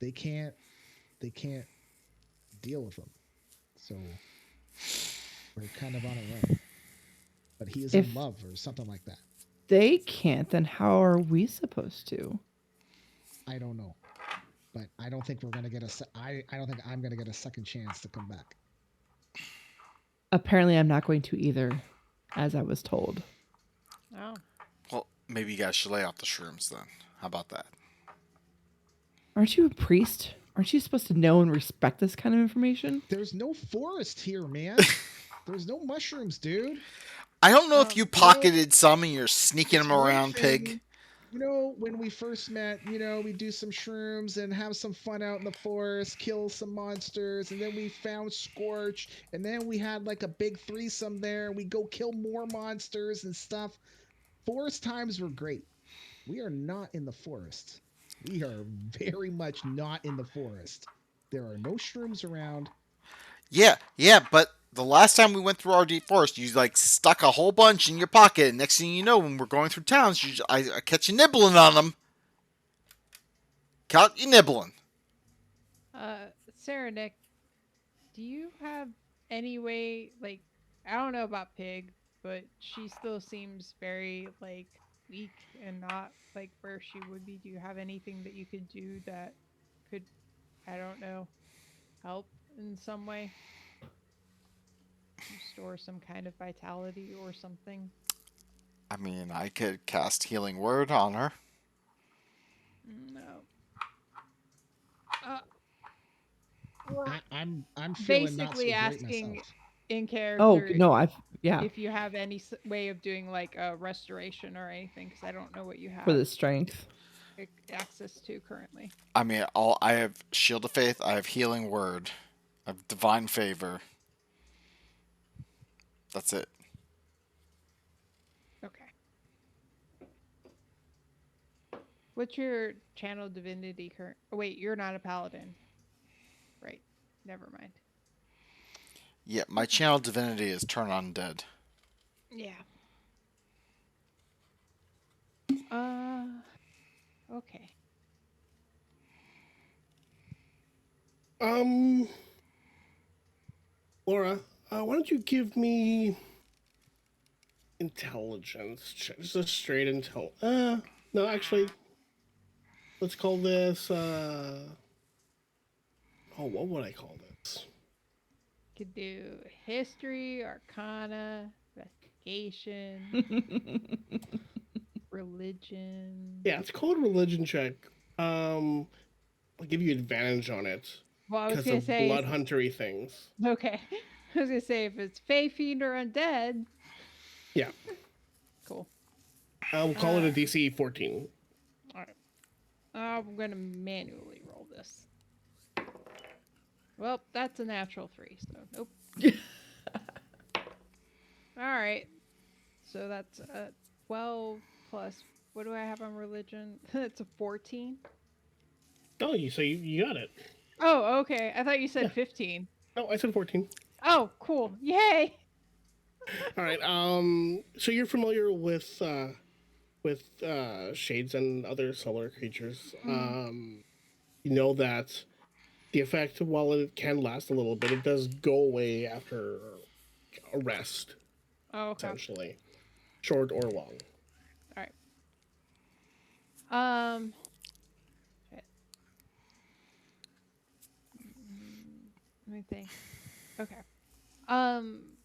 they can't they can't deal with him. So we're kind of on our own. But he is in If love or something like that. they can't, then how are we supposed to? I don't know. But I don't think we're gonna get I don't think I'm gonna get a second chance to come back. Apparently, I'm not going to either, as I was told. Oh. Well, maybe you guys should lay off the shrooms then. How about that? Aren't you a priest? Aren't you supposed to know and respect this kind of information? There's no forest here, man. There's no mushrooms, dude. I don't know if you You know, pocketed some and you're sneaking it's them one around, pig. thing. When we first met, we do some shrooms and have some fun out in the forest, kill some monsters, and then we found Scorch, and then we had like a big threesome there, and we go kill more monsters and stuff. Forest times were great. We are not in the forest. We are very much not in the forest. There are no shrooms around. Yeah, but the last time we went through our deep forest, you like stuck a whole bunch in your pocket. And next thing you know, when we're going through towns, I catch you nibbling on them. Count you nibbling. Sarah Nick, do you have any way, like, I don't know about Pig, but she still seems very, like, weak and not, like, where she would be. Do you have anything that you could do that could, I don't know, help in some way? Restore some kind of vitality or something? I mean, I could cast healing word on her. No. Uh, I'm feeling not so Basically great myself. asking in Oh, character no, yeah, if you have any way of doing like a restoration or anything, because I don't know what you for have the strength. access to currently. I mean, I have shield of faith. I have healing word. I have divine favor. That's it. Okay. What's your channel divinity current? Oh, wait, you're not a paladin. Right. Never mind. Yeah, my channel divinity is turn undead. Yeah. Okay. Um, Laura, why don't you give me intelligence check? Just a straight intel. No, actually, let's call this. Oh, what would I call this? Could do history, arcana, investigation, religion. Yeah, it's called religion check. I'll give you advantage on it Well, I was because gonna of say, blood huntery things. okay. I was gonna say if it's Fey Fiend or undead. Yeah, Cool. we'll call it a DC 14. All right. I'm gonna manually roll this. Well, that's a natural 3, so nope. All right. So that's a 12 plus. What do I have on religion? It's a 14. Oh, you got it. Oh, okay. I thought you said Yeah. 15. No, I said 14. Oh, cool. Yay. All right. So you're familiar with with shades and other similar creatures, Mhm. you know that the effect, while it can last a little bit, it does go away after a rest, Oh, okay. essentially, short or long. All right. Um. Shit. Let me think. Okay.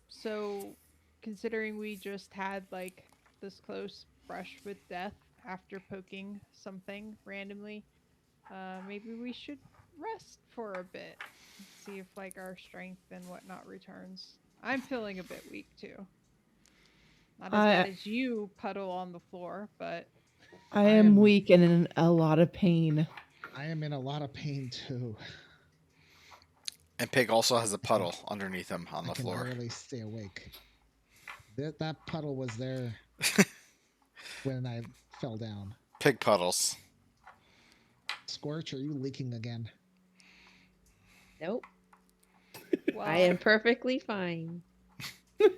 So considering we just had like this close brush with death after poking something randomly, maybe we should rest for a bit. See if like our strength and whatnot returns. I'm feeling a bit weak too. Not as bad I as you puddle on the floor, but I I am am weak and in a lot of pain. I am in a lot of pain too. And Pig also has a I can puddle underneath him on I the can floor. barely stay awake. That puddle was there when I fell down. Pig puddles. Scorch, are you leaking again? Nope. I well, am perfectly fine. Of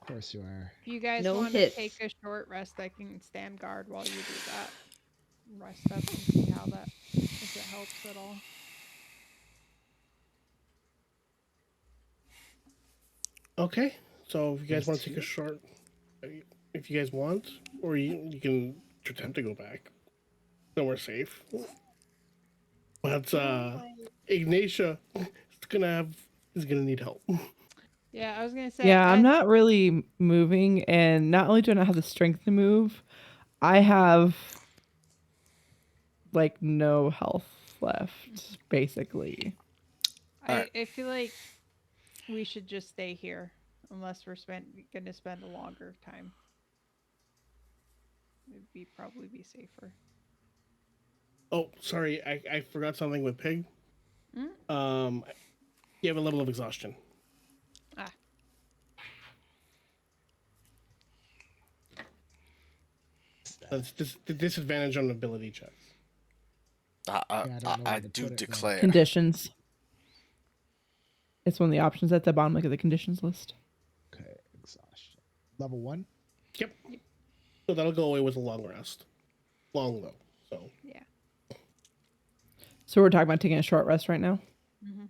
course you are. if you guys No want to take hits. a short rest, I can stand guard while you do that. Rest up and see how that if it helps at all. Okay, so if you guys want Rest to take a here? short, if you guys want, or you can attempt to go back somewhere safe. But Feel like Ignatia gonna have is gonna need help. yeah, I was gonna say Yeah, I'm not really moving, and not only do I not have the strength to move, I have like no health left, basically. All right. I feel like we should just stay here unless we're gonna spend a longer time. It'd be probably be safer. Oh, sorry, I forgot something with Pig. Mm? Um, you have a level of exhaustion. Ah, That's the disadvantage on ability checks. Yeah, I don't know I where to do put it though. declare. Conditions. It's one of the options at the bottom, like of the conditions list. Okay, exhaustion. Level 1? Yep. yep, So that'll go away with a long rest. Long though. So yeah. So we're talking about taking a short rest right now. Mm-hmm.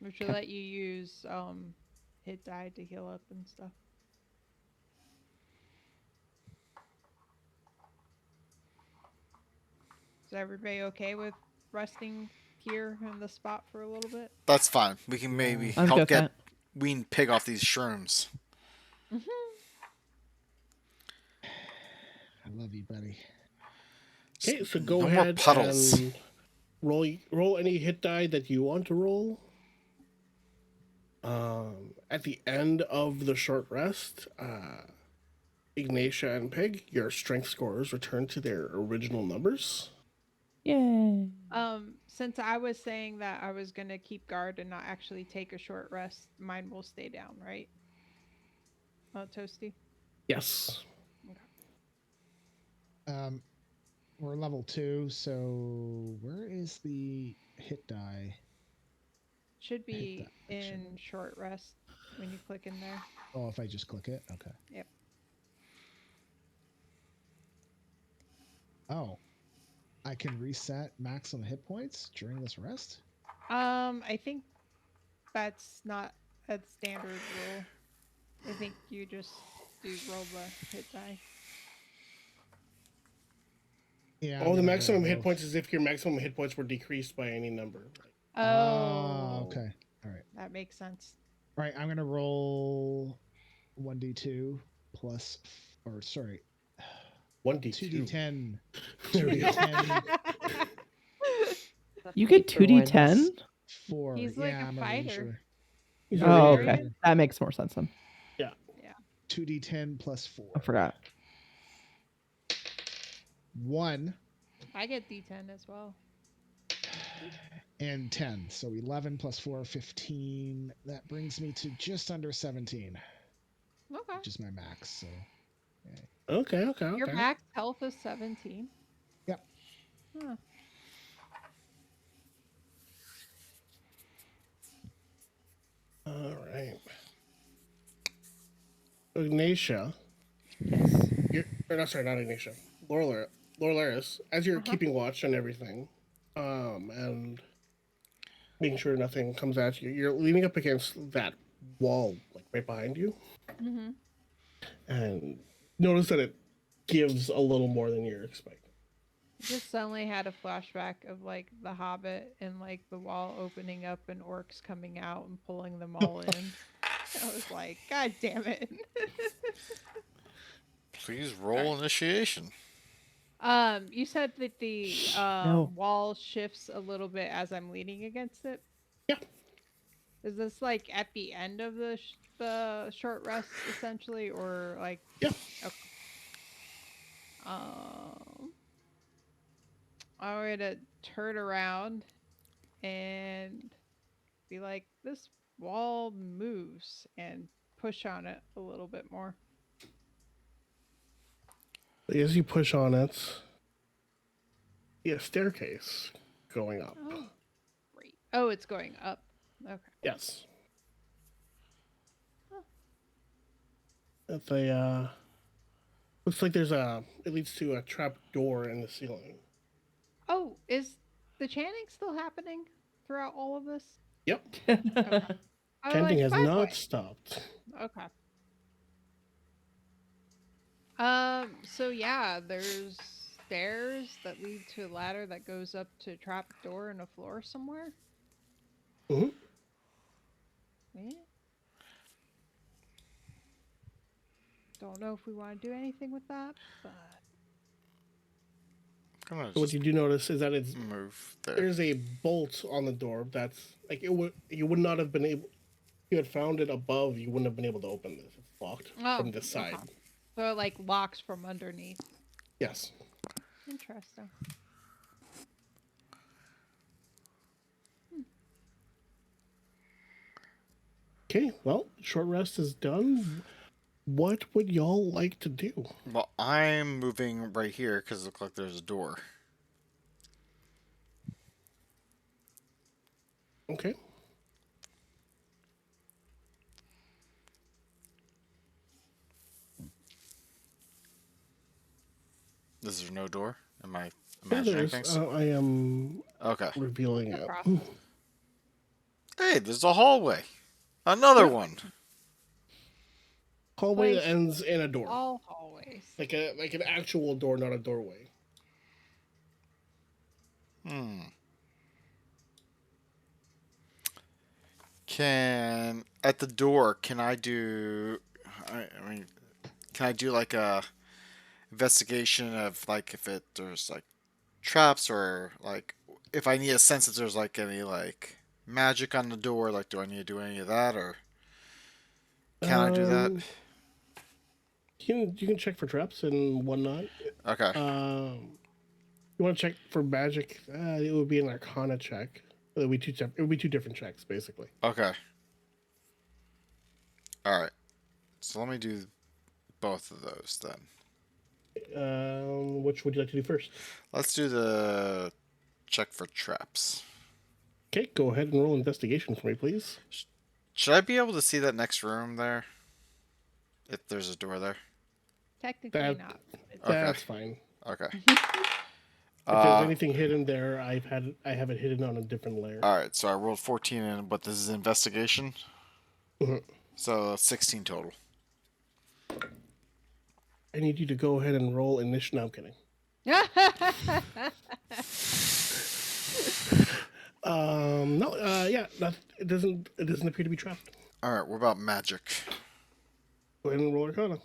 We should Okay. let you use hit die to heal up and stuff. Is everybody okay with resting here in the spot for a little bit? That's fine. We can Yeah. maybe I'm good help with get that. wean Pig off these shrooms. Mm-hmm. I love you, buddy. okay, so go No more ahead puddles. and roll any hit die that you want to roll. At the end of the short rest, Ignatia and Pig, your strength scores return to their original numbers. Yay. Since I was saying that I was gonna keep guard and not actually take a short rest, mine will stay down, right? Toasty. Yes. Okay. Um, we're level 2, so where is the hit die? Should Hit die be action. in short rest when you click in there. Oh, if I just click it? Okay. Yep. Oh, I can reset maximum hit points during this rest? I think that's not a standard rule. I think you just do roll the hit die. Yeah, I'm Oh, the gonna roll maximum hit both. points is if your maximum hit points were decreased by any number. Ah, Oh, okay. All right. that makes sense. All right, I'm gonna roll 1d2 plus, or sorry, 1d2. 2d10. There we go. 2d10 The You get paper ones. 2d10? 4. He's like Yeah, a I'm a fighter. ranger. He's a Oh, ranger. okay. That makes more sense then. Yeah. Yeah. 2d10 plus I 4. forgot. 1 I get D10 as well. and 10. So 11 plus 4, 15. That brings me to just under 17, Okay. which is my max. So, Okay. Your max health is 17. yep. Huh. All right. Ignatia, Yes. or not sorry, not Ignatia. Laurelaris, as you're Uh-huh. keeping watch on everything, and making sure nothing comes at you, you're leaning up against that wall, like right behind you, Mm-hmm. and notice that it gives a little more than you're expecting. Just suddenly had a flashback of like the Hobbit and like the wall opening up and orcs coming out and pulling them all in. I was like, God damn it. Please All roll right. initiation. You said that the Shh, no. wall shifts a little bit as I'm leaning against it. Yeah. Is this like at the end of the short rest essentially, or like Yeah. okay. Um, I'm gonna turn around and be like, this wall moves and push on it a little bit more. As you push on it, see a staircase going up. Oh, great. Oh, it's going up. Okay. Yes. Huh. It's a looks like there's a it leads to a trap door in the ceiling. Oh, is the chanting still happening throughout all of this? Yep. Okay. I was Chanting like, has by the not way. stopped. Okay. So yeah, there's stairs that lead to a ladder that goes up to a trap door in a floor somewhere. Hmm. Yeah. Don't know if we want to do anything with that, but I'm gonna So what just you do notice is that move there. there's a bolt on the door that's like you would not have been able if you had found it above, you wouldn't have been able to open this. It's locked oh, from this okay. side. So it like locks from underneath. Yes. Interesting. Hmm. Okay, well, short rest is done. What would y'all like to do? Well, I'm moving right here because it looks like there's a door. Okay. Is there no door? Am I Yeah, there imagining is. things? I am Okay. revealing No it. process. Hey, there's a hallway. Another Yeah, one. This hallway that place ends in a door, all hallways. like an actual door, not a doorway. Hmm. Can at the door? Can I do? I mean, can I do like a investigation of like if there's like traps or like if I need a sense if there's like any like magic on the door? Like, do I need to do any of that or can I do that? Um, you can check for traps and whatnot. Okay. You want to check for magic? It would be an Arcana check. It would be two different checks, basically. Okay. All right. So let me do both of those then. Which would you like to do first? Let's do the check for traps. Okay, go ahead and roll investigation for me, please. Should I be able to see that next room there? If there's a door there? Technically That not. It's Okay. that's fine. Okay. If there's Uh, anything hidden there, I have it hidden on a different layer. Alright, so I rolled 14 in, but this is investigation. Mhm. So 16 total. I need you to go ahead and roll initiative. No, I'm kidding. No, yeah, it doesn't appear to be trapped. Alright, what about magic? Go ahead and roll Arcana.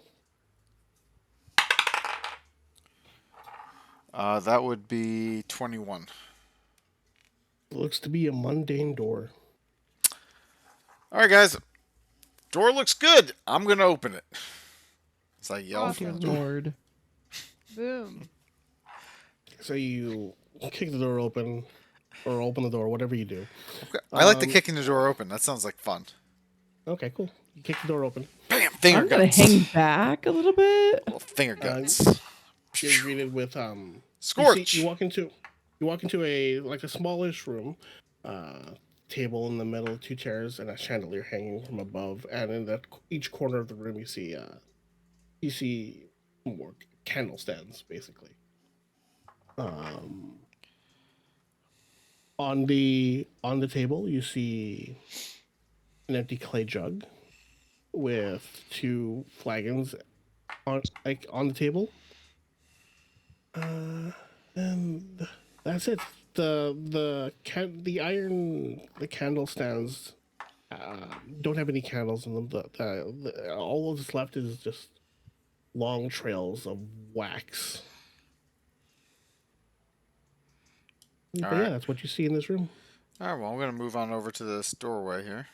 That would be 21. It looks to be a mundane door. Alright, guys. Door looks good. I'm gonna open it. As I yell Awesome. from Dear the door. Lord. Boom. So you kick the door open, or open the door, whatever you do. Okay. I like the Um, kicking the door open. That sounds like fun. Okay, cool. You kick the door open. Bam! Finger I'm gonna guts. hang back a little bit. Little finger Uh, guts. You're greeted with Scorch! You walk into a like a smallish room, table in the middle, two chairs, and a chandelier hanging from above. And in each corner of the room, you see more candle stands, basically. Um, on the table, you see an empty clay jug with two flagons on the table. Uh, and that's it. The candle stands don't have any candles in them. All that's left is just long trails of wax. All But yeah, right. that's what you see in this room. All right. Well, I'm gonna move on over to this doorway here.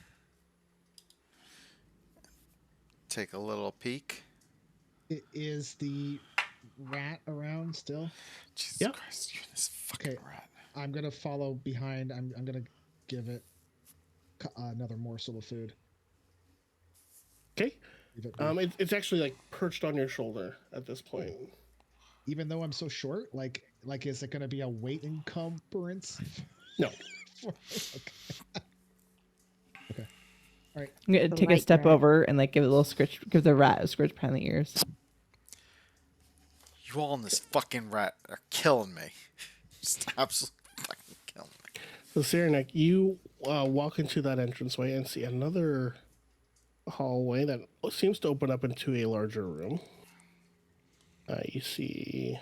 Take a little peek. Is the rat around still? Jesus Yeah. Christ, you and this fucking Okay. rat. I'm gonna follow behind. I'm gonna give it another morsel of food. Okay. Leave it be. It's actually like perched on your shoulder at this point. Even though I'm so short, is it gonna be a weight encumbrance? No. Okay. Okay. All right. I'm gonna The take a light step rat. over and like give it a little scritch, give the rat a scritch behind the ears. You all and this fucking rat are killing me. Just absolutely fucking killing me. So Cyrenek, you walk into that entranceway and see another hallway that seems to open up into a larger room. You see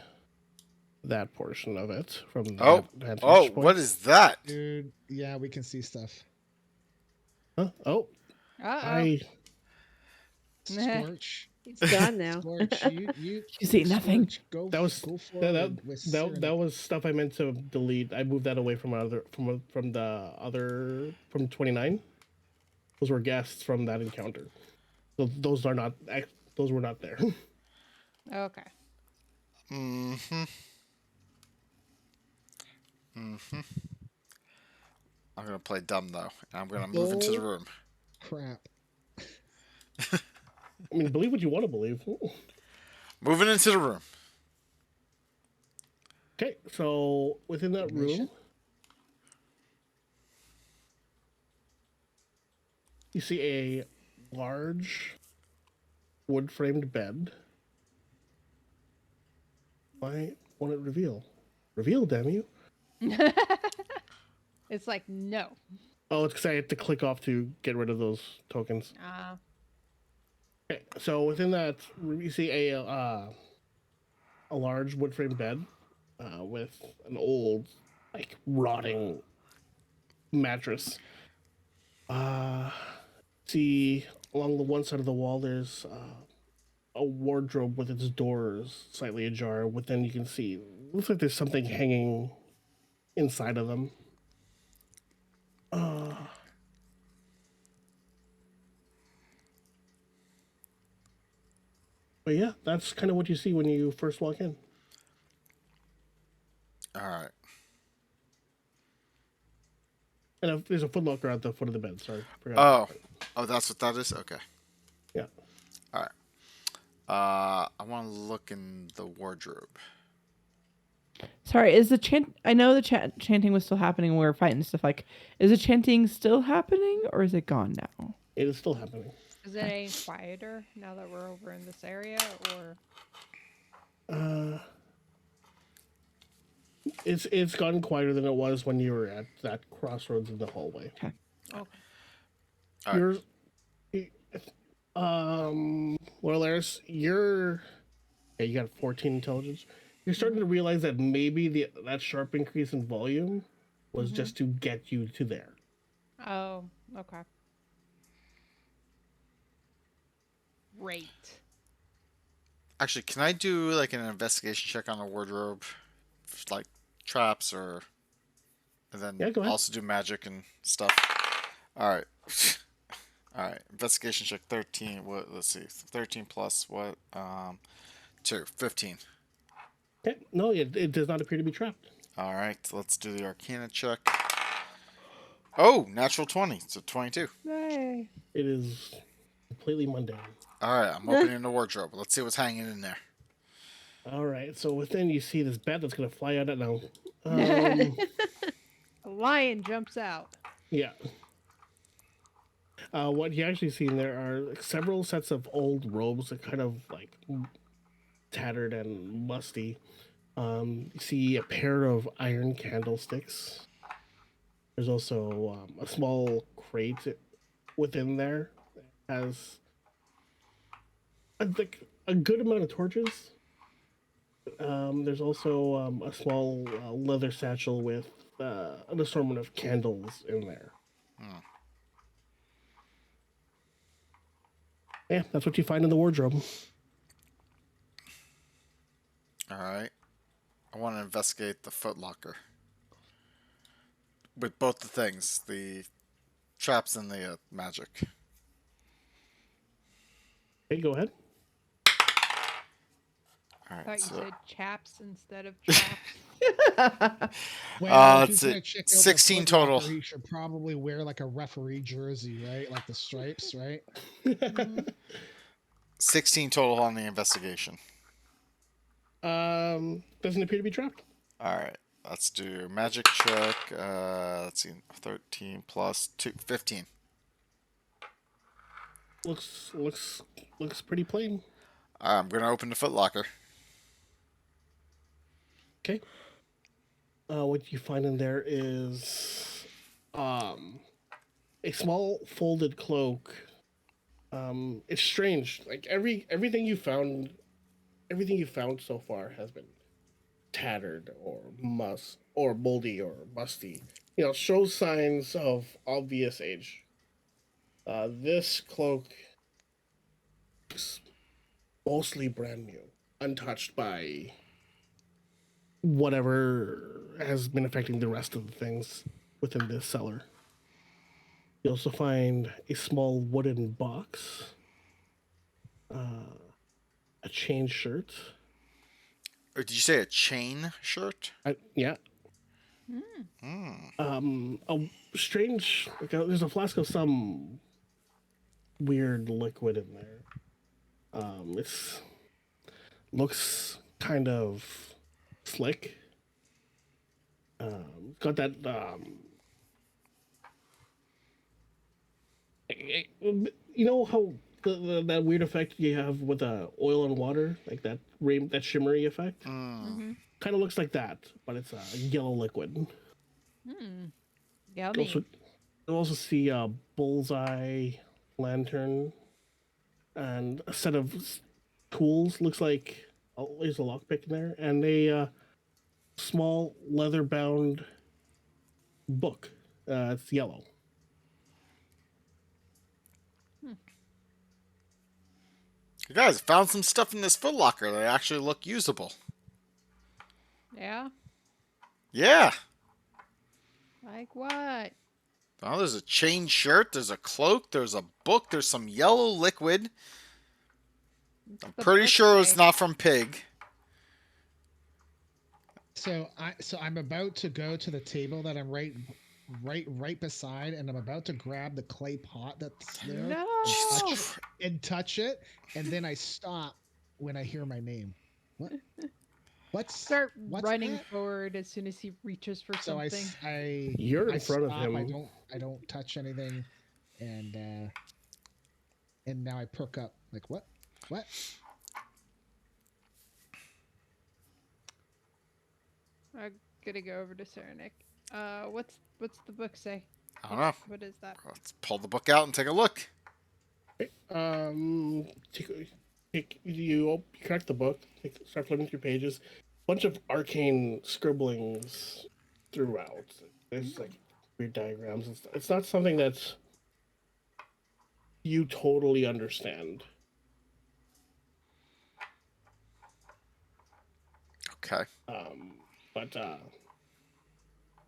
that portion of it from that Oh, vantage oh, point. what is that? Dude, yeah, we can see stuff. Huh? Oh, Uh I Scorch. It's gone now. Scorch, you You see nothing. Scorch, go that was go that forward with that, Cyrenek. that was stuff I meant to delete. I moved that away from the other from 29. Those were guests from that encounter. So those are not those were not there. Okay. Mm-hmm. Mm-hmm. I'm gonna play dumb though, and I'm gonna move into the Oh. room. Crap. I mean, believe what you want to believe. Moving into the room. Okay, so within that room, Ignition? you see a large wood framed bed. Why won't it reveal? Reveal, damn you. It's like no. Oh, it's because I had to click off to get rid of those tokens. Okay, so within that room, you see a large wood framed bed with an old, like, rotting mattress. See, along the one side of the wall, there's a wardrobe with its doors slightly ajar. Within, you can see, looks like there's something hanging inside of them. But yeah, that's kind of what you see when you first walk in. All right. And there's a footlocker at the foot of the bed. Sorry, forgot. Oh, oh, that's what that is. Okay. Yeah. All right. I want to look in the wardrobe. Sorry, is the chant? I know the chanting was still happening when we were fighting and stuff. Like, is the chanting still happening or is it gone now? It is still happening. Is it any quieter now that we're over in this area, or? It's gotten quieter than it was when you were at that crossroads in the hallway. Okay. Okay. All right. You're, well, there's you got 14 intelligence. You're starting to realize that maybe that sharp increase in volume was just to get you to there. Oh, okay. Great. Actually, can I do like an investigation check on the wardrobe, like traps or, and then Yeah, go ahead. also do magic and stuff? All right. All right. Investigation check 13. What? Let's see. 13 plus what? 15. Okay. No, it does not appear to be trapped. All right. Let's do the Arcana check. Oh, natural 20. So 22. Yay. It is completely mundane. All right. I'm opening the wardrobe. Let's see what's hanging in there. All right. So within, you see this bat that's gonna fly out at now. A lion jumps out. Yeah. What you actually see in there are several sets of old robes that kind of like tattered and musty. You see a pair of iron candlesticks. There's also a small crate within there that has like a good amount of torches. There's also a small leather satchel with an assortment of candles in there. Hmm. Yeah, that's what you find in the wardrobe. All right. I want to investigate the footlocker with both the things, the traps and the magic. Hey, go ahead. All I right. thought you So, said chaps instead of traps. Well, if let's he's see. gonna check out the 16 Foot total. Locker, he should probably wear like a referee jersey, right? Like the stripes, right? Hmm. 16 total on the investigation. Doesn't appear to be trapped. All right. Let's do magic check. Let's see. 13 plus 2, 15. Looks pretty plain. I'm going to open the footlocker. Okay. What you find in there is a small folded cloak. It's strange. Like everything you found so far has been tattered or moldy or musty. Shows signs of obvious age. This cloak is mostly brand new, untouched by whatever has been affecting the rest of the things within this cellar. You also find a small wooden box, a chain shirt. Or did you say a chain shirt? Yeah. Mm. A strange. There's a flask of some weird liquid in there. It's looks kind of slick. Got that you know how that weird effect you have with oil and water, like that shimmery effect. Mm. Mm-hmm. Kind of looks like that, but it's a yellow liquid. Mm. Also, Yummy. you'll also see a bullseye lantern and a set of tools. Looks like there's a lockpick in there and a small leather-bound book. It's yellow. Hmm. You guys found some stuff in this footlocker that actually look usable. Yeah. Yeah. Like what? Oh, there's a chain shirt, there's a cloak, there's a book, there's some yellow liquid. What's I'm the pretty book sure it's say? not from Pig. So I'm about to go to the table that I'm right beside, and I'm about to grab the clay pot that's there and Jesus No. Christ. touch it, and then I stop when I hear my name. What? Start What's running that? forward as soon as he reaches for So something. You're I in front of stop. him. I don't touch anything, and now I perk up. Like what? What? I'm gonna go over to Saranic. What's the book say? I don't know. What is that? Let's pull the book out and take a look. Okay. You crack the book, start flipping through pages. Bunch of arcane scribblings throughout. There's like weird diagrams and stuff. It's not something that you totally understand. Okay. But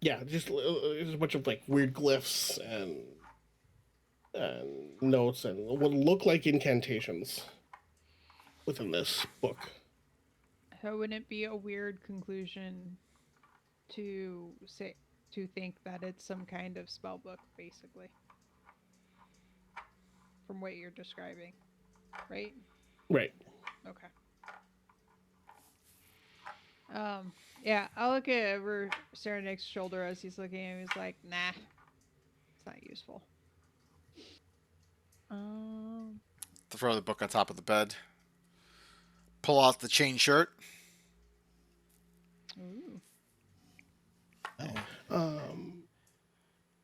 yeah, just there's a bunch of like weird glyphs and notes and what look like incantations within this book. So wouldn't it be a weird conclusion to say to think that it's some kind of spell book, basically, from what you're describing, right? Right. Okay. Yeah, I'll look at over Saranic's shoulder as he's looking and he's like, nah, it's not useful. Um, Throw the book on top of the bed. pull out the chain shirt. Ooh. Oh, Um,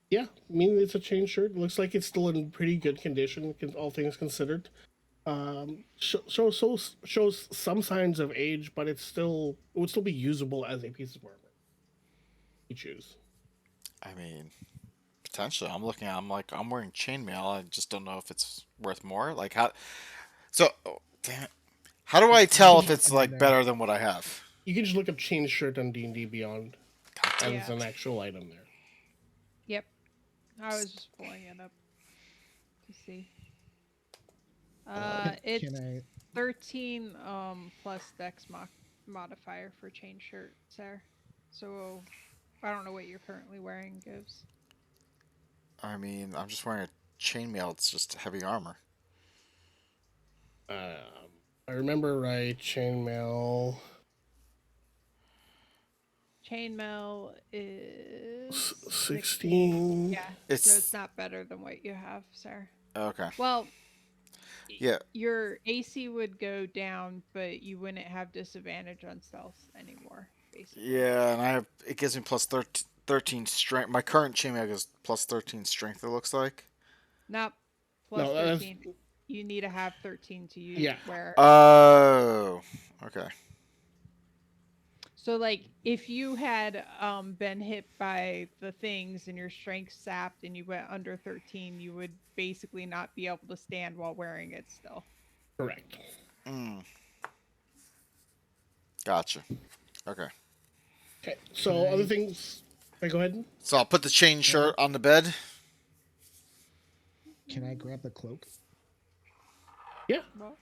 yeah, I mean it's a chain shirt. It looks like it's still in pretty good condition, all things considered. Shows some signs of age, but it would still be usable as a piece of armor. You choose. I mean, potentially. I'm looking at. I'm like, I'm wearing chainmail. I just don't know if it's worth more. Like how? So, oh, damn it. How do I You tell can if it's I mean, like better than what I have? you can just look up chain shirt on D&D Beyond, and it's Yeah. an actual item there. Yep. I was just pulling it up to see. can It's I 13 plus dex modifier for chain shirt, Sarah. So I don't know what you're currently wearing gives. I mean, I'm just wearing a chainmail. It's just heavy armor. I remember right, chainmail Chainmail is 16. 16. Yeah. So it's It's not better than what you have, Sarah. okay. Well, Yeah, your AC would go down, but you wouldn't have disadvantage on stealth anymore, basically. yeah, and I have. It gives me plus 13 strength. My current chainmail gives plus 13 strength. It looks like. Not plus No, that's 13. You need to have 13 to yeah. wear it. Oh, okay. So like if you had been hit by the things and your strength sapped and you went under 13, you would basically not be able to stand while wearing it still. Correct. Mm, gotcha. Okay. Okay. can So other I things. Okay, go ahead. So I'll put the chain shirt grab on the bed. can I grab the cloak? Yeah. Well.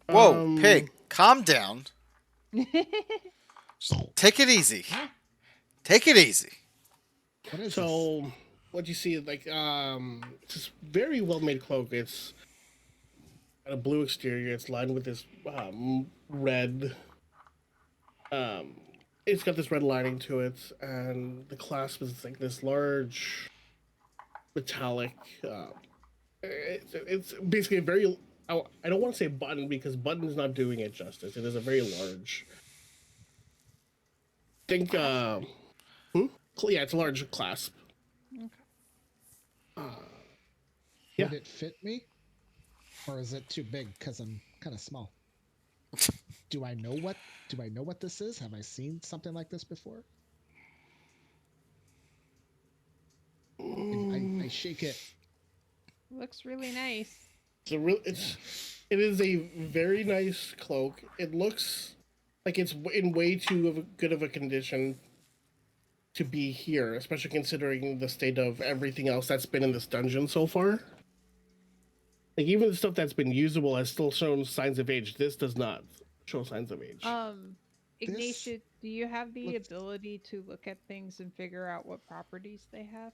Whoa, Um. pig, calm down. Just take it easy. Huh? Take it easy. What is this? So what you see, it's this very well made cloak. It's got a blue exterior. It's lined with this red. Um, it's got this red lining to it, and the clasp is like this large metallic. It's basically a very. I don't want to say button because button is not doing it justice. It is a very large. Think. Hmm? Yeah, it's a large clasp. Okay. Uh, yeah. Would it fit me, or is it too big because I'm kind of small? Do I know what Do I know what this is? Have I seen something like this before? I Mm, shake it. Looks really nice. it's a real. Yeah. It is a very nice cloak. It looks like it's in way too good of a condition to be here, especially considering the state of everything else that's been in this dungeon so far. Like even the stuff that's been usable has still shown signs of age. This does not show signs of age. Um, This Ignatia, do you have the looks ability to look at things and figure out what properties they have?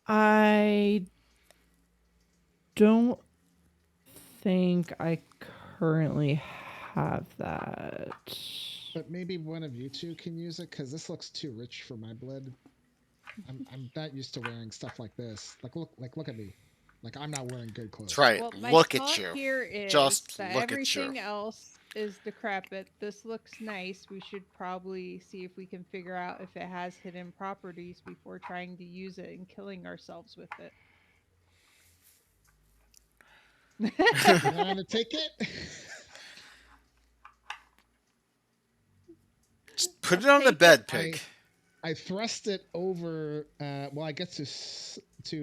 I don't think I currently have that. but maybe one of you two can use it because this looks too rich for my blood. I'm not used to wearing stuff like this. Look at me. Like I'm not wearing good That's clothes. right. Well, my Look at thought you. here is Just that look at you. everything else is decrepit. This looks nice. We should probably see if we can figure out if it has hidden properties before trying to use it and killing ourselves with You it. want to take it? Just put Let's it on the take it. bed, pig. I thrust it over. Well, I guess to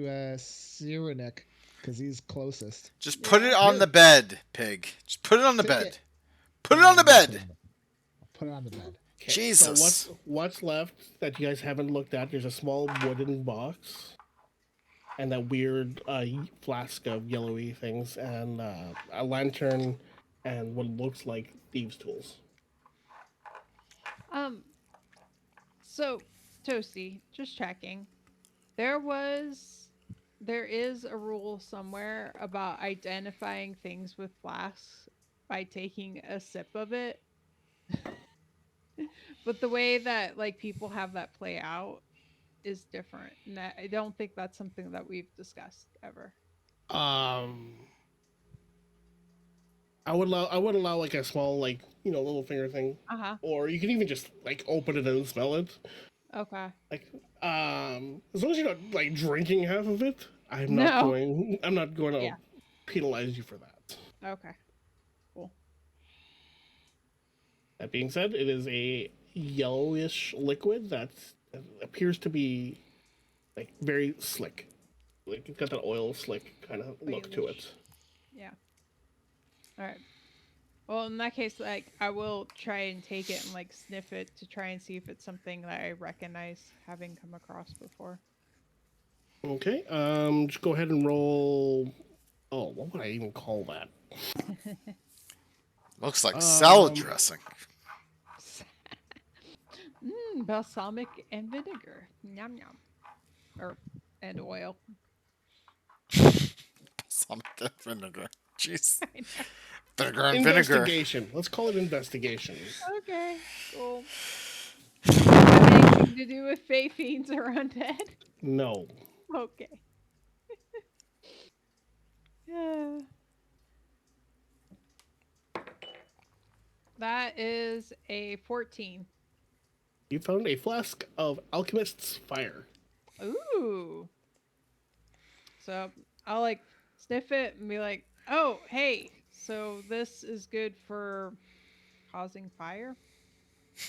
Cyrenik because he's closest. Just put it Yeah. on Here, the bed, pig. Just put it on the take bed. it. Put it Yeah, on the I'm gonna put it bed. on the, I'll put it on the bed. Okay, so Jesus. what's left that you guys haven't looked at? There's a small wooden box and that weird flask of yellowy things, and a lantern, and what looks like thieves' tools. Um, so Toasty, just checking. There was there is a rule somewhere about identifying things with flasks by taking a sip of it. But the way that like people have that play out is different. And I don't think that's something that we've discussed ever. Um, I would allow like a small like little finger thing, Uh-huh. or you can even just like open it and smell it. Okay. Like as long as you're not like drinking half of it, No. I'm not going to Yeah. penalize you for that. Okay. Cool. That being said, it is a yellowish liquid that appears to be like very slick. Like it's got that oil slick kind of look to Oilish. it. Yeah. All right. Well, in that case, like I will try and take it and like sniff it to try and see if it's something that I recognize having come across before. Okay. Just go ahead and roll. Oh, what would I even call that? Looks like salad Um, dressing. Balsamic and vinegar. Yum yum. Or and oil. Something vinegar. Jeez. I know. Vinegar and vinegar. investigation. Let's call it investigation. Okay. Cool. Have anything to do with Fey fiends or undead? No. Okay. Yeah. That is a 14. You found a flask of alchemist's fire. Ooh. So I'll like sniff it and be like, oh, hey, so this is good for causing fire?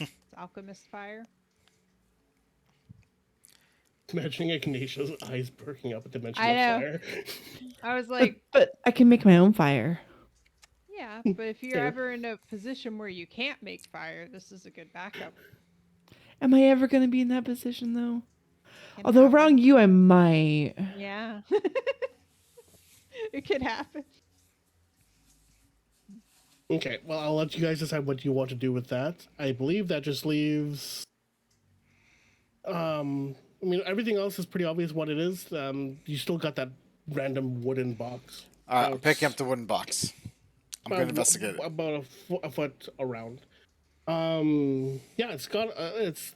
It's alchemist fire. Imagining Ignatius' eyes perking up at the mention I of know. fire. I was But like, but I can make my own fire. yeah, but if you're Fair. ever in a position where you can't make fire, this is a good backup. Am I ever gonna be in that position though? Can Although happen. around you, I might. Yeah. It could happen. Okay, well, I'll let you guys decide what you want to do with that. I believe that just leaves. I mean, everything else is pretty obvious what it is. You still got that random wooden box. Alright, I'm picking About up the wooden box. I'm going to investigate it. about a foot around. Yeah, it's got it's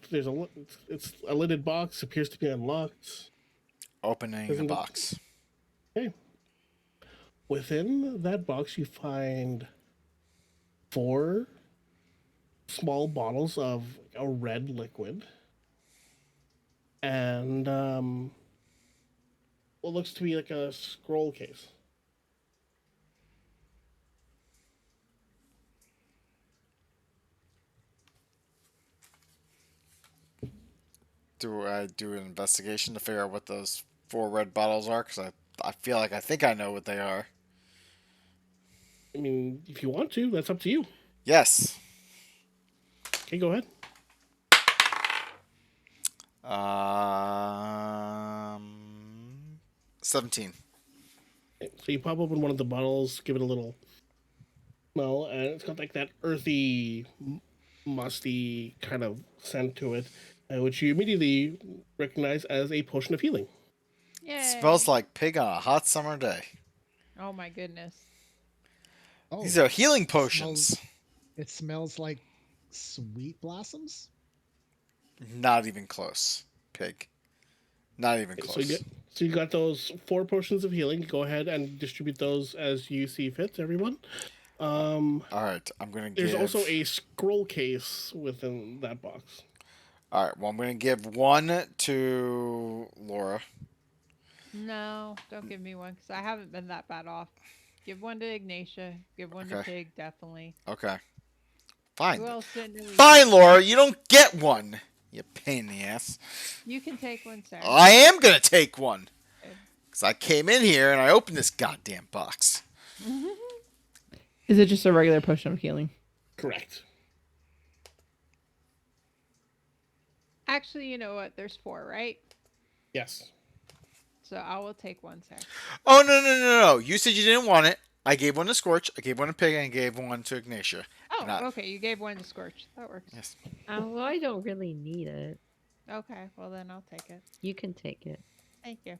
a lidded box. Appears to be unlocked. Opening the Doesn't look box. okay. Within that box, you find 4 small bottles of a red liquid, and what looks to be like a scroll case. Do I do an investigation to figure out what those 4 red bottles are? Because I feel like I think I know what they are. I mean, if you want to, that's up to you. Yes. Okay, go ahead. Um, 17. Okay, so you pop open one of the bottles, give it a little smell, and it's got like that earthy, musty kind of scent to it, which you immediately recognize as a potion of healing. Yay. Smells like pig on a hot summer day. Oh my goodness. Oh, These are healing it potions. it smells like sweet blossoms. Not even close. Pig. Not even Okay, close. so you got those 4 potions of healing. Go ahead and distribute those as you see fit, everyone. Alright, I'm going to give... There's also a scroll case within that box. Alright, well, I'm going to give one to Laura. No, don't give me one because I haven't been that bad off. Give one to Ignatia. Give one to Okay. Pig, definitely. Okay. Who Fine. else didn't we Fine, pick? Laura, you don't get one. You pain in the ass. You can take one, sir. I am going to take one. Good. Because I came in here and I opened this goddamn box. Is it just a regular potion of healing? Correct. Actually, you know what? There's 4, right? Yes. So I will take one, sir. Oh, no. You said you didn't want it. I gave one to Scorch, I gave one to Pig, and I gave one to Ignatia. Oh, Not- okay. You gave one to Scorch. That works. Yes. Well, I don't really need it. Okay, well then I'll take it. You can take it. Thank you.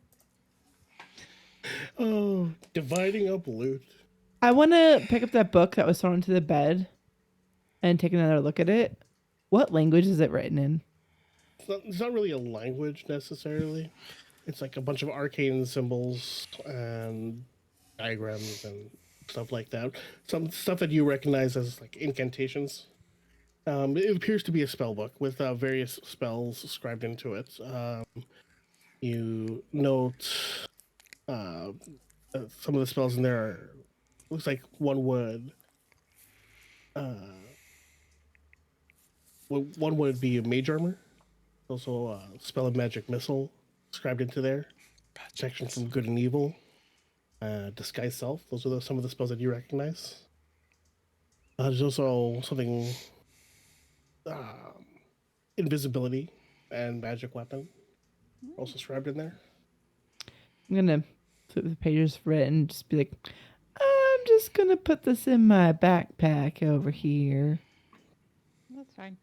Oh, dividing up loot. I want to pick up that book that was thrown into the bed and take another look at it. What language is it written in? It's not really a language necessarily. It's like a bunch of arcane symbols and diagrams and stuff like that. Some stuff that you recognize as like incantations. It appears to be a spell book with various spells scribed into it. You note uh, some of the spells in there looks like one would one would be a mage armor. Also, spell of magic missile scribed into there. Protection from good and evil. Disguise self. Those are some of the spells that you recognize. There's also something um, invisibility and magic weapon also scribed in there. I'm gonna flip the pages for it and just be like, I'm just gonna put this in my backpack over here. That's fine.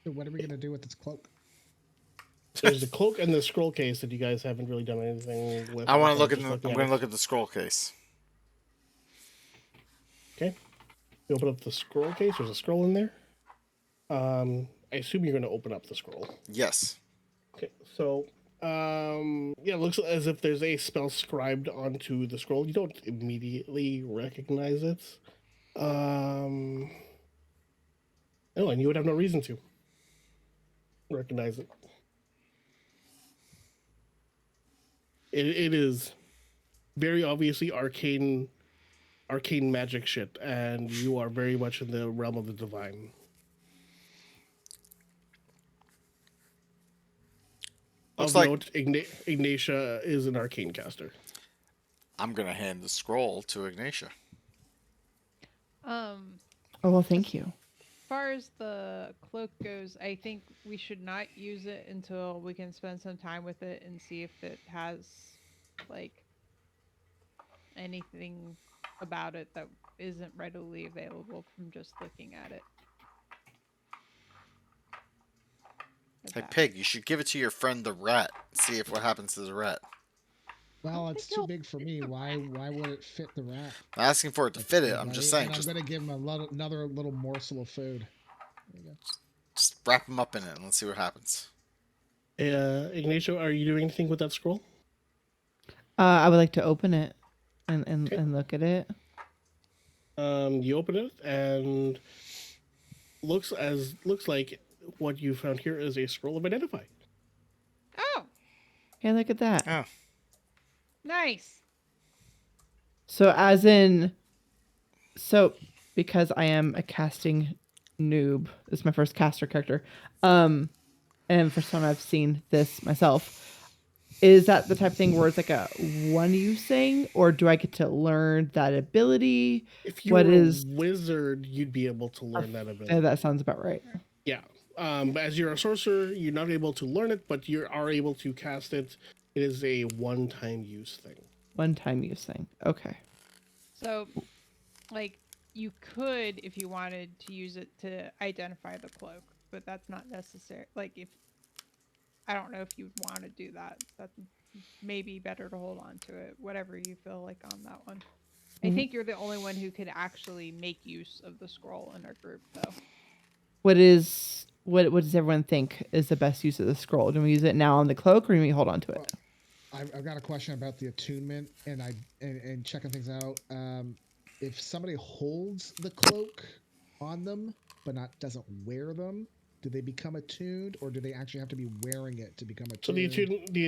So what are we gonna do with this cloak? There's the cloak and the scroll case that you guys haven't really done anything with. I want to look at. Just I'm looking going it. to look at the scroll case. Okay. You open up the scroll case. There's a scroll in there. I assume you're going to open up the scroll. Yes. Okay. So, yeah, it looks as if there's a spell scribed onto the scroll. You don't immediately recognize it. Oh, and you would have no reason to recognize it. It is very obviously arcane magic shit, and you are very much in the realm of the divine. Looks Of like note, Ignatia is an arcane caster. I'm going to hand the scroll to Ignatia. Um, Oh well, thank you. As far as the cloak goes, I think we should not use it until we can spend some time with it and see if it has like anything about it that isn't readily available from just looking at it. Hey, Pig, you should give it to your friend the rat. See if what happens to the rat. Well, it's too big for me. Why would it fit the rat? I'm asking for it to fit it. I'm just saying. And I'm Just, gonna give him another little morsel of food. There you go. just wrap him up in it and let's see what happens. Ignatia, are you doing anything with that scroll? I would like to open it and Okay. and look at it. You open it and looks like what you found here is a scroll of identify. Oh, Hey, look at that. Oh, nice. So because I am a casting noob, this is my first caster character. And for some I've seen this myself. Is that the type of thing where it's like a one use thing, or do I get to learn that ability? If you What were is- a wizard, you'd be able to learn that ability. That sounds about right. Yeah. But as you're a sorcerer, you're not able to learn it, but you are able to cast it. It is a one-time use thing. One time use thing. Okay. So, like, you could, if you wanted, to use it to identify the cloak, but that's not necessary. Like, if I don't know if you'd want to do that. That's maybe better to hold on to it. Whatever you feel like on that one. I think you're the only one who could actually make use of the scroll in our group, though. What does everyone think is the best use of the scroll? Do we use it now on the cloak, or do we hold on to it? I've got a question about the attunement and checking things out. If somebody holds the cloak on them but doesn't wear them, do they become attuned, or do they actually have to be wearing it to become attuned? So the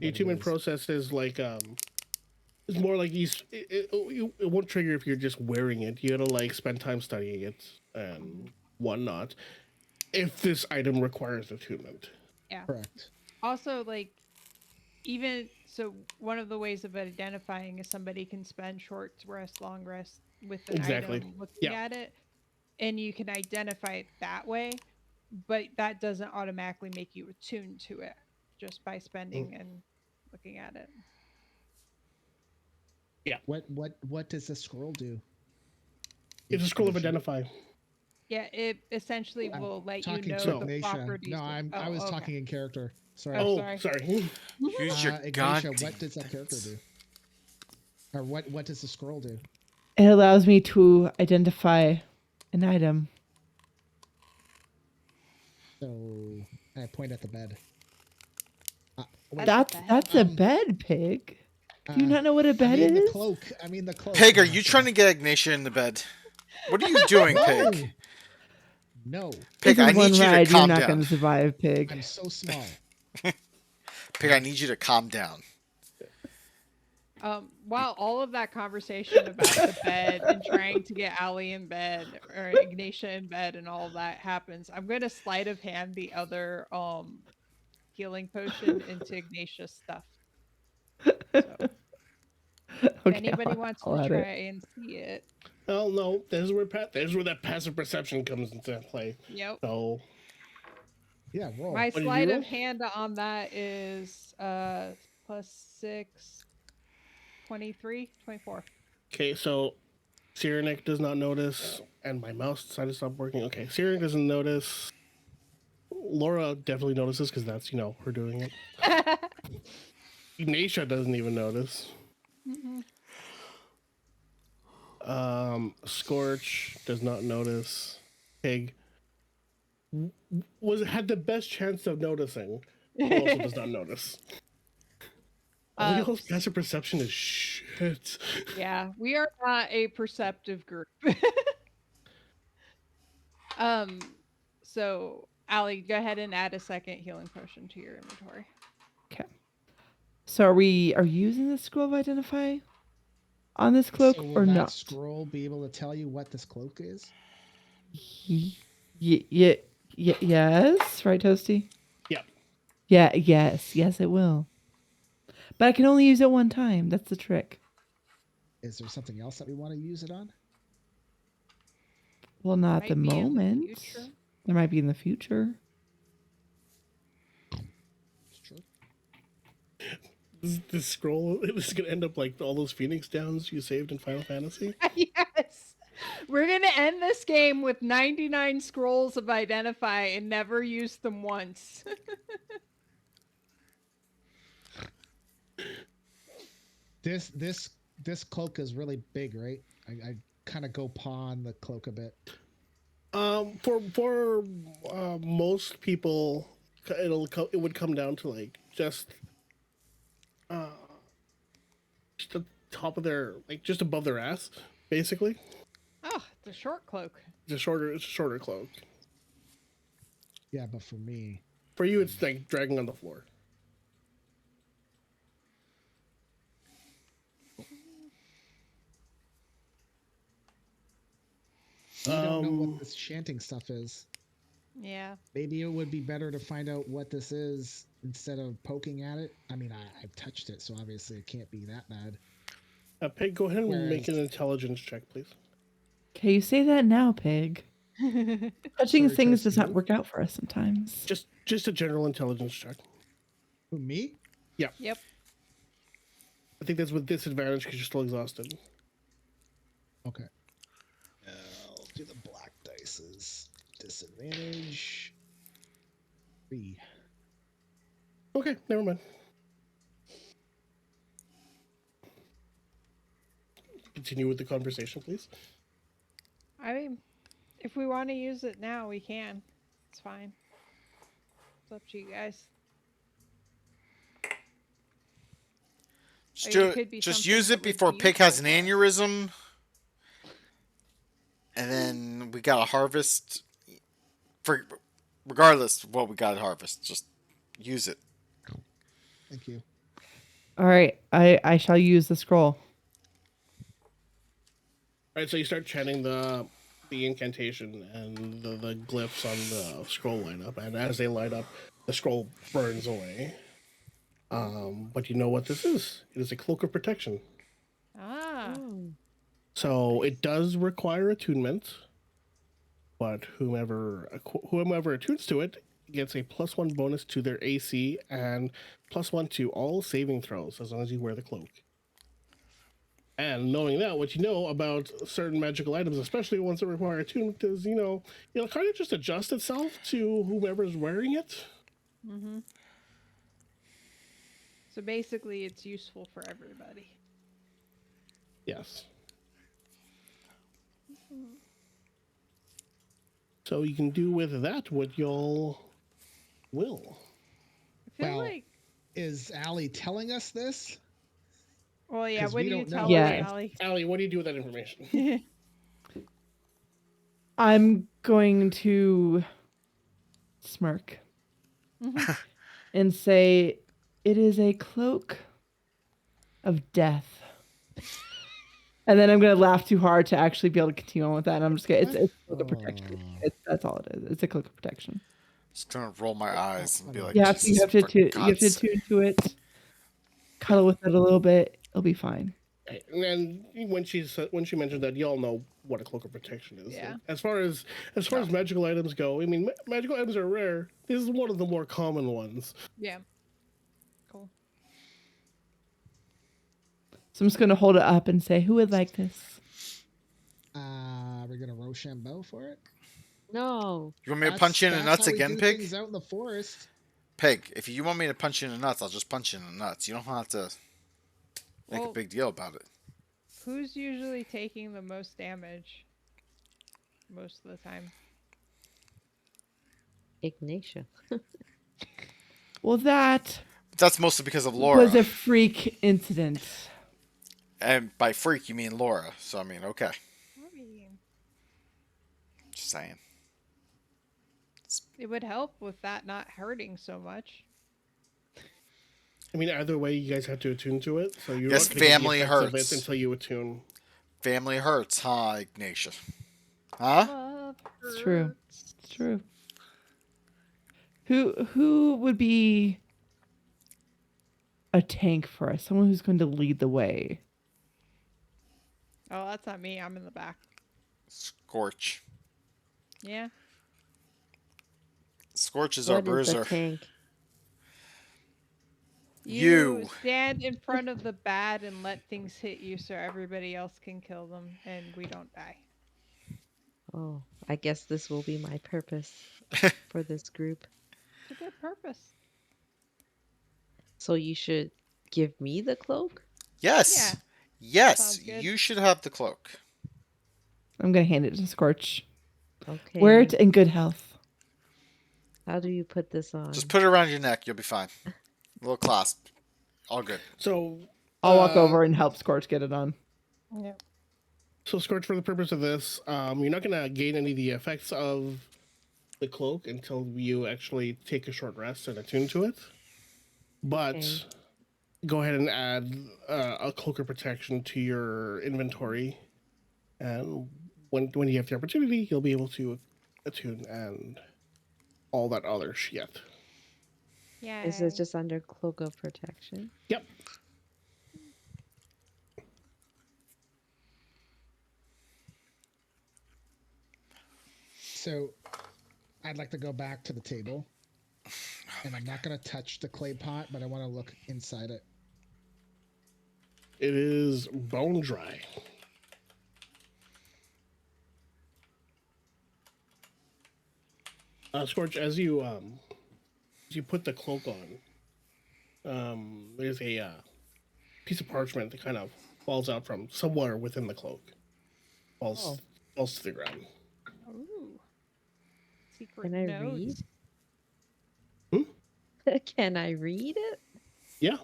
attunement process is like it's more like it won't trigger if you're just wearing it. You gotta like spend time studying it and whatnot. If this item requires attunement. Yeah. Correct. Also, like, even so, one of the ways of identifying is somebody can spend short rest, long rest with an item looking at it, and you can identify it that way, but that doesn't automatically make you attuned to it just by spending and looking at it. Yeah. What does the scroll do? It's a scroll of identify. Yeah, it essentially will let you know to the Ignatia. properties. No, I was talking in character. Sorry. Oh, sorry. Use your Ignatia, goddamn what does that character do? Or what does the scroll do? It allows me to identify an item. So I point at the bed. That's a bed, Pig. Do you not know what a I bed mean the is? cloak. I mean the cloak. Pig, are Yeah, you so- trying to get Ignatia in the bed? What are you doing, Pig? No, no. This Pig, I is need one you to ride you're calm not going down. to survive, pig. I'm so small. Pig, I need you to calm down. While all of that conversation about the bed and trying to get Allie in bed or Ignatia in bed and all of that happens, I'm going to sleight of hand the other healing potion into Ignatia's stuff. So if Okay, anybody wants I'll to add try it. and see it, Oh no, there's where that passive perception comes into play. yep. So Yeah, roll. My what did you sleight roll? of hand on that is +6, 23, 24. Okay, so Cyrenik does not notice, and my mouse decided to stop working. Okay, Cyrenik doesn't notice. Laura definitely notices because that's her doing it. Ignatia doesn't even notice. Mm-mm. Scorch does not notice. Pig had the best chance of noticing, but also does not notice. All y'all's passive perception is shit. Yeah, we are not a perceptive group. um, so Allie, go ahead and add a second healing potion to your inventory. Okay. So are you using the scroll of identify on this cloak So will or that not? scroll be able to tell you what this cloak is? Yes, right, Toasty? Yep. Yeah, yes, it will. But I can only use it one time. That's the trick. Is there something else that we want to use it on? Well, not at the Might be in the moment. future. There might be in the future. It's true. This scroll is gonna end up like all those Phoenix Downs you saved in Final Fantasy. Yes. We're going to end this game with 99 scrolls of identify and never use them once. This cloak is really big, right? I kind of go paw on the cloak a bit. For most people, it would come down to like uh just the top of their just above their ass, basically. Oh, it's a short cloak. It's a shorter cloak. Yeah, but for me, For you, it's like dragging on the floor. we don't know what this chanting stuff is. Yeah. Maybe it would be better to find out what this is instead of poking at it. I mean, I've touched it, so obviously it can't be that bad. Pig, go ahead and make Whereas- an intelligence check, please. Okay, you say that now, pig. Touching Sorry, things Toasty, does not who? work out for us sometimes. Just a general intelligence check. Who, me? Yeah, Yep. I think that's with disadvantage because you're still exhausted. Okay. I'll do the black dice's disadvantage. 3. Okay, never mind. Continue with the conversation, please. I mean, if we want to use it now, we can. It's fine. It's up to you guys. Just Or do it could be it. Just something use that it would before be Pig has an useful for us. aneurysm, and then we gotta harvest. For regardless of what we gotta harvest, just use it. Thank you. All right, I shall use the scroll. All right, so you start chanting the incantation, and the glyphs on the scroll light up, and as they light up, the scroll burns away. But you know what this is? It is a cloak of protection. Ah. Oh. So it does require attunement, but whomever attunes to it gets a +1 bonus to their AC and +1 to all saving throws as long as you wear the cloak. And knowing that, what you know about certain magical items, especially ones that require attunement, is it'll kind of just adjust itself to whomever's wearing it. Mm-hmm. So basically, it's useful for everybody. Yes. So you can do with that what y'all will. I feel Well, like is Allie telling us this? Well, yeah. because What we do you don't tell know. him, Yeah. Allie? Allie, what do you do with that information? I'm going to smirk and say, it is a cloak of death. And then I'm going to laugh too hard to actually be able to continue on with that. And I'm just going to, it's a cloak of protection. That's all it is. It's a cloak of protection. Just gonna roll my eyes and be like, You have to, Jesus, for you have God's to sake. tune to it, cuddle with it a little bit. It'll be fine. And when she mentioned that, y'all know what a cloak of protection is. Yeah. As far as magical items go, I mean, magical items are rare. This is one of the more common ones. Yeah. Cool. So I'm just going to hold it up and say, who would like this? We're gonna Rochambeau for it. No. You want me to punch you in the That's nuts how we again, do Pig? things out in the forest. Pig, if you want me to punch you in the nuts, I'll just punch you in the nuts. You don't have to make a Well, big deal about it. who's usually taking the most damage most of the time? Ignatia. Well, that That's mostly because of was Laura. a freak incident. And by freak, you mean Laura. So, I mean, okay. I mean, Just saying. it would help with that not hurting so much. I mean, either way, you guys have to attune to it, so you're Yes, not going to get the family effects of it hurts. until you attune. Family hurts, huh, Ignatia? Huh? Love It's true. hurts. It's true. Who would be a tank for us? Someone who's going to lead the way. Oh, that's not me. I'm in the back. Scorch. Yeah. Scorch is our What is a bruiser. tank? You. stand in front of the bad and let things hit you so everybody else can kill them and we don't die. Oh, I guess this will be my purpose for this group. It's a good purpose. So you should give me the cloak? Yes. Yeah. Yes, Sounds good. you should have the cloak. I'm going to hand it to Scorch. Okay. Wear it in good health. How do you put this on? Just put it around your neck. You'll be fine. A little clasp. All good. So, I'll walk over and help Scorch get it on. Yeah. so Scorch, for the purpose of this, you're not going to gain any of the effects of the cloak until you actually take a short rest and attune to it. But Okay. go ahead and add a cloak of protection to your inventory, and when you have the opportunity, you'll be able to attune and all that other shit. Yeah. Is it just under cloak of protection? Yep. So, I'd like to go back to the table, and I'm not gonna touch the clay pot, but I want to look inside it. It is bone dry. Scorch, as you put the cloak on, there's a piece of parchment that kind of falls out from somewhere within the cloak. Falls to the ground. Ooh. Secret Can I notes. read? Can I read it? Yeah.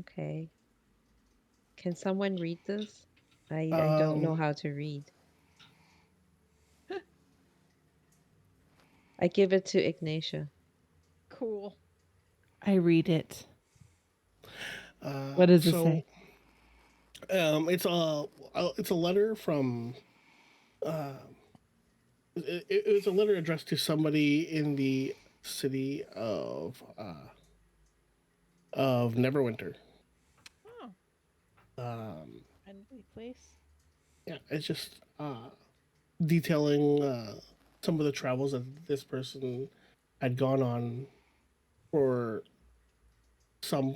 Okay. Can someone read this? I don't know how to read. I give it to Ignatia. Cool. I read it. What does it say? It's a letter from. It's a letter addressed to somebody in the city of Neverwinter. Oh. Friendly place. Yeah, it's just detailing some of the travels that this person had gone on for some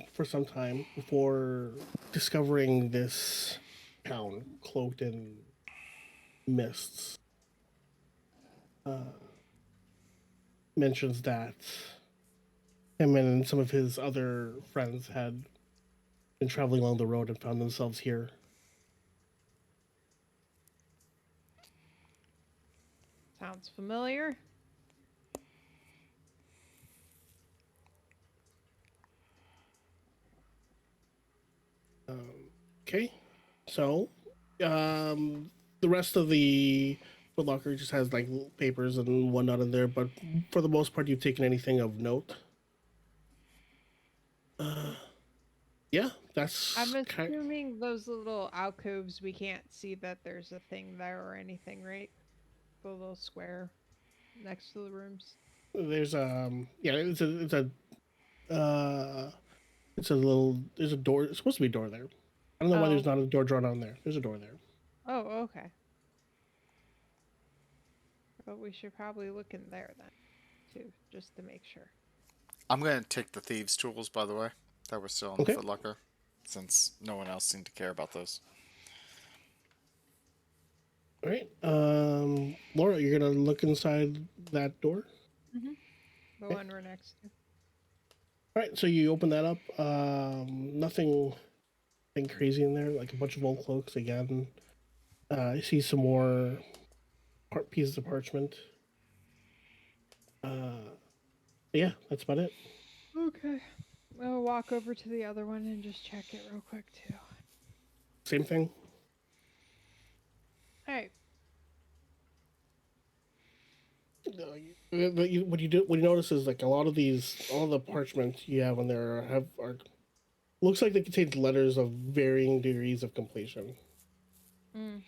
time before discovering this town cloaked in mists. Mentions that him and some of his other friends had been traveling along the road and found themselves here. Sounds familiar. Okay, so the rest of the foot locker just has like little papers and whatnot in there, but for the most part, you've taken anything of note. Uh, yeah, I'm that's kind. assuming those little alcoves, we can't see that there's a thing there or anything, right? The little square next to the rooms. There's yeah, uh it's a little there's a door. It's supposed to be a door there. I don't know why there's Oh. not a door drawn on there. There's a door there. Oh, okay. Well, we should probably look in there then, too, just to make sure. I'm gonna take the thieves' tools, by the way, that were still in the Okay. footlocker, since no one else seemed to care about those. All right. Laura, you're gonna look inside that door. Mm-hmm. The Okay. one we're next to. All right. So you open that up. Nothing crazy in there. Like a bunch of old cloaks again. I see some more pieces of parchment. Uh, yeah, that's about it. Okay. I'll walk over to the other one and just check it real quick, too. Same thing. Alright. What you notice is like a lot of all the parchment you have on there are looks like they contain letters of varying degrees of completion. Mm.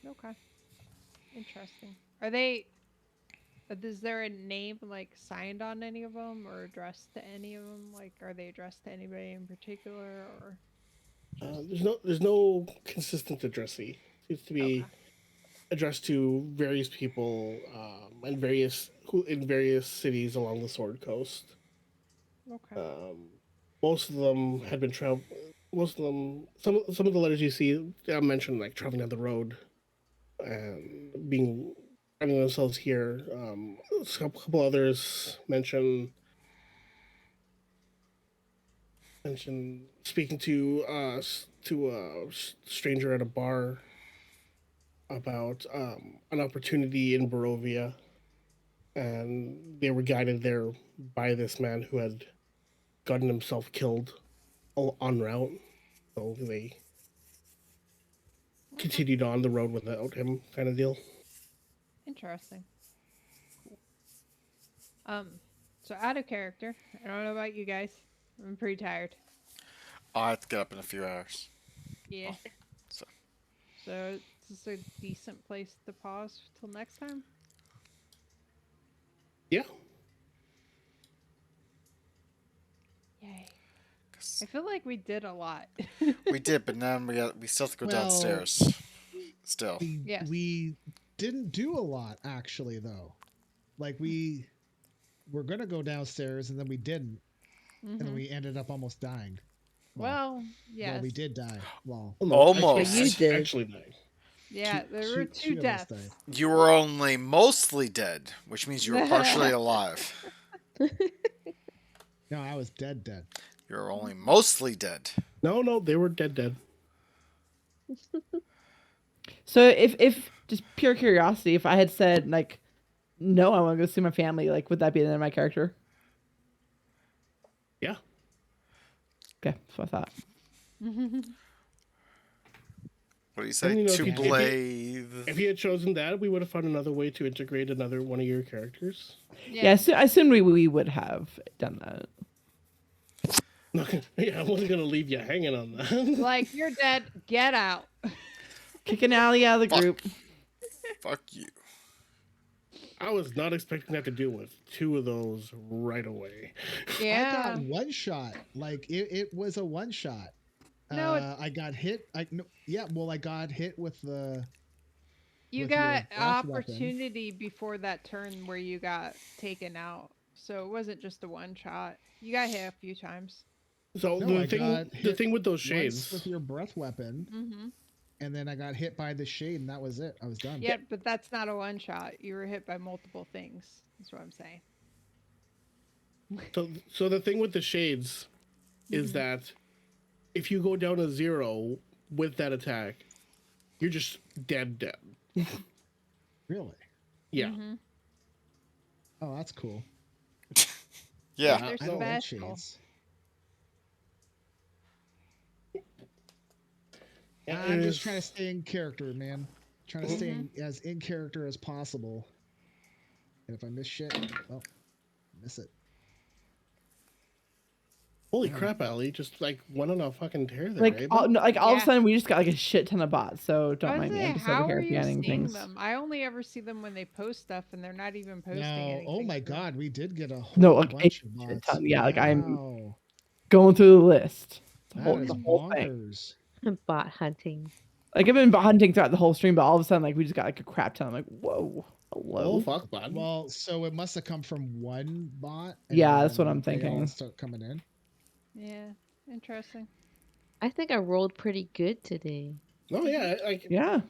Okay. Interesting. Are they... Is there a name, like, signed on any of them or addressed to any of them? Like, are they addressed to anybody in particular or just... There's no consistent addressee. It seems to Okay. be addressed to various people and in various cities along the Sword Coast. Okay. Um, most of them had been travel. Most of them, some of the letters you see mention like traveling down the road and finding themselves here. A couple others mention speaking to a stranger at a bar about an opportunity in Barovia, and they were guided there by this man who had gotten himself killed en route. So they Okay. continued on the road without him, kind of deal. Interesting. Cool. So out of character. I don't know about you guys. I'm pretty tired. I have to get up in a few hours. Yeah. So So is this a decent place to pause till next time? Yeah, Yay. 'cause I feel like we did a lot. we did, but then we still have to go Well, downstairs. Still, Yes. we didn't do a lot actually though. Like we were gonna go downstairs and then we didn't, and then Mm-hmm. we ended up almost dying. Well, yes. We did die. Well, well, no, almost. You did. actually, no. Yeah, there were two of us deaths. You were only mostly dead, which means you were partially alive. No, I was dead. You were only mostly dead. No, they were dead. So if just pure curiosity, if I had said like, no, I want to go see my family, like, would that be the end of my character? Yeah. Okay, that's what I thought. What do you say? And, you know, To if you- blade. If you had chosen that, we would have found another way to integrate another one of your characters. Yeah, I assumed we would have done that. Yeah, I wasn't gonna leave you hanging on that. Like, you're dead. Get out. Kicking Allie out of the Fuck. group. Fuck you. I was not expecting to have to deal with two of those right away. I Yeah. got one shot. Like it was a one shot. No, I got hit. Well, I got hit with the. You with your got breath weapon. opportunity before that turn where you got taken out. So it wasn't just a one shot. You got hit a few times. So No, I got the hit thing with those once shades, with your breath weapon, Mm-hmm. and then I got hit by the shade, and that was it. I was done. Yeah, but that's not a one shot. You were hit by multiple things. That's what I'm saying. so the thing with the shades is that if you go down to 0 with that attack, you're just dead. Really? Yeah. Mm-hmm. Oh, that's cool. Yeah. They're I don't like special. shades. Yeah, I'm just trying to stay in character, man. Trying to stay as in character as possible. And if I miss shit, well, miss it. Holy crap, Ellie! Just like went on a fucking tear there, Like eh, all, bud? no, like all of a Yeah. sudden we just got like a shit ton of bots. So I don't was mind me. I'm saying, just over how here are you banning seeing things. them? I only ever see them when they post stuff, and they're not even posting Now, anything. oh my for- god, we did get a whole No, like a bunch of shit bots. ton. Yeah, like I'm Wow. going through the list. That is The whole thing. bonkers. Bot hunting. Like I've been hunting throughout the whole stream, but all of a sudden, like we just got like a crap ton. I'm like, whoa, hello. Oh fuck, bud. Well, so it must have come from one bot. And Yeah, that's what then I'm they all thinking. start coming in. Yeah, interesting. I think I rolled pretty good today. No, yeah, like Yeah.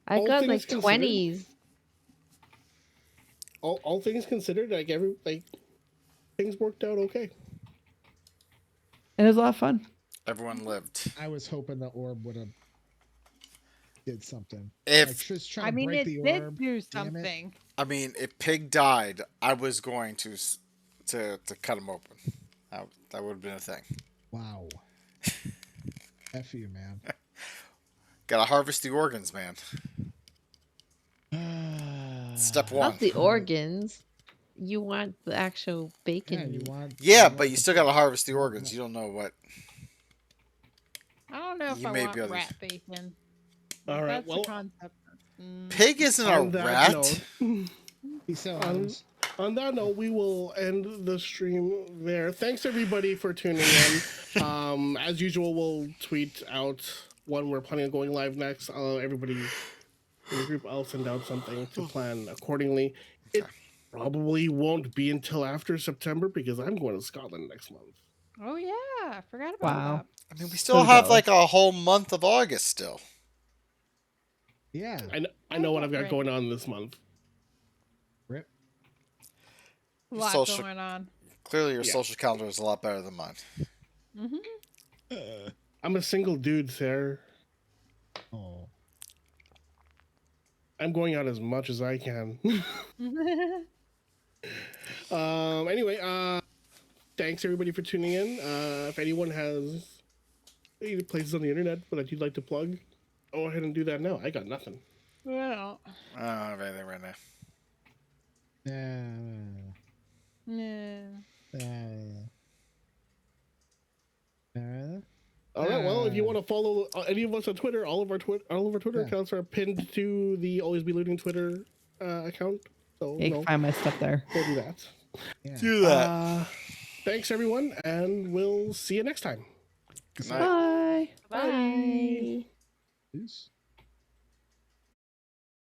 I All got things like considered. 20s. all things considered, like things worked out okay. And it was a lot of fun. Everyone lived. I was hoping the orb would have did something. If like, just trying I to mean, break it the did orb. do damn it. something. I mean, if Pig died, I was going to cut him open. That would have been a thing. Wow. F you, man. Gotta harvest the organs, man. Step one. Not the organs. You want the actual bacon Yeah, you meat. want. Yeah, want but you the- still gotta harvest the organs. You don't know what. I don't know if You I may want be able to- rat bacon. All right, That's well, the concept. Pig isn't a on that rat. note, Peace out, on, Holmes. on that note, we will end the stream there. Thanks everybody for tuning in. As usual, we'll tweet out when we're planning on going live next. Everybody in the group, I'll send out something to plan accordingly. It probably won't be until after September because I'm going to Scotland next month. Oh yeah, I forgot about Wow. I mean, we still have like a whole month of August still. Yeah. I know what Oh, I've got right. going on this month. Rip. that. A lot social- going on. Clearly, your Yeah. social calendar is a lot better than mine. I'm a single dude, Sarah. Oh. I'm going out as much as I can. Anyway, thanks everybody for tuning in. If anyone has any places on the internet that you'd like to plug, go ahead and do that now. I got nothing. Well, I don't have anything right now. yeah. All right. Well, if you want to follow any of us on Twitter, all of our Twitter Yeah. accounts are pinned to the Always Be Looting Twitter account. So Yeah, you can find my stuff there. go do that. Yeah. Do that. Thanks everyone, and we'll see you next time. Good night. Bye. Bye. Peace.